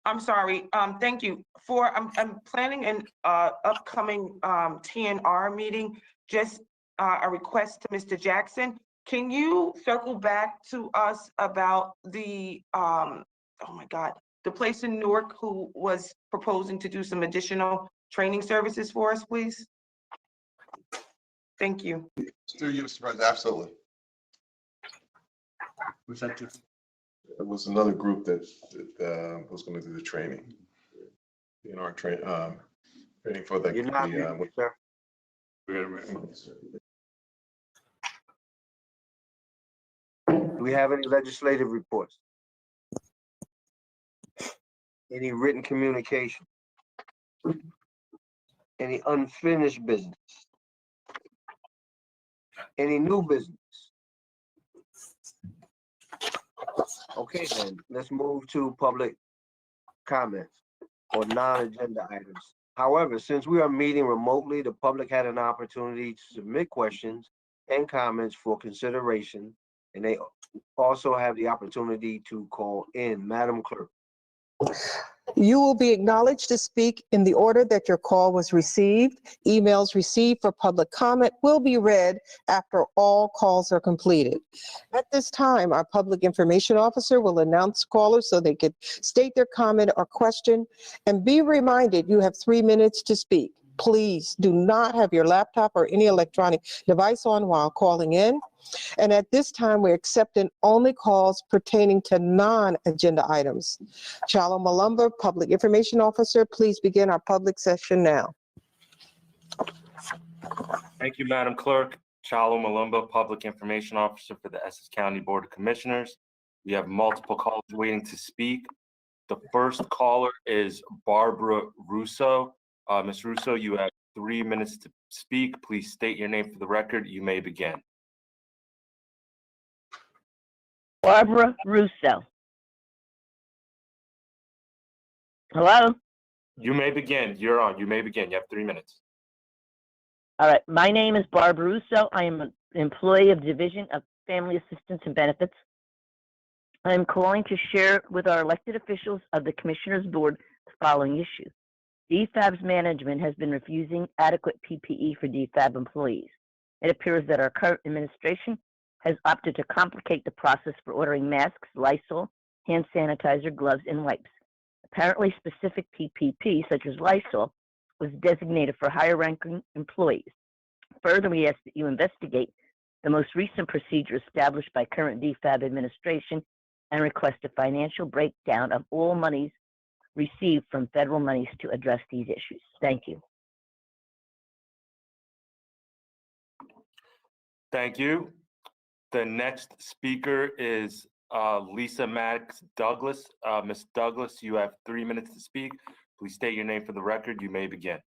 I'm sorry. Thank you. I'm planning an upcoming TNR meeting. Just a request to Mr. Jackson. Can you circle back to us about the oh my God, the place in Newark who was proposing to do some additional training services for us, please? Thank you. Through you, Mr. President, absolutely. Was that just? It was another group that was going to do the training. In our training for the. You're not, sir. Do we have any legislative reports? Any written communication? Any unfinished business? Any new business? Okay, then, let's move to public comments or non-agenda items. However, since we are meeting remotely, the public had an opportunity to submit questions and comments for consideration, and they also have the opportunity to call in. Madam Clerk. You will be acknowledged to speak in the order that your call was received. Emails received for public comment will be read after all calls are completed. At this time, our public information officer will announce callers so they can state their comment or question, and be reminded you have 3 minutes to speak. Please do not have your laptop or any electronic device on while calling in. And at this time, we're accepting only calls pertaining to non-agenda items. Chalo Malumba, Public Information Officer, please begin our public session now. Thank you, Madam Clerk. Chalo Malumba, Public Information Officer for the Essex County Board of Commissioners. We have multiple callers waiting to speak. The first caller is Barbara Russo. Ms. Russo, you have 3 minutes to speak. Please state your name for the record. You may begin. Barbara Russo. Hello? You may begin. You're on. You may begin. You have 3 minutes. All right. My name is Barbara Russo. I am an employee of Division of Family Assistance and Benefits. I am calling to share with our elected officials of the Commissioners Board the following issue. DFAB's management has been refusing adequate PPE for DFAB employees. It appears that our current administration has opted to complicate the process for ordering masks, Lysol, hand sanitizer, gloves, and wipes. Apparently, specific PPE, such as Lysol, was designated for higher-ranking employees. Further, we ask that you investigate the most recent procedure established by current DFAB administration and request a financial breakdown of all monies received from federal monies to address these issues. Thank you. Thank you. The next speaker is Lisa Maddox Douglas. Ms. Douglas, you have 3 minutes to speak. Please state your name for the record. You may begin.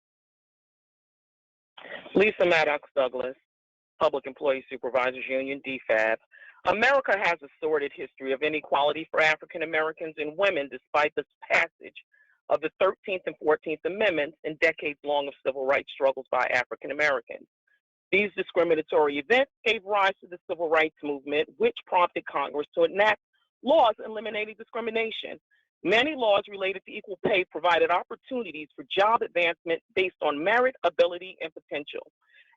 Lisa Maddox Douglas, Public Employee Supervisors Union, DFAB. America has a sordid history of inequality for African Americans and women despite the passage of the 13th and 14th Amendments and decades long of civil rights struggles by African Americans. These discriminatory events gave rise to the Civil Rights Movement, which prompted Congress to enact laws eliminating discrimination. Many laws related to equal pay provided opportunities for job advancement based on merit, ability, and potential.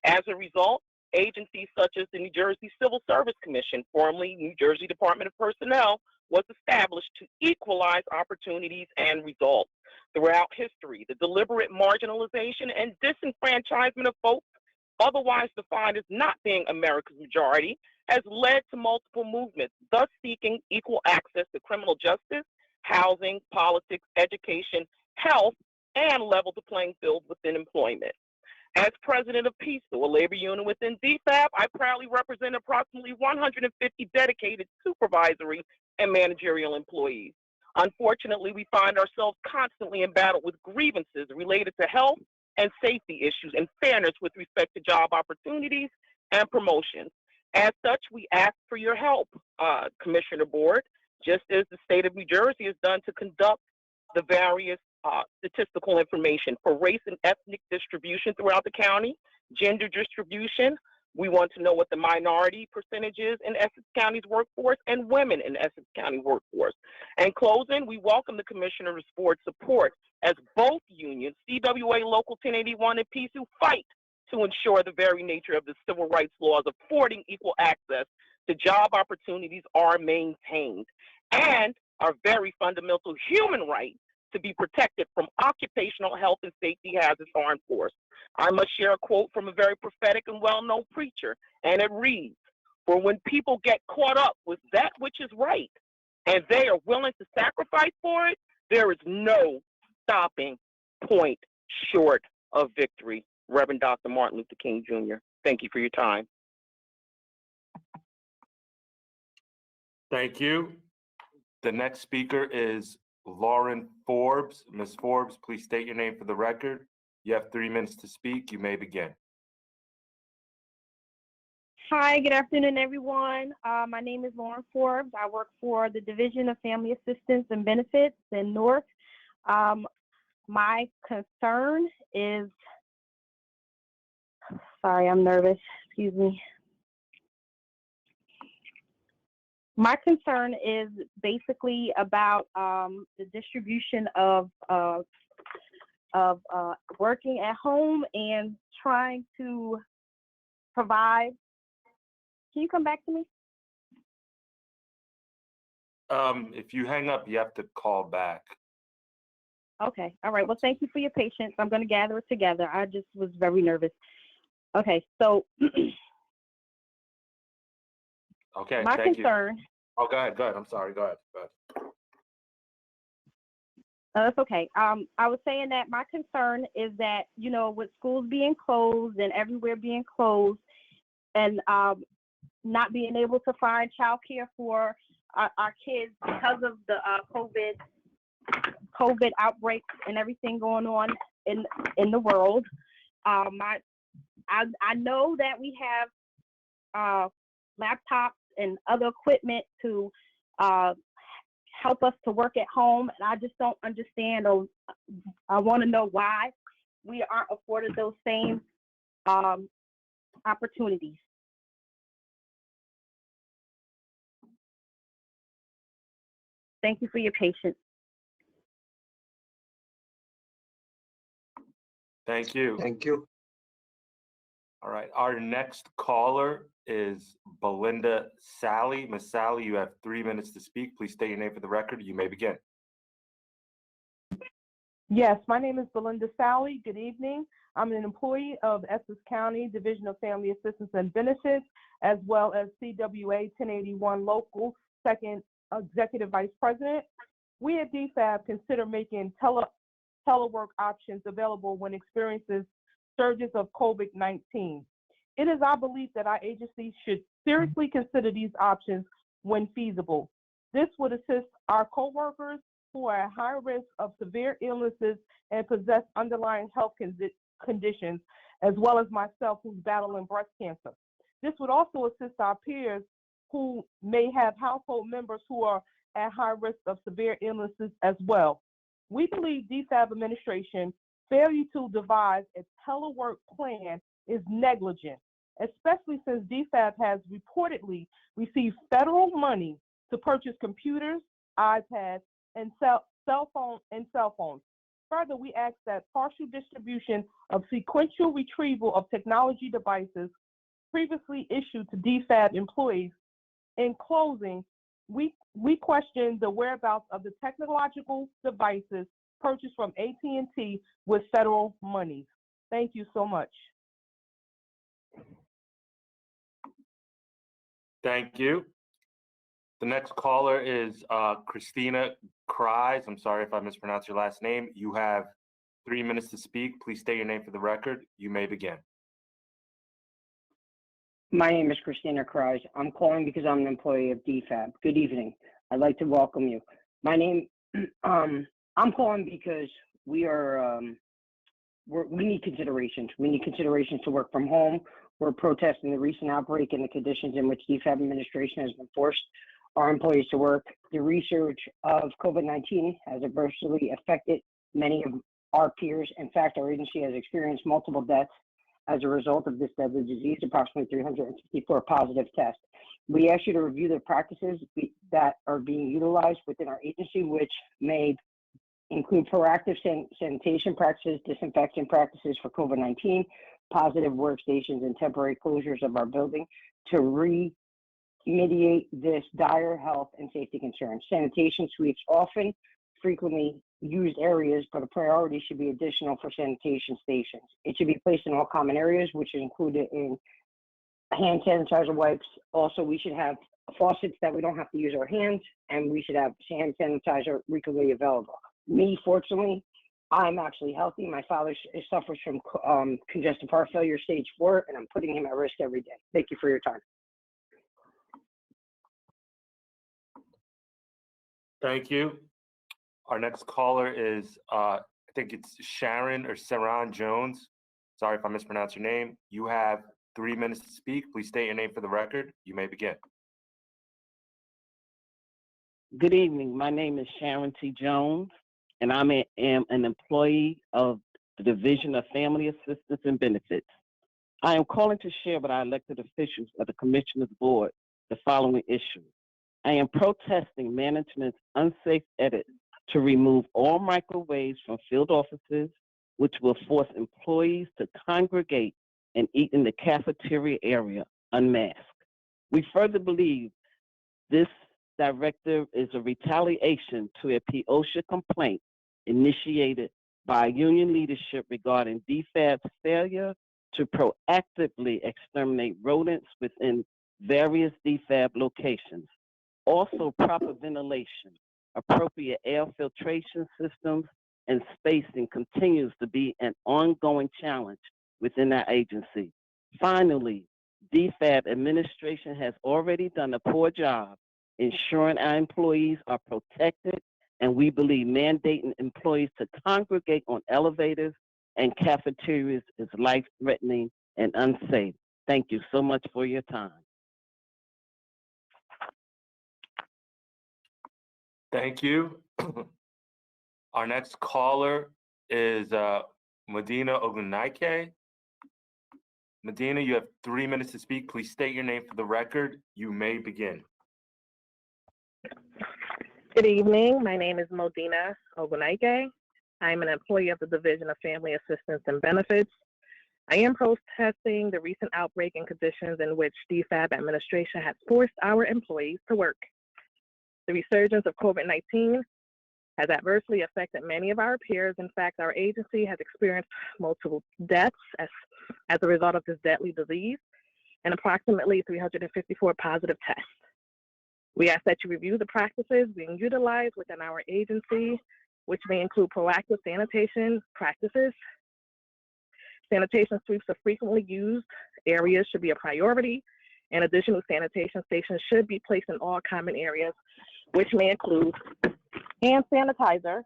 As a result, agencies such as the New Jersey Civil Service Commission, formerly New Jersey Department of Personnel, was established to equalize opportunities and results. Throughout history, the deliberate marginalization and disenfranchisement of folks otherwise defined as not being America's majority has led to multiple movements, thus seeking equal access to criminal justice, housing, politics, education, health, and level the playing field within employment. As president of PISA, a labor union within DFAB, I proudly represent approximately 150 dedicated supervisory and managerial employees. Unfortunately, we find ourselves constantly in battle with grievances related to health and safety issues and fairness with respect to job opportunities and promotions. As such, we ask for your help, Commissioner Board, just as the state of New Jersey has done to conduct the various statistical information for race and ethnic distribution throughout the county, gender distribution. We want to know what the minority percentage is in Essex County's workforce and women in Essex County workforce. In closing, we welcome the Commissioner's Board support as both unions, CWA Local 1081 and PSU, fight to ensure the very nature of the civil rights laws affording equal access to job opportunities are maintained, and our very fundamental human right to be protected from occupational health and safety hazards are enforced. I must share a quote from a very prophetic and well-known preacher, and it reads, "For when people get caught up with that which is right, and they are willing to sacrifice for it, there is no stopping point short of victory." Reverend Dr. Martin Luther King Jr. Thank you for your time. Thank you. The next speaker is Lauren Forbes. Ms. Forbes, please state your name for the record. You have 3 minutes to speak. You may begin. Hi, good afternoon, everyone. My name is Lauren Forbes. I work for the Division of Family Assistance and Benefits in Newark. My concern is, sorry, I'm nervous, excuse me. My concern is basically about the distribution of working at home and trying to provide. Can you come back to me? If you hang up, you have to call back. Okay, all right. Well, thank you for your patience. I'm going to gather it together. I just was very nervous. Okay, so Okay, my thank concern. you. Oh, go ahead. I'm sorry. Go ahead. That's okay. I was saying that my concern is that, you know, with schools being closed and everywhere being closed and not being able to find childcare for our kids because of the COVID outbreak and everything going on in the world. I know that we have laptops and other equipment to help us to work at home, and I just don't understand, or I want to know why we aren't afforded those same opportunities. Thank you for your patience. Thank you. Thank you. All right. Our next caller is Belinda Sally. Ms. Sally, you have 3 minutes to speak. Please state your name for the record. You may begin. Yes, my name is Belinda Sally. Good evening. I'm an employee of Essex County Division of Family Assistance and Benefits, as well as CWA 1081 Local, Second Executive Vice President. We at DFAB consider making telework options available when experiencing surges of COVID-19. It is our belief that our agency should seriously consider these options when feasible. This would assist our coworkers who are at high risk of severe illnesses and possess underlying health conditions, as well as myself who's battling breast cancer. This would also assist our peers who may have household members who are at high risk of severe illnesses as well. We believe DFAB administration failure to devise a telework plan is negligent especially since DFAB has reportedly received federal money to purchase computers, iPads, and cell phones. Further, we ask that partial distribution of sequential retrieval of technology devices previously issued to DFAB employees. In closing, we question the whereabouts of the technological devices purchased from AT&T with federal monies. Thank you so much. Thank you. The next caller is Christina Cries. I'm sorry if I mispronounced your last name. You have 3 minutes to speak. Please state your name for the record. You may begin. My name is Christina Cries. I'm calling because I'm an employee of DFAB. Good evening. I'd like to welcome you. My name, I'm calling because we need considerations. We need considerations to work from home. We're protesting the recent outbreak and the conditions in which DFAB administration has been forced our employees to work. The research of COVID-19 has adversely affected many of our peers. In fact, our agency has experienced multiple deaths as a result of this deadly disease, approximately 354 positive tests. We ask you to review the practices that are being utilized within our agency, which may include proactive sanitation practices, disinfection practices for COVID-19, positive workstations, and temporary closures of our building to remediate this dire health and safety concern. Sanitation sweeps often frequently used areas, but a priority should be additional for sanitation stations. It should be placed in all common areas, which is included in hand sanitizer wipes. Also, we should have faucets that we don't have to use our hands, and we should have hand sanitizer frequently available. Me, fortunately, I'm actually healthy. My father suffers from congestive heart failure, stage 4, and I'm putting him at risk every day. Thank you for your time. Thank you. Our next caller is, I think it's Sharon or Saran Jones. Sorry if I mispronounced your name. You have 3 minutes to speak. Please state your name for the record. You may begin. Good evening. My name is Sharon T. Jones, and I am an employee of the Division of Family Assistance and Benefits. I am calling to share with our elected officials of the Commissioners Board the following issue. I am protesting management's unsafe edit to remove all microwaves from field offices, which will force employees to congregate and eat in the cafeteria area unmasked. We further believe this directive is a retaliation to a POSHA complaint initiated by union leadership regarding DFAB's failure to proactively exterminate rodents within various DFAB locations. Also, proper ventilation, appropriate air filtration systems, and spacing continues to be an ongoing challenge within our agency. Finally, DFAB administration has already done a poor job ensuring our employees are protected, and we believe mandating employees to congregate on elevators and cafeterias is life-threatening and unsafe. Thank you so much for your time. Thank you. Our next caller is Medina Ogunaike. Medina, you have 3 minutes to speak. Please state your name for the record. You may begin. Good evening. My name is Modina Ogunaike. I'm an employee of the Division of Family Assistance and Benefits. I am protesting the recent outbreak and conditions in which DFAB administration has forced our employees to work. The resurgence of COVID-19 has adversely affected many of our peers. In fact, our agency has experienced multiple deaths as a result of this deadly disease and approximately 354 positive tests. We ask that you review the practices being utilized within our agency, which may include proactive sanitation practices. Sanitation sweeps of frequently used areas should be a priority, and additional sanitation stations should be placed in all common areas, which may include hand sanitizer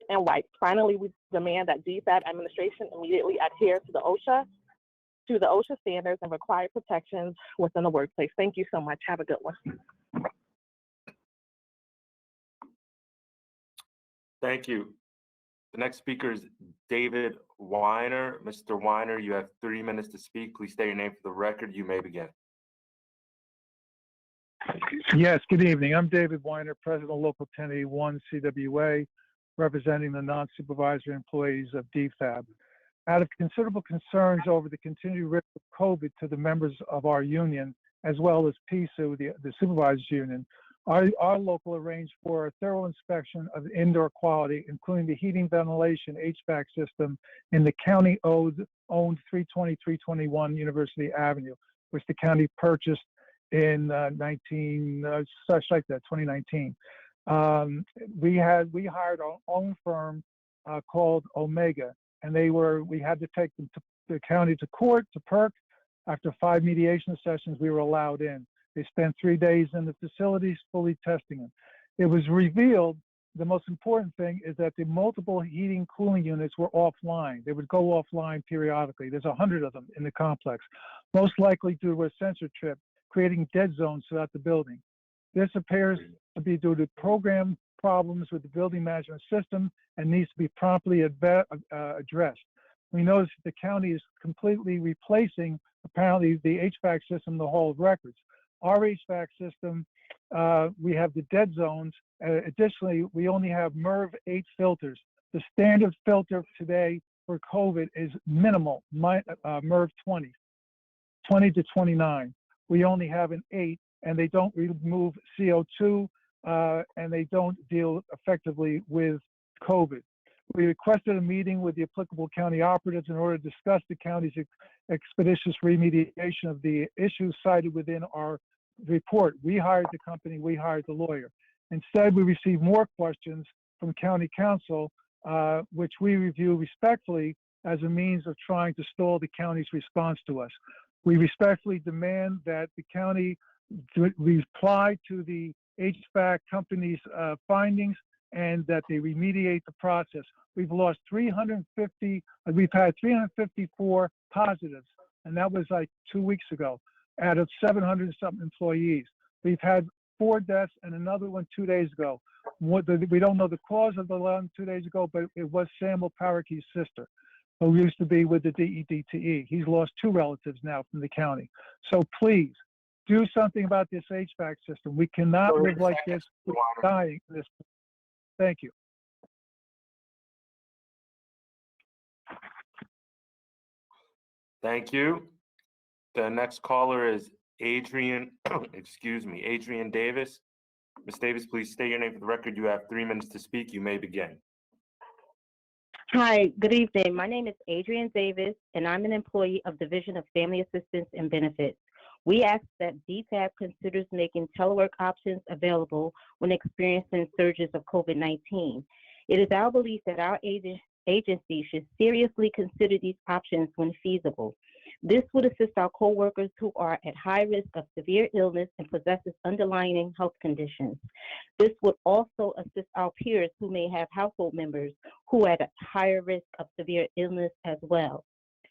and wipes. Finally, we demand that DFAB administration immediately adhere to the OSHA standards and required protections within the workplace. Thank you so much. Have a good one. Thank you. The next speaker is David Weiner. Mr. Weiner, you have 3 minutes to speak. Please state your name for the record. You may begin. Yes, good evening. I'm David Weiner, President of Local 1081 CWA, representing the non-supervisory employees of DFAB. Out of considerable concerns over the continued risk of COVID to the members of our union, as well as PISA, the supervisors union, our local arranged for a thorough inspection of indoor quality, including the heating, ventilation, HVAC system in the county-owned 320-321 University Avenue, which the county purchased in 2019. We hired our own firm called Omega, and we had to take them to the county to court, to PERC. After 5 mediation sessions, we were allowed in. They spent 3 days in the facilities fully testing them. It was revealed, the most important thing is that the multiple heating cooling units were offline. They would go offline periodically. There's 100 of them in the complex, most likely due to a sensor trip, creating dead zones throughout the building. This appears to be due to program problems with the building management system and needs to be promptly addressed. We noticed that the county is completely replacing, apparently, the HVAC system, the Hall of Records. Our HVAC system, we have the dead zones. Additionally, we only have MERV 8 filters. The standard filter today for COVID is minimal, MERV 20 to 29. We only have an 8, and they don't remove CO2, and they don't deal effectively with COVID. We requested a meeting with the applicable county operatives in order to discuss the county's expeditious remediation of the issues cited within our report. We hired the company, we hired the lawyer. Instead, we received more questions from county council, which we review respectfully as a means of trying to stall the county's response to us. We respectfully demand that the county reply to the HVAC company's findings and that they remediate the process. We've had 354 positives, and that was like 2 weeks ago, out of 700 something employees. We've had 4 deaths and another one 2 days ago. We don't know the cause of the one 2 days ago, but it was Samuel Parake's sister, who used to be with the DEDTE. He's lost 2 relatives now from the county. So please, do something about this HVAC system. We cannot live like this. We're dying. Thank you. Thank you. The next caller is Adrian, Adrian Davis. Ms. Davis, please state your name for the record. You have 3 minutes to speak. You may begin. Hi, good evening. My name is Adrian Davis, and I'm an employee of Division of Family Assistance and Benefits. We ask that DFAB considers making telework options available when experiencing surges of COVID-19. It is our belief that our agency should seriously consider these options when feasible. This would assist our coworkers who are at high risk of severe illness and possesses underlying health conditions. This would also assist our peers who may have household members who are at higher risk of severe illness as well.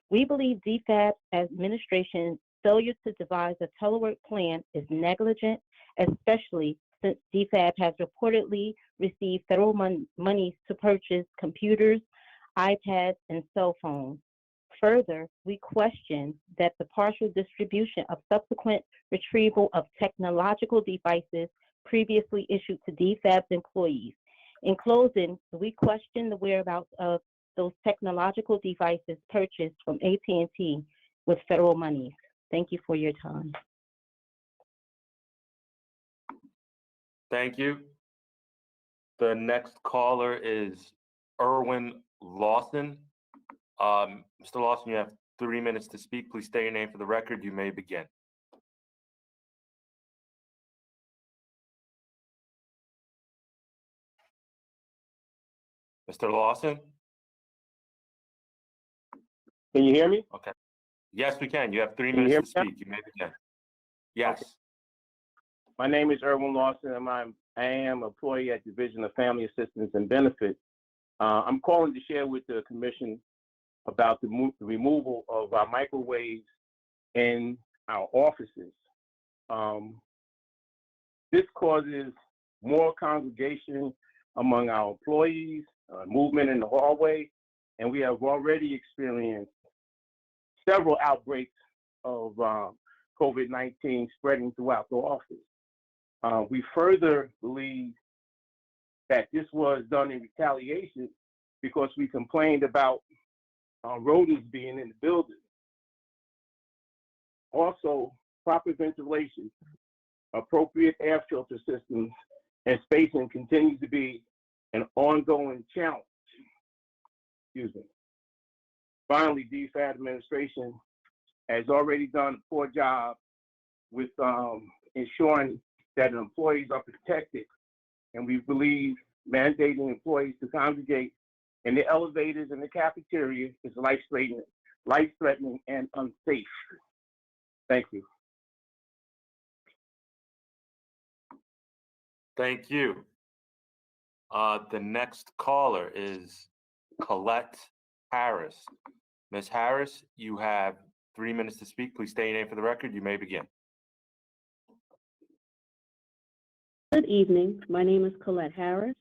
We believe DFAB's administration's failure to devise a telework plan is negligent, especially since DFAB has reportedly received federal monies to purchase computers, iPads, and cell phones. Further, we question that the partial distribution of subsequent retrieval of technological devices previously issued to DFAB's employees. In closing, we question the whereabouts of those technological devices purchased from AT&T with federal monies. Thank you for your time. Thank you. The next caller is Irwin Lawson. Mr. Lawson, you have 3 minutes to speak. Please state your name for the record. You may begin. Mr. Lawson? Can you hear me? Okay. Yes, we can. You have 3 Can you minutes to hear me speak. You may begin. Yes. Okay. My name is Irwin Lawson, and I am employee at Division of Family Assistance and Benefits. I'm calling to share with the Commission about the removal of our microwaves in our offices. This causes more congregation among our employees, movement in the hallway, and we have already experienced several outbreaks of COVID-19 spreading throughout the office. We further believe that this was done in retaliation because we complained about rodents being in the building. Also, proper ventilation, appropriate air filter systems, and spacing continues to be an ongoing challenge. Excuse me. Finally, DFAD administration has already done a poor job with ensuring that employees are protected, and we believe mandating employees to congregate in the elevators and the cafeteria is life-threatening and unsafe. Thank you. Thank you. The next caller is Colette Harris. Ms. Harris, you have 3 minutes to speak. Please state your name for the record. You may begin. Good evening. My name is Colette Harris.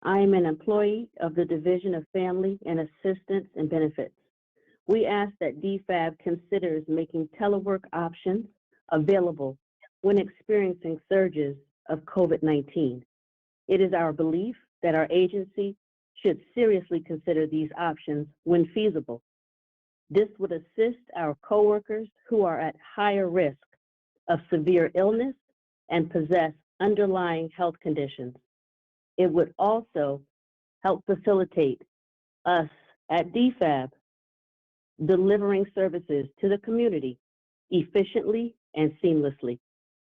I am an employee of the Division of Family and Assistance and Benefits. We ask that DFAB considers making telework options available when experiencing surges of COVID-19. It is our belief that our agency should seriously consider these options when feasible. This would assist our coworkers who are at higher risk of severe illness and possess underlying health conditions. It would also help facilitate us at DFAB delivering services to the community efficiently and seamlessly.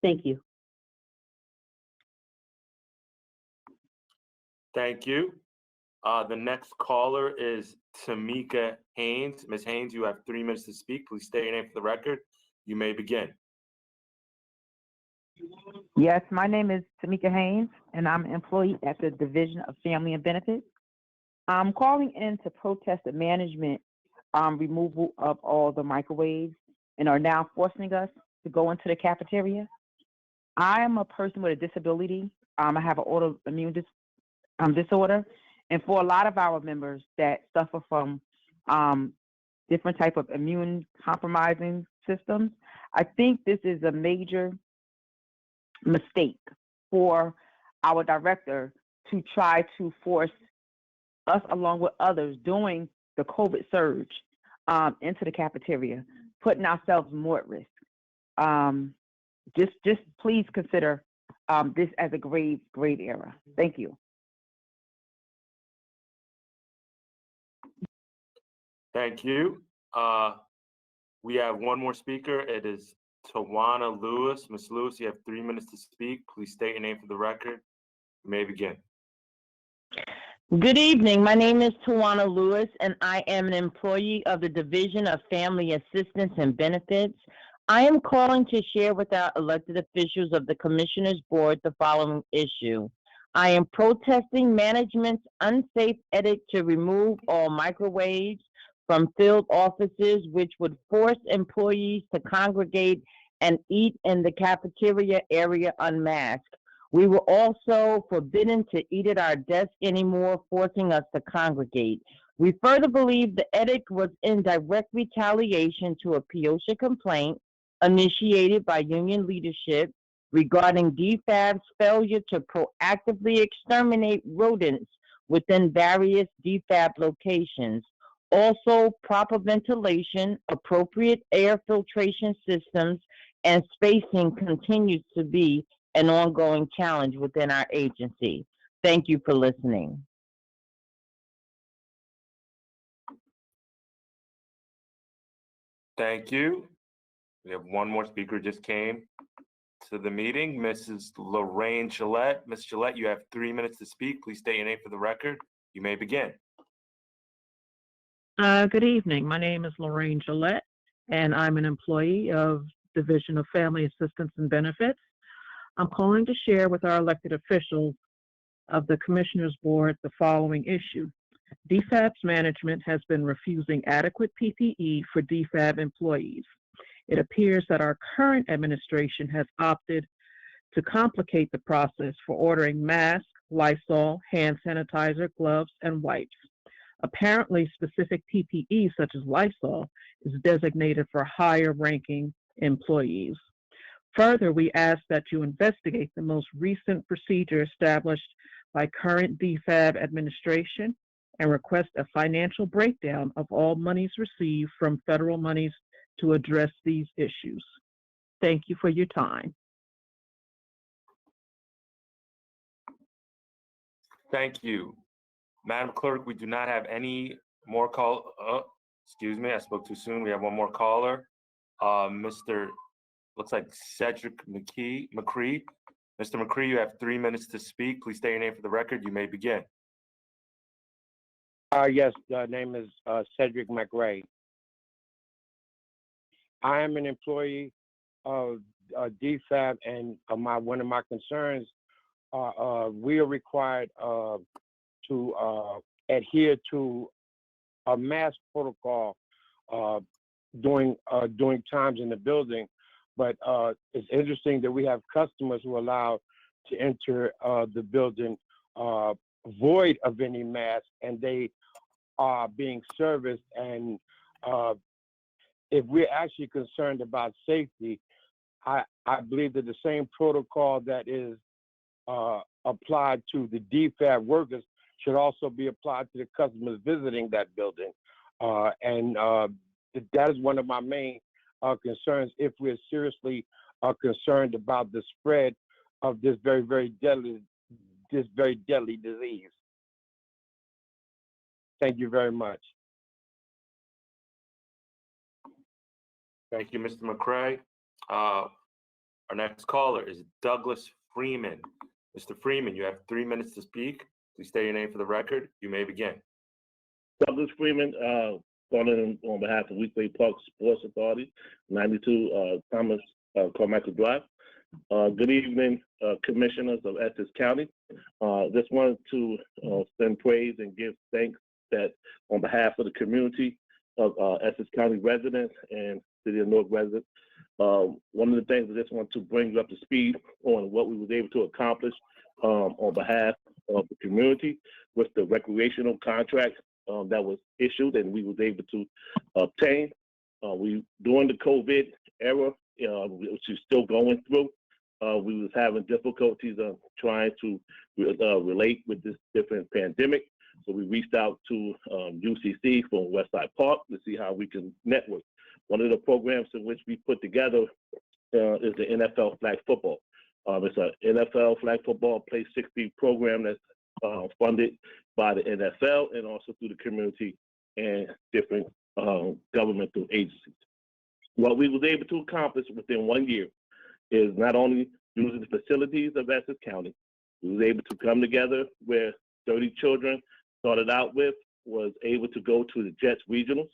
Thank you. Thank you. The next caller is Tamika Haynes. Ms. Haynes, you have 3 minutes to speak. Please state your name for the record. You may begin. Yes, my name is Tamika Haynes, and I'm an employee at the Division of Family and Benefits. I'm calling in to protest the management removal of all the microwaves and are now forcing us to go into the cafeteria. I am a person with a disability. I have an autoimmune disorder, and for a lot of our members that suffer from different type of immune compromising systems, I think this is a major mistake for our director to try to force us, along with others, during the COVID surge into the cafeteria, putting ourselves more at risk. Just please consider this as a grave error. Thank you. Thank you. We have one more speaker. It is Tawana Lewis. Ms. Lewis, you have 3 minutes to speak. Please state your name for the record. You may begin. Good evening. My name is Tawana Lewis, and I am an employee of the Division of Family Assistance and Benefits. I am calling to share with our elected officials of the Commissioners Board the following issue. I am protesting management's unsafe edict to remove all microwaves from field offices, which would force employees to congregate and eat in the cafeteria area unmasked. We were also forbidden to eat at our desk anymore, forcing us to congregate. We further believe the edict was in direct retaliation to a POSHA complaint initiated by union leadership regarding DFAB's failure to proactively exterminate rodents within various DFAB locations. Also, proper ventilation, appropriate air filtration systems, and spacing continues to be an ongoing challenge within our agency. Thank you for listening. Thank you. We have one more speaker just came to the meeting, Mrs. Lorraine Gillette. Ms. Gillette, you have 3 minutes to speak. Please state your name for the record. You may begin. Good evening. My name is Lorraine Gillette, and I'm an employee of Division of Family Assistance and Benefits. I'm calling to share with our elected officials of the Commissioners Board the following issue. DFAB's management has been refusing adequate PPE for DFAB employees. It appears that our current administration has opted to complicate the process for ordering masks Lysol, hand sanitizer, gloves, and wipes. Apparently, specific PPE such as Lysol is designated for higher ranking employees. Further, we ask that you investigate the most recent procedure established by current DFAB administration and request a financial breakdown of all monies received from federal monies to address these issues. Thank you for your time. Thank you. Madam Clerk, we do not have any more excuse me, I spoke too soon. We have one more caller. Looks like Cedric McCree. Mr. McCree, you have 3 minutes to speak. Please state your name for the record. You may begin. Yes, the name is Cedric McRae. I am an employee of DFAB, and one of my concerns are we are required to adhere to a mask protocol during times in the building. But it's interesting that we have customers who are allowed to enter the building void of any mask, and they are being serviced. And if we're actually concerned about safety, I believe that the same protocol that is applied to the DFAB workers should also be applied to the customers visiting that building. And that is one of my main concerns if we're seriously concerned about the spread of this very deadly disease. Thank you very much. Thank you, Mr. McCray. Our next caller is Douglas Freeman. Mr. Freeman, you have 3 minutes to speak. Please state your name for the record. You may begin. Douglas Freeman, calling on behalf of Weekway Park Sports Authority, 92 Thomas Carmichael Drive. Good evening, commissioners of Essex County. Just wanted to send praise and give thanks that on behalf of the community of Essex County residents and City of Newark residents, one of the things I just want to bring you up to speed on what we was able to accomplish on behalf of the community with the recreational contract that was issued and we was able to obtain. During the COVID era, which is still going through, we was having difficulties of trying to relate with this different pandemic. So we reached out to UCC from Westside Park to see how we can network. One of the programs in which we put together is the NFL flag football. It's an NFL flag football Play 60 program that's funded by the NFL and also through the community and different governmental agencies. What we was able to accomplish within 1 year is not only using the facilities of Essex County, we was able to come together where 30 children started out with, was able to go to the Jets regionals.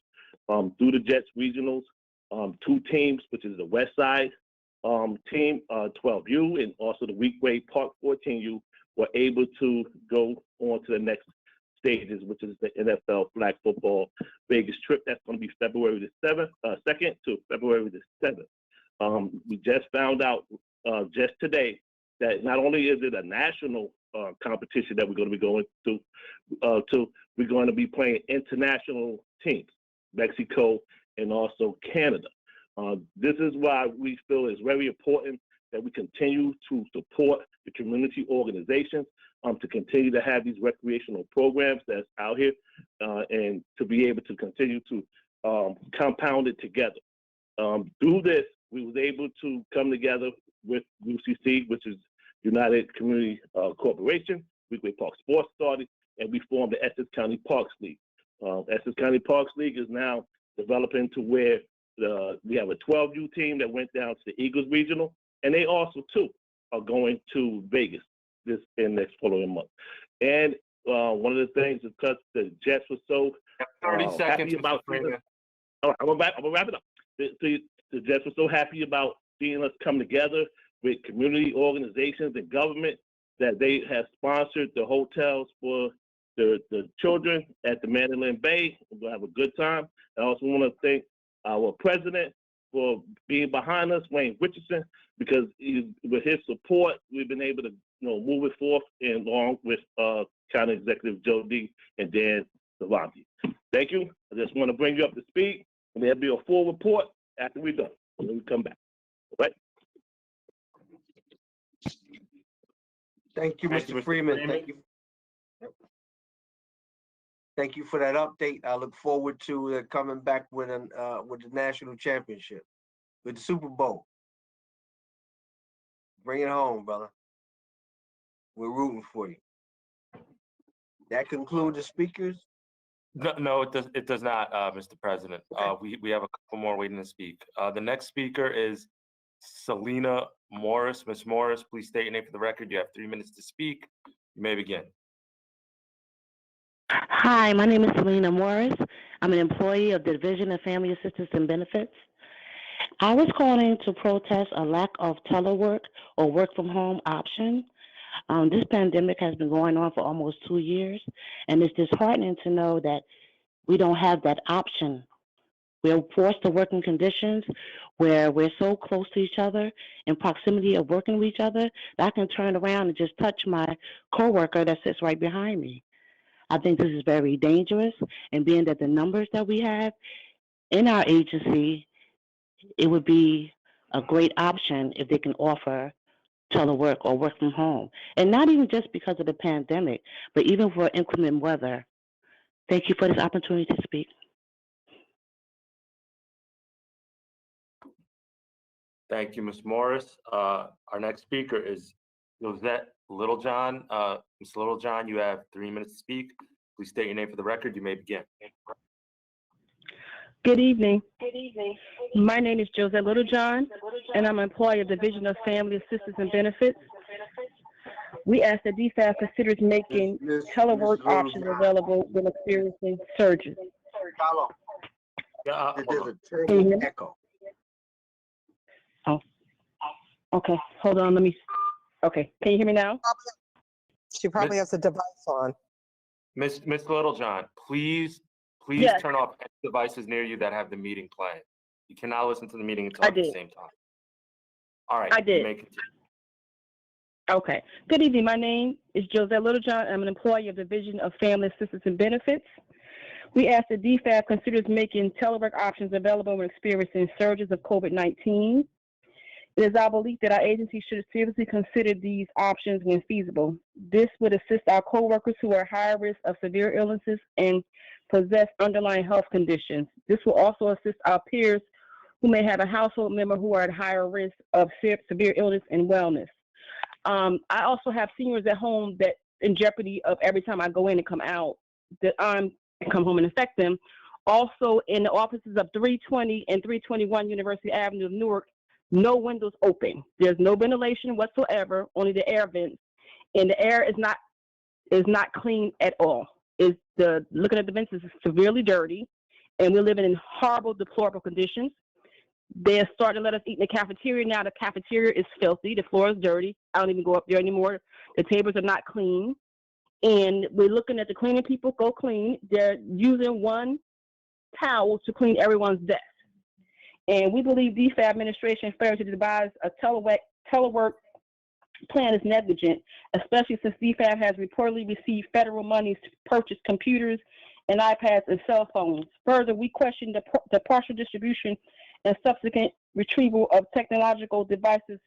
Through the Jets regionals, 2 teams, which is the West Side team, 12U, and also the Weekway Park 14U, were able to go on to the next stages, which is the NFL flag football Vegas trip. That's going to be February the 2nd to February the 7th. We just found out just today that not only is it a national competition that we're going to be going to, we're going to be playing international teams, Mexico and also Canada. This is why we feel it's very important that we continue to support the community organizations to continue to have these recreational programs that's out here and to be able to continue to compound it together. Through this, we was able to come together with UCC, which is United Community Corporation, Weekway Park Sports Authority, and we formed the Essex County Parks League. Essex County Parks League is now developing to where we have a 12U team that went down to the Eagles Regional, and they also too are going to Vegas this next following month. And one of the things is because the Jets were so 30 seconds happy about Freeman. I'm gonna wrap it up. The Jets were so happy about seeing us come together with community organizations and government that they have sponsored the hotels for the children at the Mandalay Bay. We're gonna have a good time. I also want to thank our president for being behind us, Wayne Richardson, because with his support, we've been able to move it forth and along with County Executive Joe D. and Dan Savanti. Thank you. I just want to bring you up to speed, and there'll be a full report after we're done, when we come back. All right? Thank you, Mr. Freeman. Thank you. Thank you for that update. I look forward to coming back with the national championship, with the Super Bowl. Bring it home, brother. We're rooting for you. That concludes the speakers. No, it does not, Mr. President. We have a couple more waiting to speak. The next speaker is Selena Morris. Ms. Morris, please state your name for the record. You have 3 minutes to speak. You may begin. Hi, my name is Selena Morris. I'm an employee of the Division of Family Assistance and Benefits. I was calling to protest a lack of telework or work from home option. This pandemic has been going on for almost 2 years, and it's disheartening to know that we don't have that option. We're forced to work in conditions where we're so close to each other, in proximity of working with each other, that I can turn around and just touch my coworker that sits right behind me. I think this is very dangerous, and being that the numbers that we have in our agency, it would be a great option if they can offer telework or work from home. And not even just because of the pandemic, but even for inclement weather. Thank you for this opportunity to speak. Thank you, Ms. Morris. Our next speaker is Josette Littlejohn. Ms. Littlejohn, you have 3 minutes to speak. Please state your name for the record. You may begin. Good evening. My name is Josette Littlejohn, and I'm an employee of the Division of Family Assistance and Benefits. We ask that DFAB considers making telework options available when experiencing surges. There's a terrible echo. Oh, okay. Hold on. Okay. Can you hear me now? She probably has a device on. Ms. Littlejohn, please Yes. turn off any devices near you that have the meeting playing. You cannot listen to the meeting until at the same time. All right. I did. You may continue. Okay. Good evening. My name is Josette Littlejohn. I'm an employee of the Division of Family Assistance and Benefits. We ask that DFAB considers making telework options available when experiencing surges of COVID-19. It is our belief that our agency should seriously consider these options when feasible. This would assist our coworkers who are high risk of severe illnesses and possess underlying health conditions. This will also assist our peers who may have a household member who are at higher risk of severe illness and wellness. I also have seniors at home that in jeopardy of every time I go in and come out, that I'm come home and infect them. Also in the offices of 320 and 321 University Avenue of Newark, no windows open. There's no ventilation whatsoever, only the air vents, and the air is not clean at all. Looking at the vents is severely dirty, and we're living in horrible, deplorable conditions. They're starting to let us eat in the cafeteria now. The cafeteria is filthy. The floor is dirty. I don't even go up there anymore. The tables are not clean. And we're looking at the cleaning people, go clean. They're using one towel to clean everyone's desk. And we believe DFAB administration failure to devise a telework plan is negligent, especially since DFAB has reportedly received federal monies to purchase computers and iPads and cell phones. Further, we question the partial distribution and subsequent retrieval of technological devices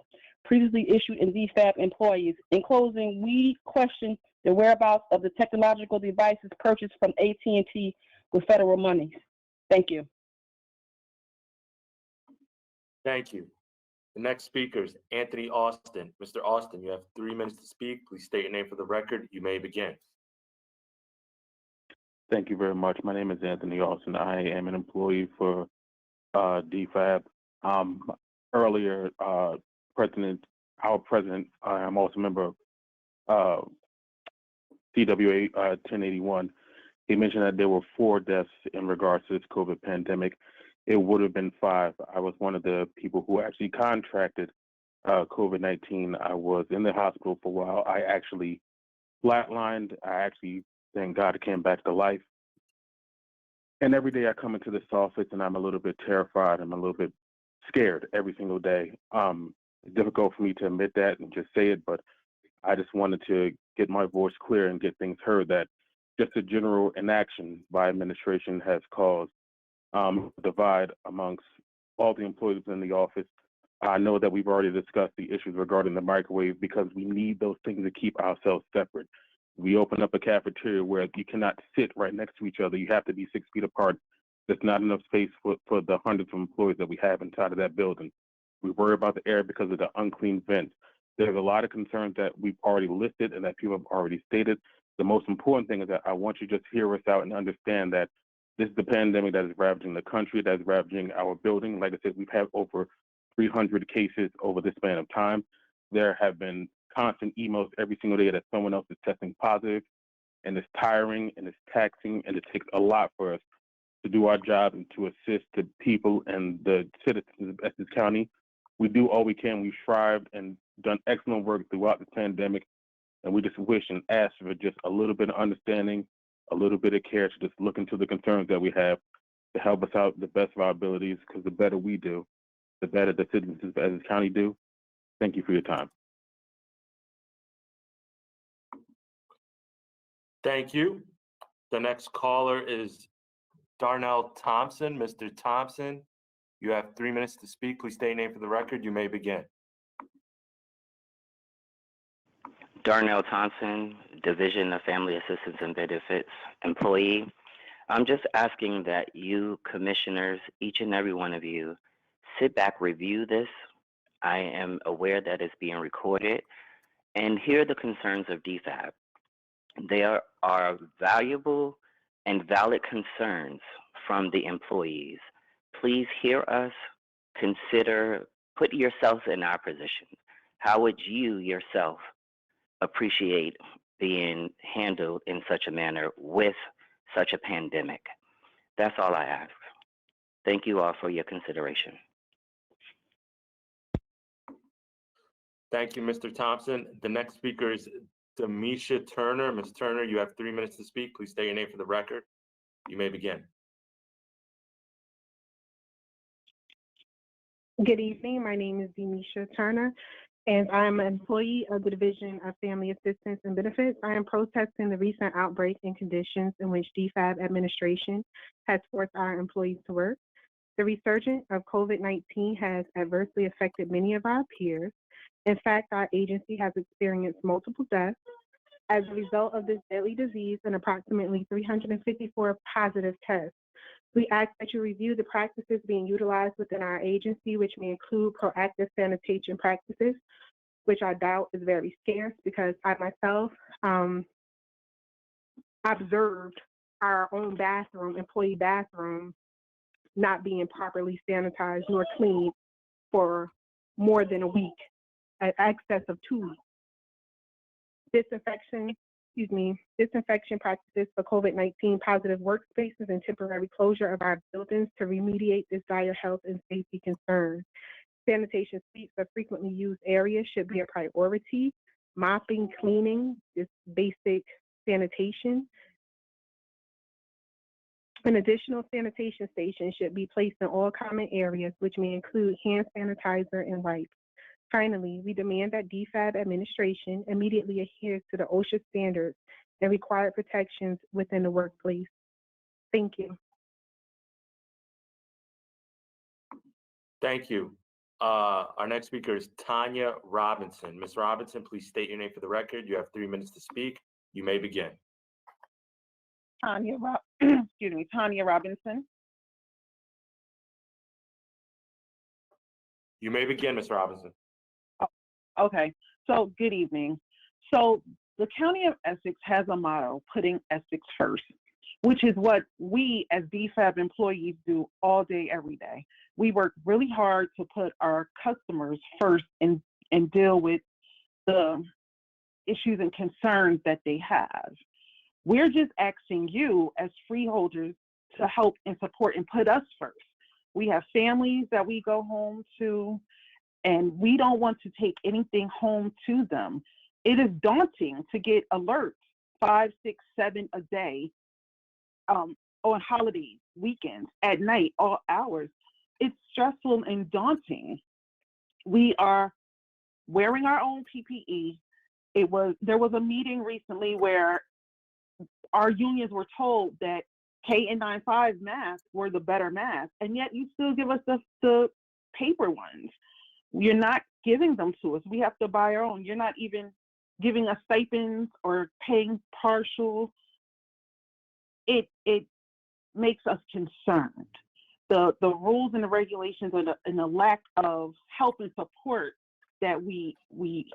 previously issued in DFAB employees. In closing, we question the whereabouts of the technological devices purchased from AT&T with federal monies. Thank you. Thank you. The next speaker is Anthony Austin. Mr. Austin, you have 3 minutes to speak. Please state your name for the record. You may begin. Thank you very much. My name is Anthony Austin. I am an employee for DFAB. Earlier, our president, I'm also a member of CWA 1081. He mentioned that there were 4 deaths in regards to this COVID pandemic. It would have been 5. I was one of the people who actually contracted COVID-19. I was in the hospital for a while. I actually flatlined. I actually, thank God, came back to life. And every day I come into this office and I'm a little bit terrified. I'm a little bit scared every single day. It's difficult for me to admit that and just say it, but I just wanted to get my voice clear and get things heard that just a general inaction by administration has caused divide amongst all the employees in the office. I know that we've already discussed the issues regarding the microwave because we need those things to keep ourselves separate. We open up a cafeteria where you cannot sit right next to each other. You have to be 6 feet apart. There's not enough space for the hundreds of employees that we have inside of that building. We worry about the air because of the unclean vents. There's a lot of concerns that we've already listed and that people have already stated. The most important thing is that I want you to just hear us out and understand that this is the pandemic that is ravaging the country, that is ravaging our building. Like I said, we've had over 300 cases over this span of time. There have been constant emails every single day that someone else is testing positive, and it's tiring and it's taxing, and it takes a lot for us to do our job and to assist the people and the citizens of Essex County. We do all we can. We've strived and done excellent work throughout the pandemic, and we just wish and ask for just a little bit of understanding, a little bit of care to just look into the concerns that we have to help us out the best of our abilities, because the better we do, the better the citizens of Essex County do. Thank you for your time. Thank you. The next caller is Darnell Thompson. Mr. Thompson, you have 3 minutes to speak. Please state your name for the record. You may begin. Darnell Thompson, Division of Family Assistance and Benefits employee. I'm just asking that you commissioners, each and every one of you, sit back, review this. I am aware that it's being recorded, and hear the concerns of DFAB. There are valuable and valid concerns from the employees. Please hear us, consider, put yourselves in our position. How would you yourself appreciate being handled in such a manner with such a pandemic? That's all I ask. Thank you all for your consideration. Thank you, Mr. Thompson. The next speaker is Damesha Turner. Ms. Turner, you have 3 minutes to speak. Please state your name for the record. You may begin. Good evening. My name is Damesha Turner, and I'm an employee of the Division of Family Assistance and Benefits. I am protesting the recent outbreak and conditions in which DFAB administration has forced our employees to work. The resurgence of COVID-19 has adversely affected many of our peers. In fact, our agency has experienced multiple deaths as a result of this deadly disease and approximately 354 positive tests. We ask that you review the practices being utilized within our agency, which may include proactive sanitation practices, which I doubt is very scarce because I myself observed our own bathroom, employee bathroom, not being properly sanitized nor cleaned for more than a week, an excess of 2 weeks. Disinfection practices for COVID-19 positive workspaces and temporary closure of our buildings to remediate this dire health and safety concern. Sanitation suites of frequently used areas should be a priority. Mopping, cleaning, just basic sanitation. An additional sanitation station should be placed in all common areas, which may include hand sanitizer and wipes. Finally, we demand that DFAB administration immediately adhere to the OSHA standards and required protections within the workplace. Thank you. Thank you. Our next speaker is Tanya Robinson. Ms. Robinson, please state your name for the record. You have 3 minutes to speak. You may begin. Tanya Robinson. You may begin, Ms. Robinson. Okay, so good evening. So the County of Essex has a motto, putting Essex first, which is what we as DFAB employees do all day, every day. We work really hard to put our customers first and deal with the issues and concerns that they have. We're just asking you as freeholders to help and support and put us first. We have families that we go home to, and we don't want to take anything home to them. It is daunting to get alerts 5, 6, 7 a day on holidays, weekends, at night, all hours. It's stressful and daunting. We are wearing our own PPE, there was a meeting recently where our unions were told that KN95 masks were the better masks, and yet you still give us the paper ones. You're not giving them to us. We have to buy our own. You're not even giving us stipends or paying partial. It makes us concerned. The rules and the regulations and the lack of help and support that we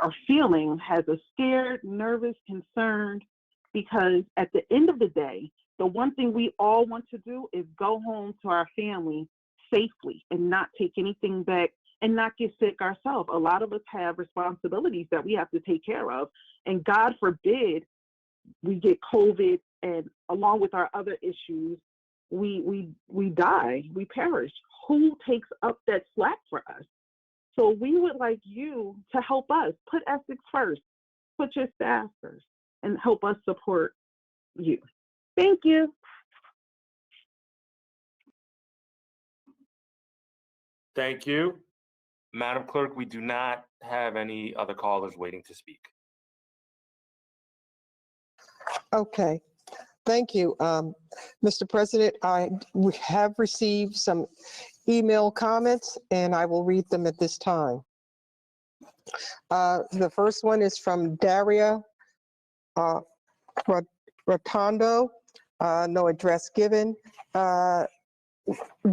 are feeling has us scared, nervous, concerned, because at the end of the day, the one thing we all want to do is go home to our family safely and not take anything back and not get sick ourselves. A lot of us have responsibilities that we have to take care of, and God forbid we get COVID, and along with our other issues, we die, we perish. Who takes up that slack for us? So we would like you to help us. Put Essex first, put your staff first, and help us support you. Thank you. Thank you. Madam Clerk, we do not have any other callers waiting to speak. Okay, thank you. Mr. President, we have received some email comments and I will read them at this time. The first one is from Daria Rotondo, no address given.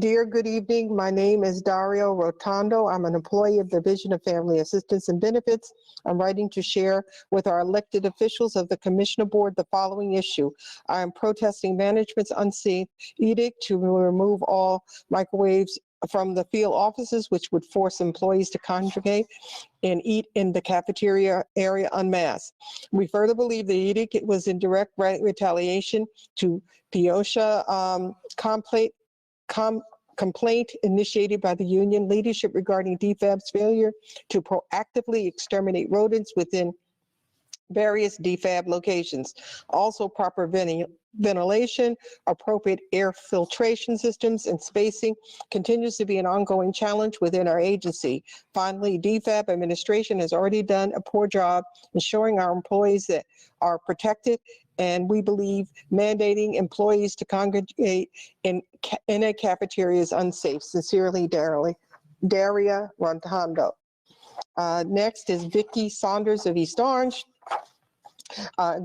Dear, good evening. My name is Dario Rotondo. I'm an employee of the Division of Family Assistance and Benefits. I'm writing to share with our elected officials of the Commissioner Board the following issue. I am protesting management's unsafe edict to remove all microwaves from the field offices, which would force employees to congregate and eat in the cafeteria area en masse. We further believe the edict was in direct retaliation to POSHA complaint initiated by the union leadership regarding DFAB's failure to proactively exterminate rodents within various DFAB locations. Also, proper ventilation, appropriate air filtration systems, and spacing continues to be an ongoing challenge within our agency. Finally, DFAB administration has already done a poor job ensuring our employees that are protected, and we believe mandating employees to congregate in a cafeteria is unsafe. Sincerely, Daria Rotondo. Next is Vicki Saunders of East Orange.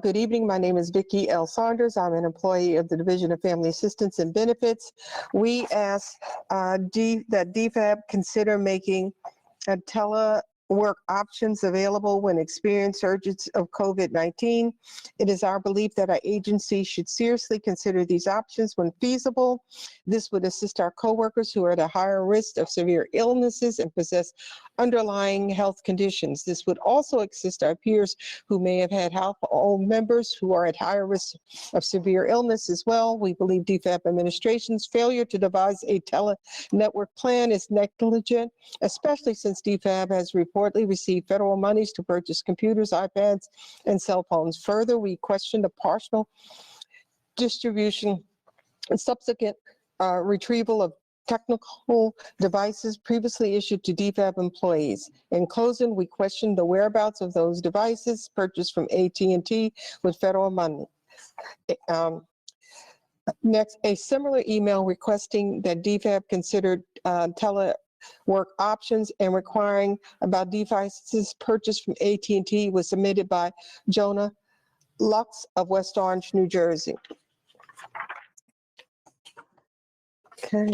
Good evening. My name is Vicki L. Saunders. I'm an employee of the Division of Family Assistance and Benefits. We ask that DFAB consider making telework options available when experiencing surges of COVID-19. It is our belief that our agency should seriously consider these options when feasible. This would assist our coworkers who are at a higher risk of severe illnesses and possess underlying health conditions. This would also assist our peers who may have had household members who are at higher risk of severe illness as well. We believe DFAB administration's failure to devise a tele-network plan is negligent, especially since DFAB has reportedly received federal monies to purchase computers, iPads, and cell phones. Further, we question the partial distribution and subsequent retrieval of technical devices previously issued to DFAB employees. In closing, we question the whereabouts of those devices purchased from AT&T with federal money. Next, a similar email requesting that DFAB consider telework options and requiring about devices purchased from AT&T was submitted by Jonah Lux of West Orange, New Jersey. Okay.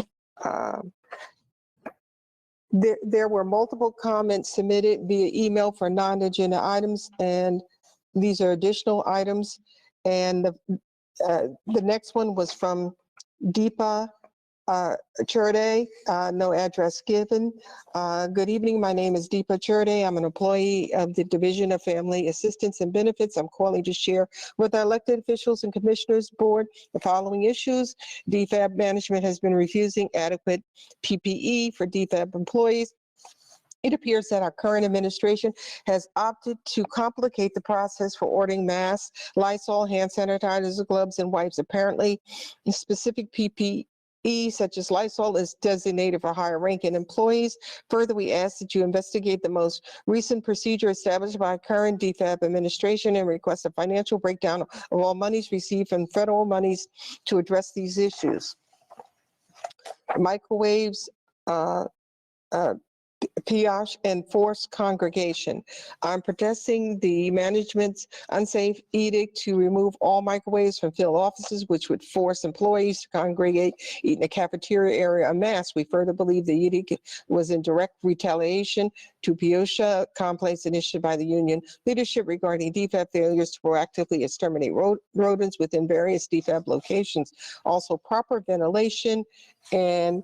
There were multiple comments submitted via email for non-agenda items, and these are additional items. And the next one was from Deepa Churde, no address given. Good evening, my name is Deepa Churde. I'm an employee of the Division of Family Assistance and Benefits. I'm calling to share with our elected officials and commissioners board the following issues. DFAB management has been refusing adequate PPE for DFAB employees. It appears that our current administration has opted to complicate the process for ordering masks, Lysol, hand sanitizers, gloves, and wipes. Apparently, specific PPE E, such as Lysol, is designated for higher ranking employees. Further, we ask that you investigate the most recent procedure established by current DFAB administration and request a financial breakdown of all monies received from federal monies to address these issues. Microwaves, Pioche, and forced congregation. I'm protesting the management's unsafe edict to remove all microwaves from field offices, which would force employees to congregate, eat in the cafeteria area en masse. We further believe the edict was in direct retaliation to Pioche complaints initiated by the union leadership regarding DFAB failures to proactively exterminate rodents within various DFAB locations. Also, proper ventilation and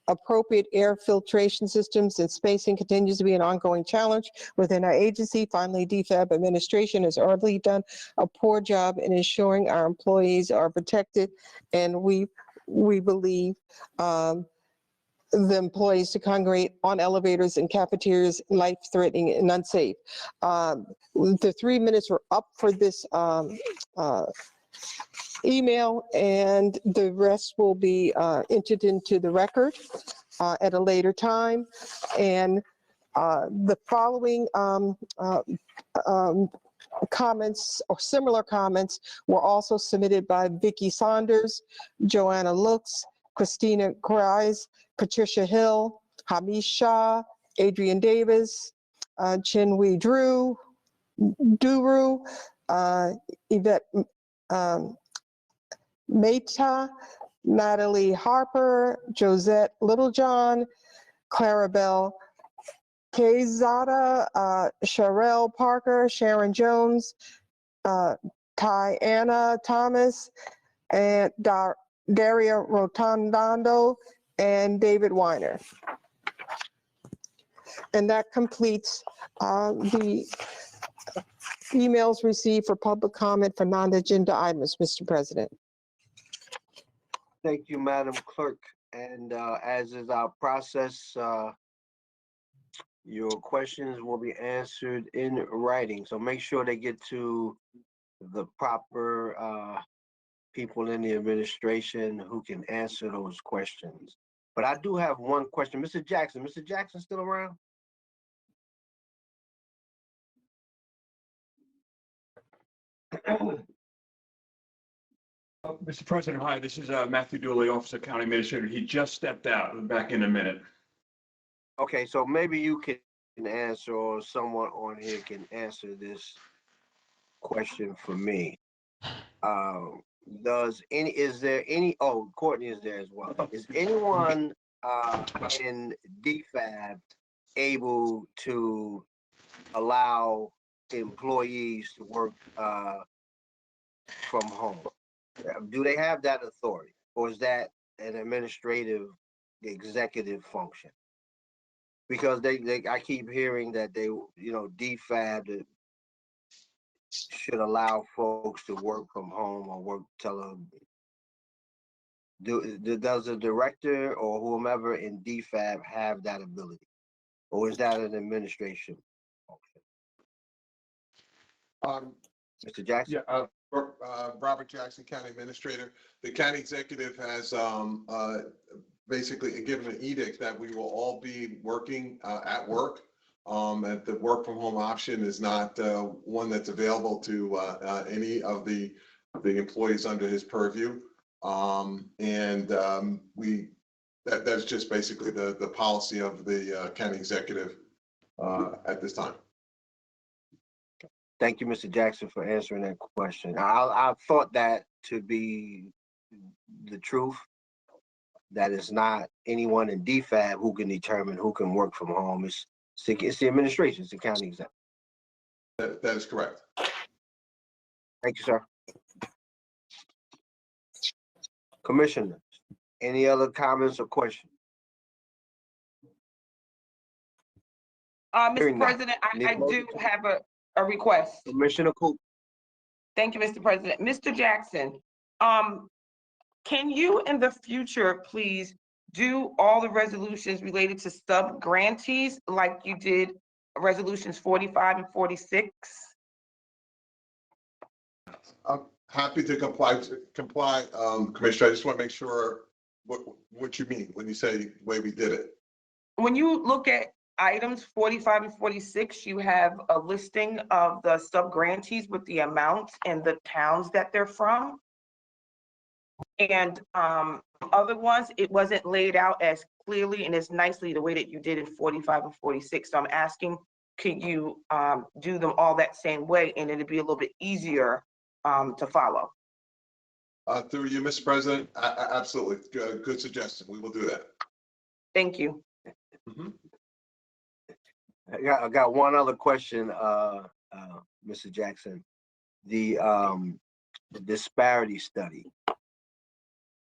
appropriate air filtration systems and spacing continues to be an ongoing challenge within our agency. Finally, DFAB administration has already done a poor job in ensuring our employees are protected, and we believe the employees to congregate on elevators and cafeterias life-threatening and unsafe. The 3 minutes were up for this email, and the rest will be entered into the record at a later time. And the following comments or similar comments were also submitted by Vicki Saunders, Joanna Looks, Christina Kreis, Patricia Hill, Hamish Shah, Adrian Davis, Chinwe Duru, Yvette Mehta, Natalie Harper, Josette Littlejohn, Clarabelle Quezada, Sherelle Parker, Sharon Jones, Tiana Thomas, and Daria Rotondando, and David Weiner. And that completes the emails received for public comment for non-agenda items, Mr. President. Thank you, Madam Clerk. And as is our process, your questions will be answered in writing. So make sure they get to the proper people in the administration who can answer those questions. But I do have one question. Mr. Jackson still around? Mr. President, hi, this is Matthew Dooley, Office of County Administrator. He just stepped out. I'll be back in a minute. Okay, so maybe you can answer, or someone on here can answer this question for me. Is there any, oh, Courtney is there as well. Is anyone in DFAB able to allow employees to work from home? Do they have that authority, or is that an administrative, executive function? Because I keep hearing that DFAB should allow folks to work from home or work does the director or whomever in DFAB have that ability, or is that an administration function? Mr. Jackson? Yeah, Robert Jackson, County Administrator. The county executive has basically given an edict that we will all be working at work. And the work from home option is not one that's available to any of the employees under his purview. That's just basically the policy of the county executive at this time. Thank you, Mr. Jackson, for answering that question. I thought that to be the truth, that it's not anyone in DFAB who can determine who can work from home. It's the administration, it's the county executive. That is correct. Thank you, sir. Commissioners, any other comments or questions? Mr. President, I do have a request. Commissioner Cooper. Thank you, Mr. President. Mr. Jackson, can you in the future, please, do all the resolutions related to sub-grantees like you did resolutions 45 and 46? I'm happy to comply, Commissioner. I just want to make sure what you mean when you say the way we did it? When you look at items 45 and 46, you have a listing of the sub-grantees with the amounts and the towns that they're from. And other ones, it wasn't laid out as clearly and as nicely the way that you did in 45 and 46. So I'm asking, could you do them all that same way, and it'd be a little bit easier to follow? Through you, Mr. President, absolutely. Good suggestion. We will do that. Thank you. I got one other question, Mr. Jackson. The disparity study.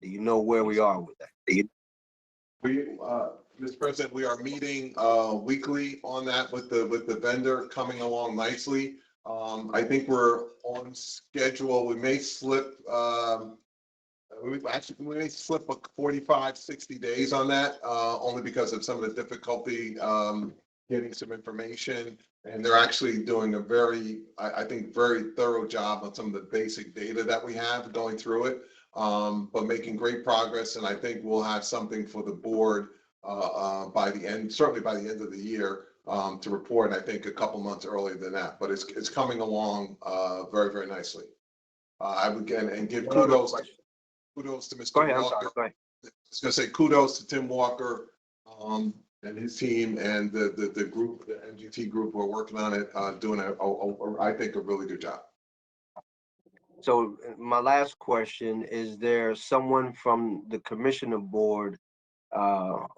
Do you know where we are with that? Mr. President, we are meeting weekly on that with the vendor, coming along nicely. I think we're on schedule. We may slip. We may slip 45, 60 days on that, only because of some of the difficulty getting some information. And they're actually doing a very, I think, very thorough job on some of the basic data that we have going through it, but making great progress. And I think we'll have something for the board by the end, certainly by the end of the year, to report. And I think a couple months earlier than that, but it's coming along very, very nicely. I would again give kudos to Mr. Go ahead, Walker. I'm sorry, go ahead. I was going to say kudos to Tim Walker and his team and the group, the MGT group who are working on it, doing I think a really good job. So my last question, is there someone from the commissioner board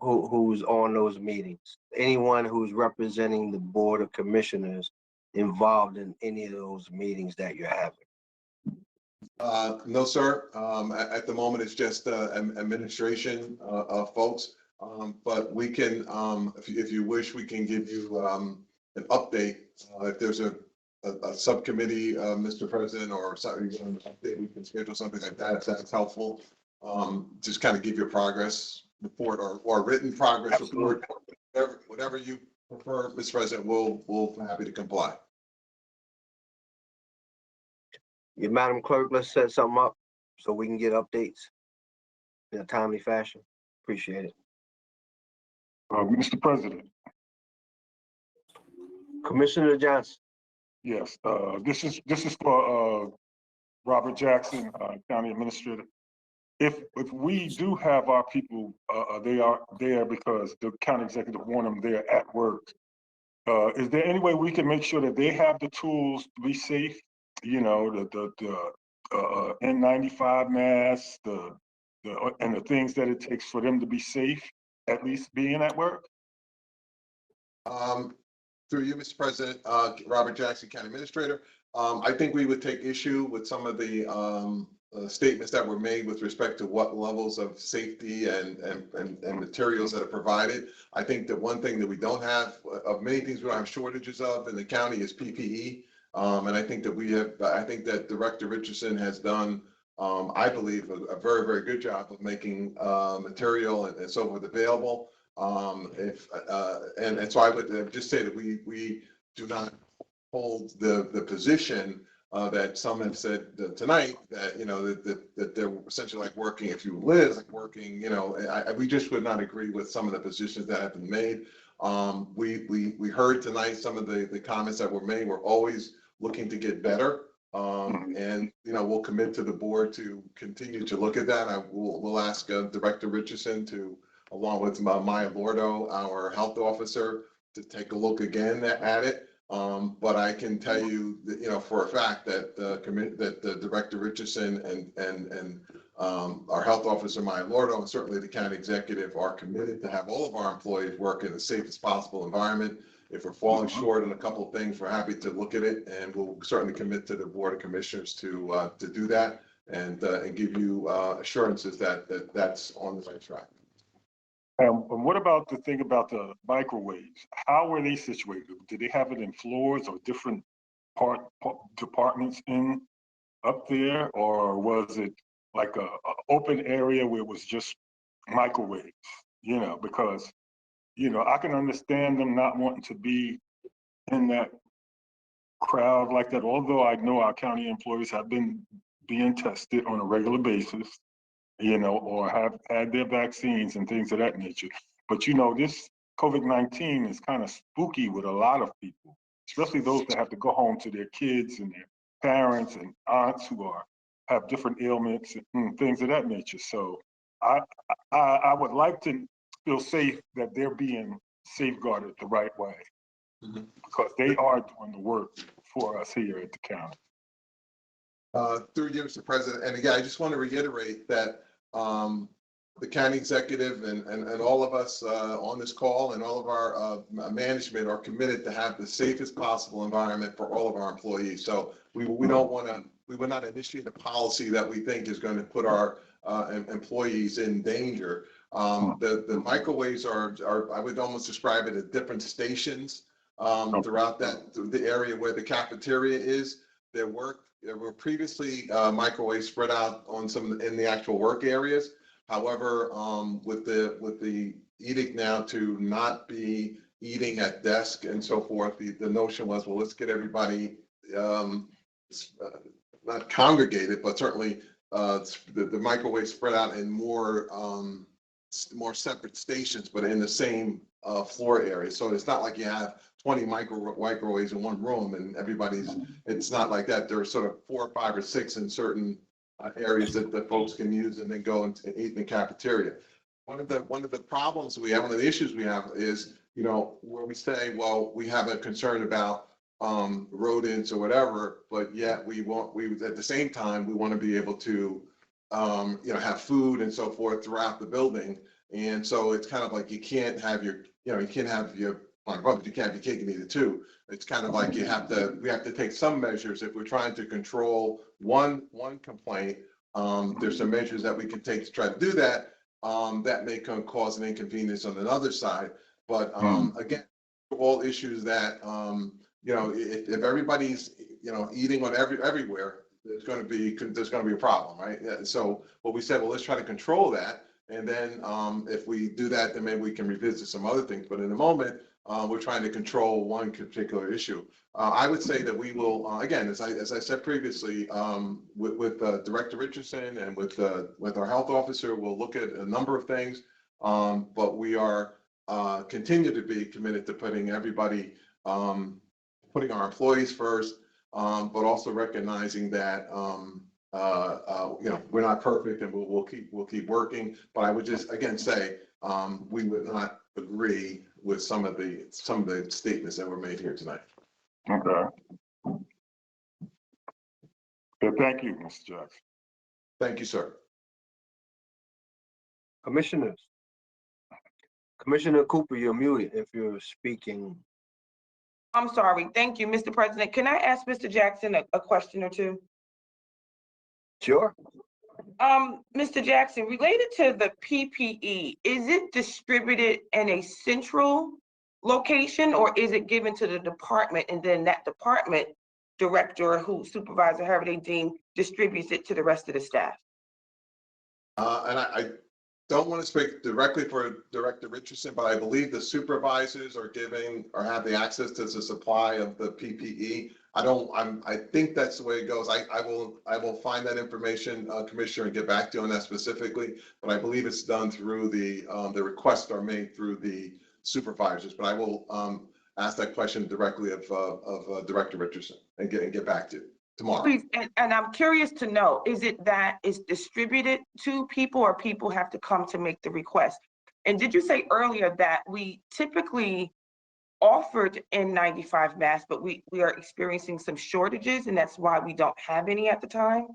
who's on those meetings? Anyone who's representing the board of commissioners involved in any of those meetings that you're having? No, sir. At the moment, it's just administration folks. But we can, if you wish, we can give you an update. If there's a subcommittee, Mr. President, or something, an update, we can schedule something like that if that's helpful. Just kind of give you a progress report or a written progress report. Whatever you prefer, Mr. President, we'll be happy to comply. Yeah, Madam Clerk, let's set something up so we can get updates in a timely fashion. Appreciate it. Mr. President. Commissioner Johnson. Yes, this is for Robert Jackson, County Administrator. If we do have our people, they are there because the county executive want them there at work. Is there any way we can make sure that they have the tools to be safe? You know, the N95 masks, and the things that it takes for them to be safe, at least being at work? Through you, Mr. President, Robert Jackson, County Administrator. I think we would take issue with some of the statements that were made with respect to what levels of safety and materials that are provided. I think that one thing that we don't have, of many things we don't have shortages of in the county, is PPE. And I think that I think that Director Richardson has done, I believe, a very, very good job of making material and so forth available. And so I would just say that we do not hold the position that some have said tonight, that, you know, that they're essentially like working, if you live, like working, you know, we just would not agree with some of the positions that have been made. We heard tonight some of the comments that were made. We're always looking to get better. And, you know, we'll commit to the board to continue to look at that. We'll ask Director Richardson to, along with Maya Lordo, our health officer, to take a look again at it. But I can tell you that, you know, for a fact that the Director Richardson and our health officer, Maya Lordo, and certainly the county executive are committed to have all of our employees work in the safest possible environment. If we're falling short on a couple of things, we're happy to look at it, and we'll certainly commit to the Board of Commissioners to do that and give you assurances that that's on the right track. And what about the thing about the microwaves? How were they situated? Did they have it in floors or different departments up there, or was it like a open area where it was just microwaves? You know, because, you know, I can understand them not wanting to be in that crowd like that, although I know our county employees have been being tested on a regular basis. or have had their vaccines and things of that nature. But this COVID-19 is kind of spooky with a lot of people, especially those that have to go home to their kids and their parents and aunts who have different ailments and things of that nature. So I would like to feel safe that they're being safeguarded the right way, because they are doing the work for us here at the county. Through you, Mr. President, and again, I just want to reiterate that the county executive and all of us on this call and all of our management are committed to have the safest possible environment for all of our employees. So we don't want to, we would not initiate a policy that we think is going to put our employees in danger. The microwaves are, I would almost describe it as different stations throughout the area where the cafeteria is. There were previously microwaves spread out on in the actual work areas. However, with the edict now to not be eating at desk and so forth, the notion was, well, let's get everybody not congregated, but certainly the microwave spread out in more separate stations, but in the same floor area. So it's not like you have 20 microwaves in one room and it's not like that. There are sort of 4 or 5 or 6 in certain areas that folks can use and then go and eat in the cafeteria. One of the problems we have, one of the issues we have is, where we say, well, we have a concern about rodents or whatever, but yet we at the same time, we want to be able to, have food and so forth throughout the building. And so it's kind of like you can't have your but you can't have your cake and eat it too. It's kind of like we have to take some measures if we're trying to control one complaint. There's some measures that we can take to try to do that. That may cause an inconvenience on another side. But again, all issues that if everybody's eating on everywhere, there's going to be a problem, right? So what we said, well, let's try to control that. And then if we do that, then maybe we can revisit some other things. But in the moment, we're trying to control one particular issue. I would say that we will, again, as I said previously, with Director Richardson and with our health officer, we'll look at a number of things. But we are continue to be committed to putting everybody, putting our employees first, but also recognizing that we're not perfect and we'll keep working. But I would just again say we would not agree with some of the statements that were made here tonight. Okay. Thank you, Mr. Jackson. Thank you, sir. Commissioners. Commissioner Cooper, you're muted if you're speaking. I'm sorry. Thank you, Mr. President. Can I ask Mr. Jackson a question or two? Sure. Mr. Jackson, related to the PPE, is it distributed in a central location or is it given to the department and then that department director who supervisor, however they deem, distributes it to the rest of the staff? And I don't want to speak directly for Director Richardson, but I believe the supervisors are have the access to the supply of the PPE. I think that's the way it goes. I will find that information, Commissioner, and get back to you on that specifically. But I believe it's done through the requests are made through the supervisors. But I will ask that question directly of Director Richardson and get back to you tomorrow. Please, and I'm curious to know, is it that it's distributed to people or people have to come to make the request? And did you say earlier that we typically offered N95 masks, but we are experiencing some shortages and that's why we don't have any at the time?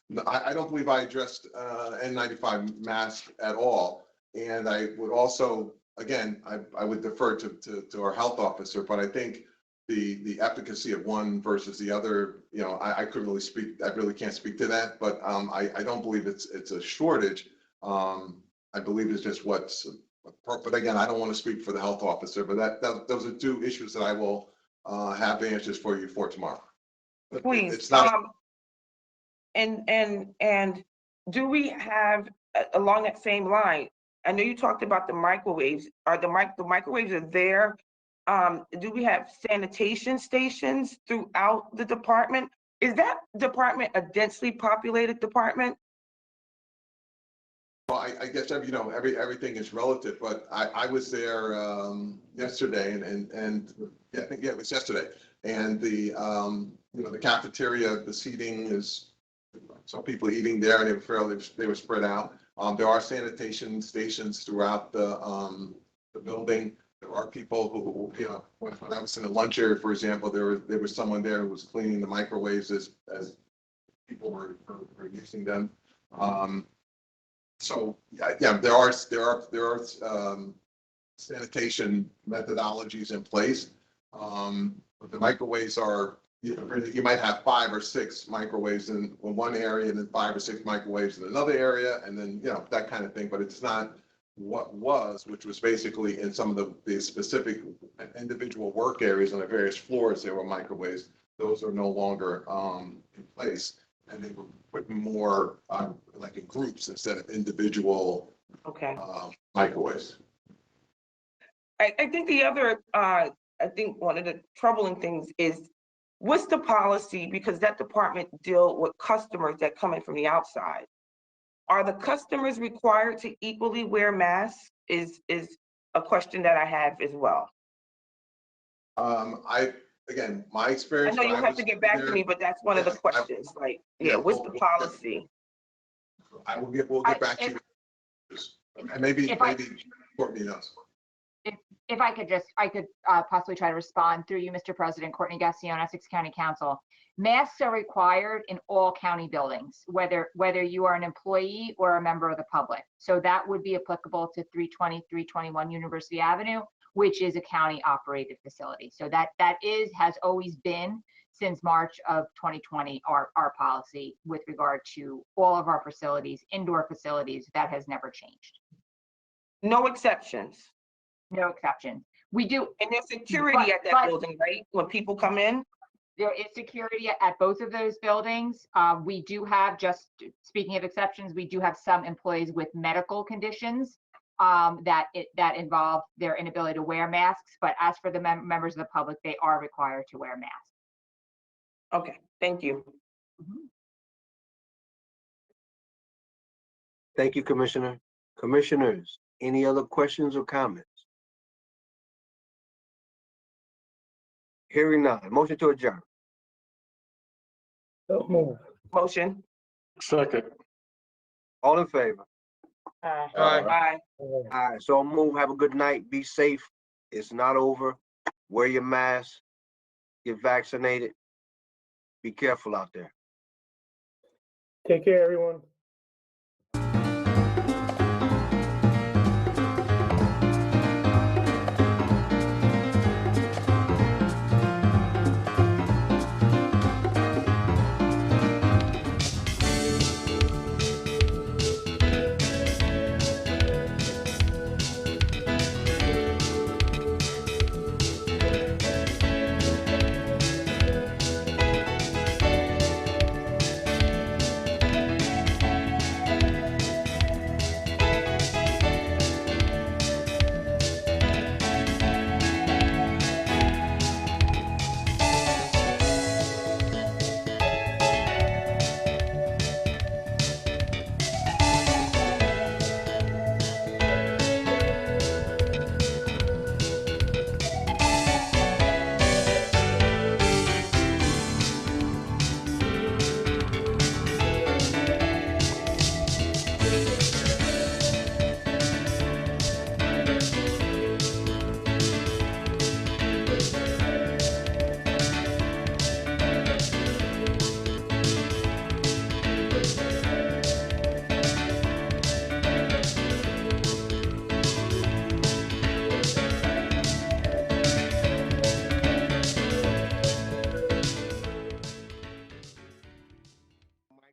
No, I don't believe I addressed N95 masks at all. And I would also, again, I would defer to our health officer, but I think the efficacy of one versus the other, I couldn't really speak, I really can't speak to that, but I don't believe it's a shortage. I believe it's just but again, I don't want to speak for the health officer, but those are 2 issues that I will have answers for you for tomorrow. But please, it's not. And do we have, along that same line, I know you talked about the microwaves. Are the microwaves are there? Do we have sanitation stations throughout the department? Is that department a densely populated department? Well, I guess everything is relative, but I was there yesterday, and yeah, I think it was yesterday, and the the cafeteria, the seating is, some people eating there, and they were spread out. There are sanitation stations throughout the building. There are people who, when I was in the lunch area, for example, there was someone there who was cleaning the microwaves as people were using them. So yeah, there are sanitation methodologies in place. But the microwaves are, you might have 5 or 6 microwaves in one area, and then 5 or 6 microwaves in another area, and then that kind of thing. But it's not what was, which was basically in some of the specific individual work areas on the various floors, there were microwaves. Those are no longer in place, and they were put more like in groups instead of individual microwaves. I think the other, I think one of the troubling things is, what's the policy? Because that department deal with customers that come in from the outside. Are the customers required to equally wear masks? Is a question that I have as well. Again, my experience. I know you'll have to get back to me, but that's one of the questions. What's the policy? We'll get back to you. And maybe Courtney knows. If I could possibly try to respond through you, Mr. President. Courtney Gassion, Essex County Council. Masks are required in all county buildings, whether you are an employee or a member of the public. So that would be applicable to 320, 321 University Avenue, which is a county operated facility. So that has always been, since March of 2020, our policy with regard to all of our facilities, indoor facilities. That has never changed. No exceptions. No exceptions. We do. And there's security at that building, right? When people come in? There is security at both of those buildings. We do have, just speaking of exceptions, we do have some employees with medical conditions that involve their inability to wear masks. But as for the members of the public, they are required to wear masks. Okay, thank you. Thank you, Commissioner. Commissioners, any other questions or comments? Hearing none. Motion to adjourn. Motion. Second. All in favor? Aye. All right, so move. Have a good night. Be safe. It's not over. Wear your mask. Get vaccinated. Be careful out there. Take care, everyone.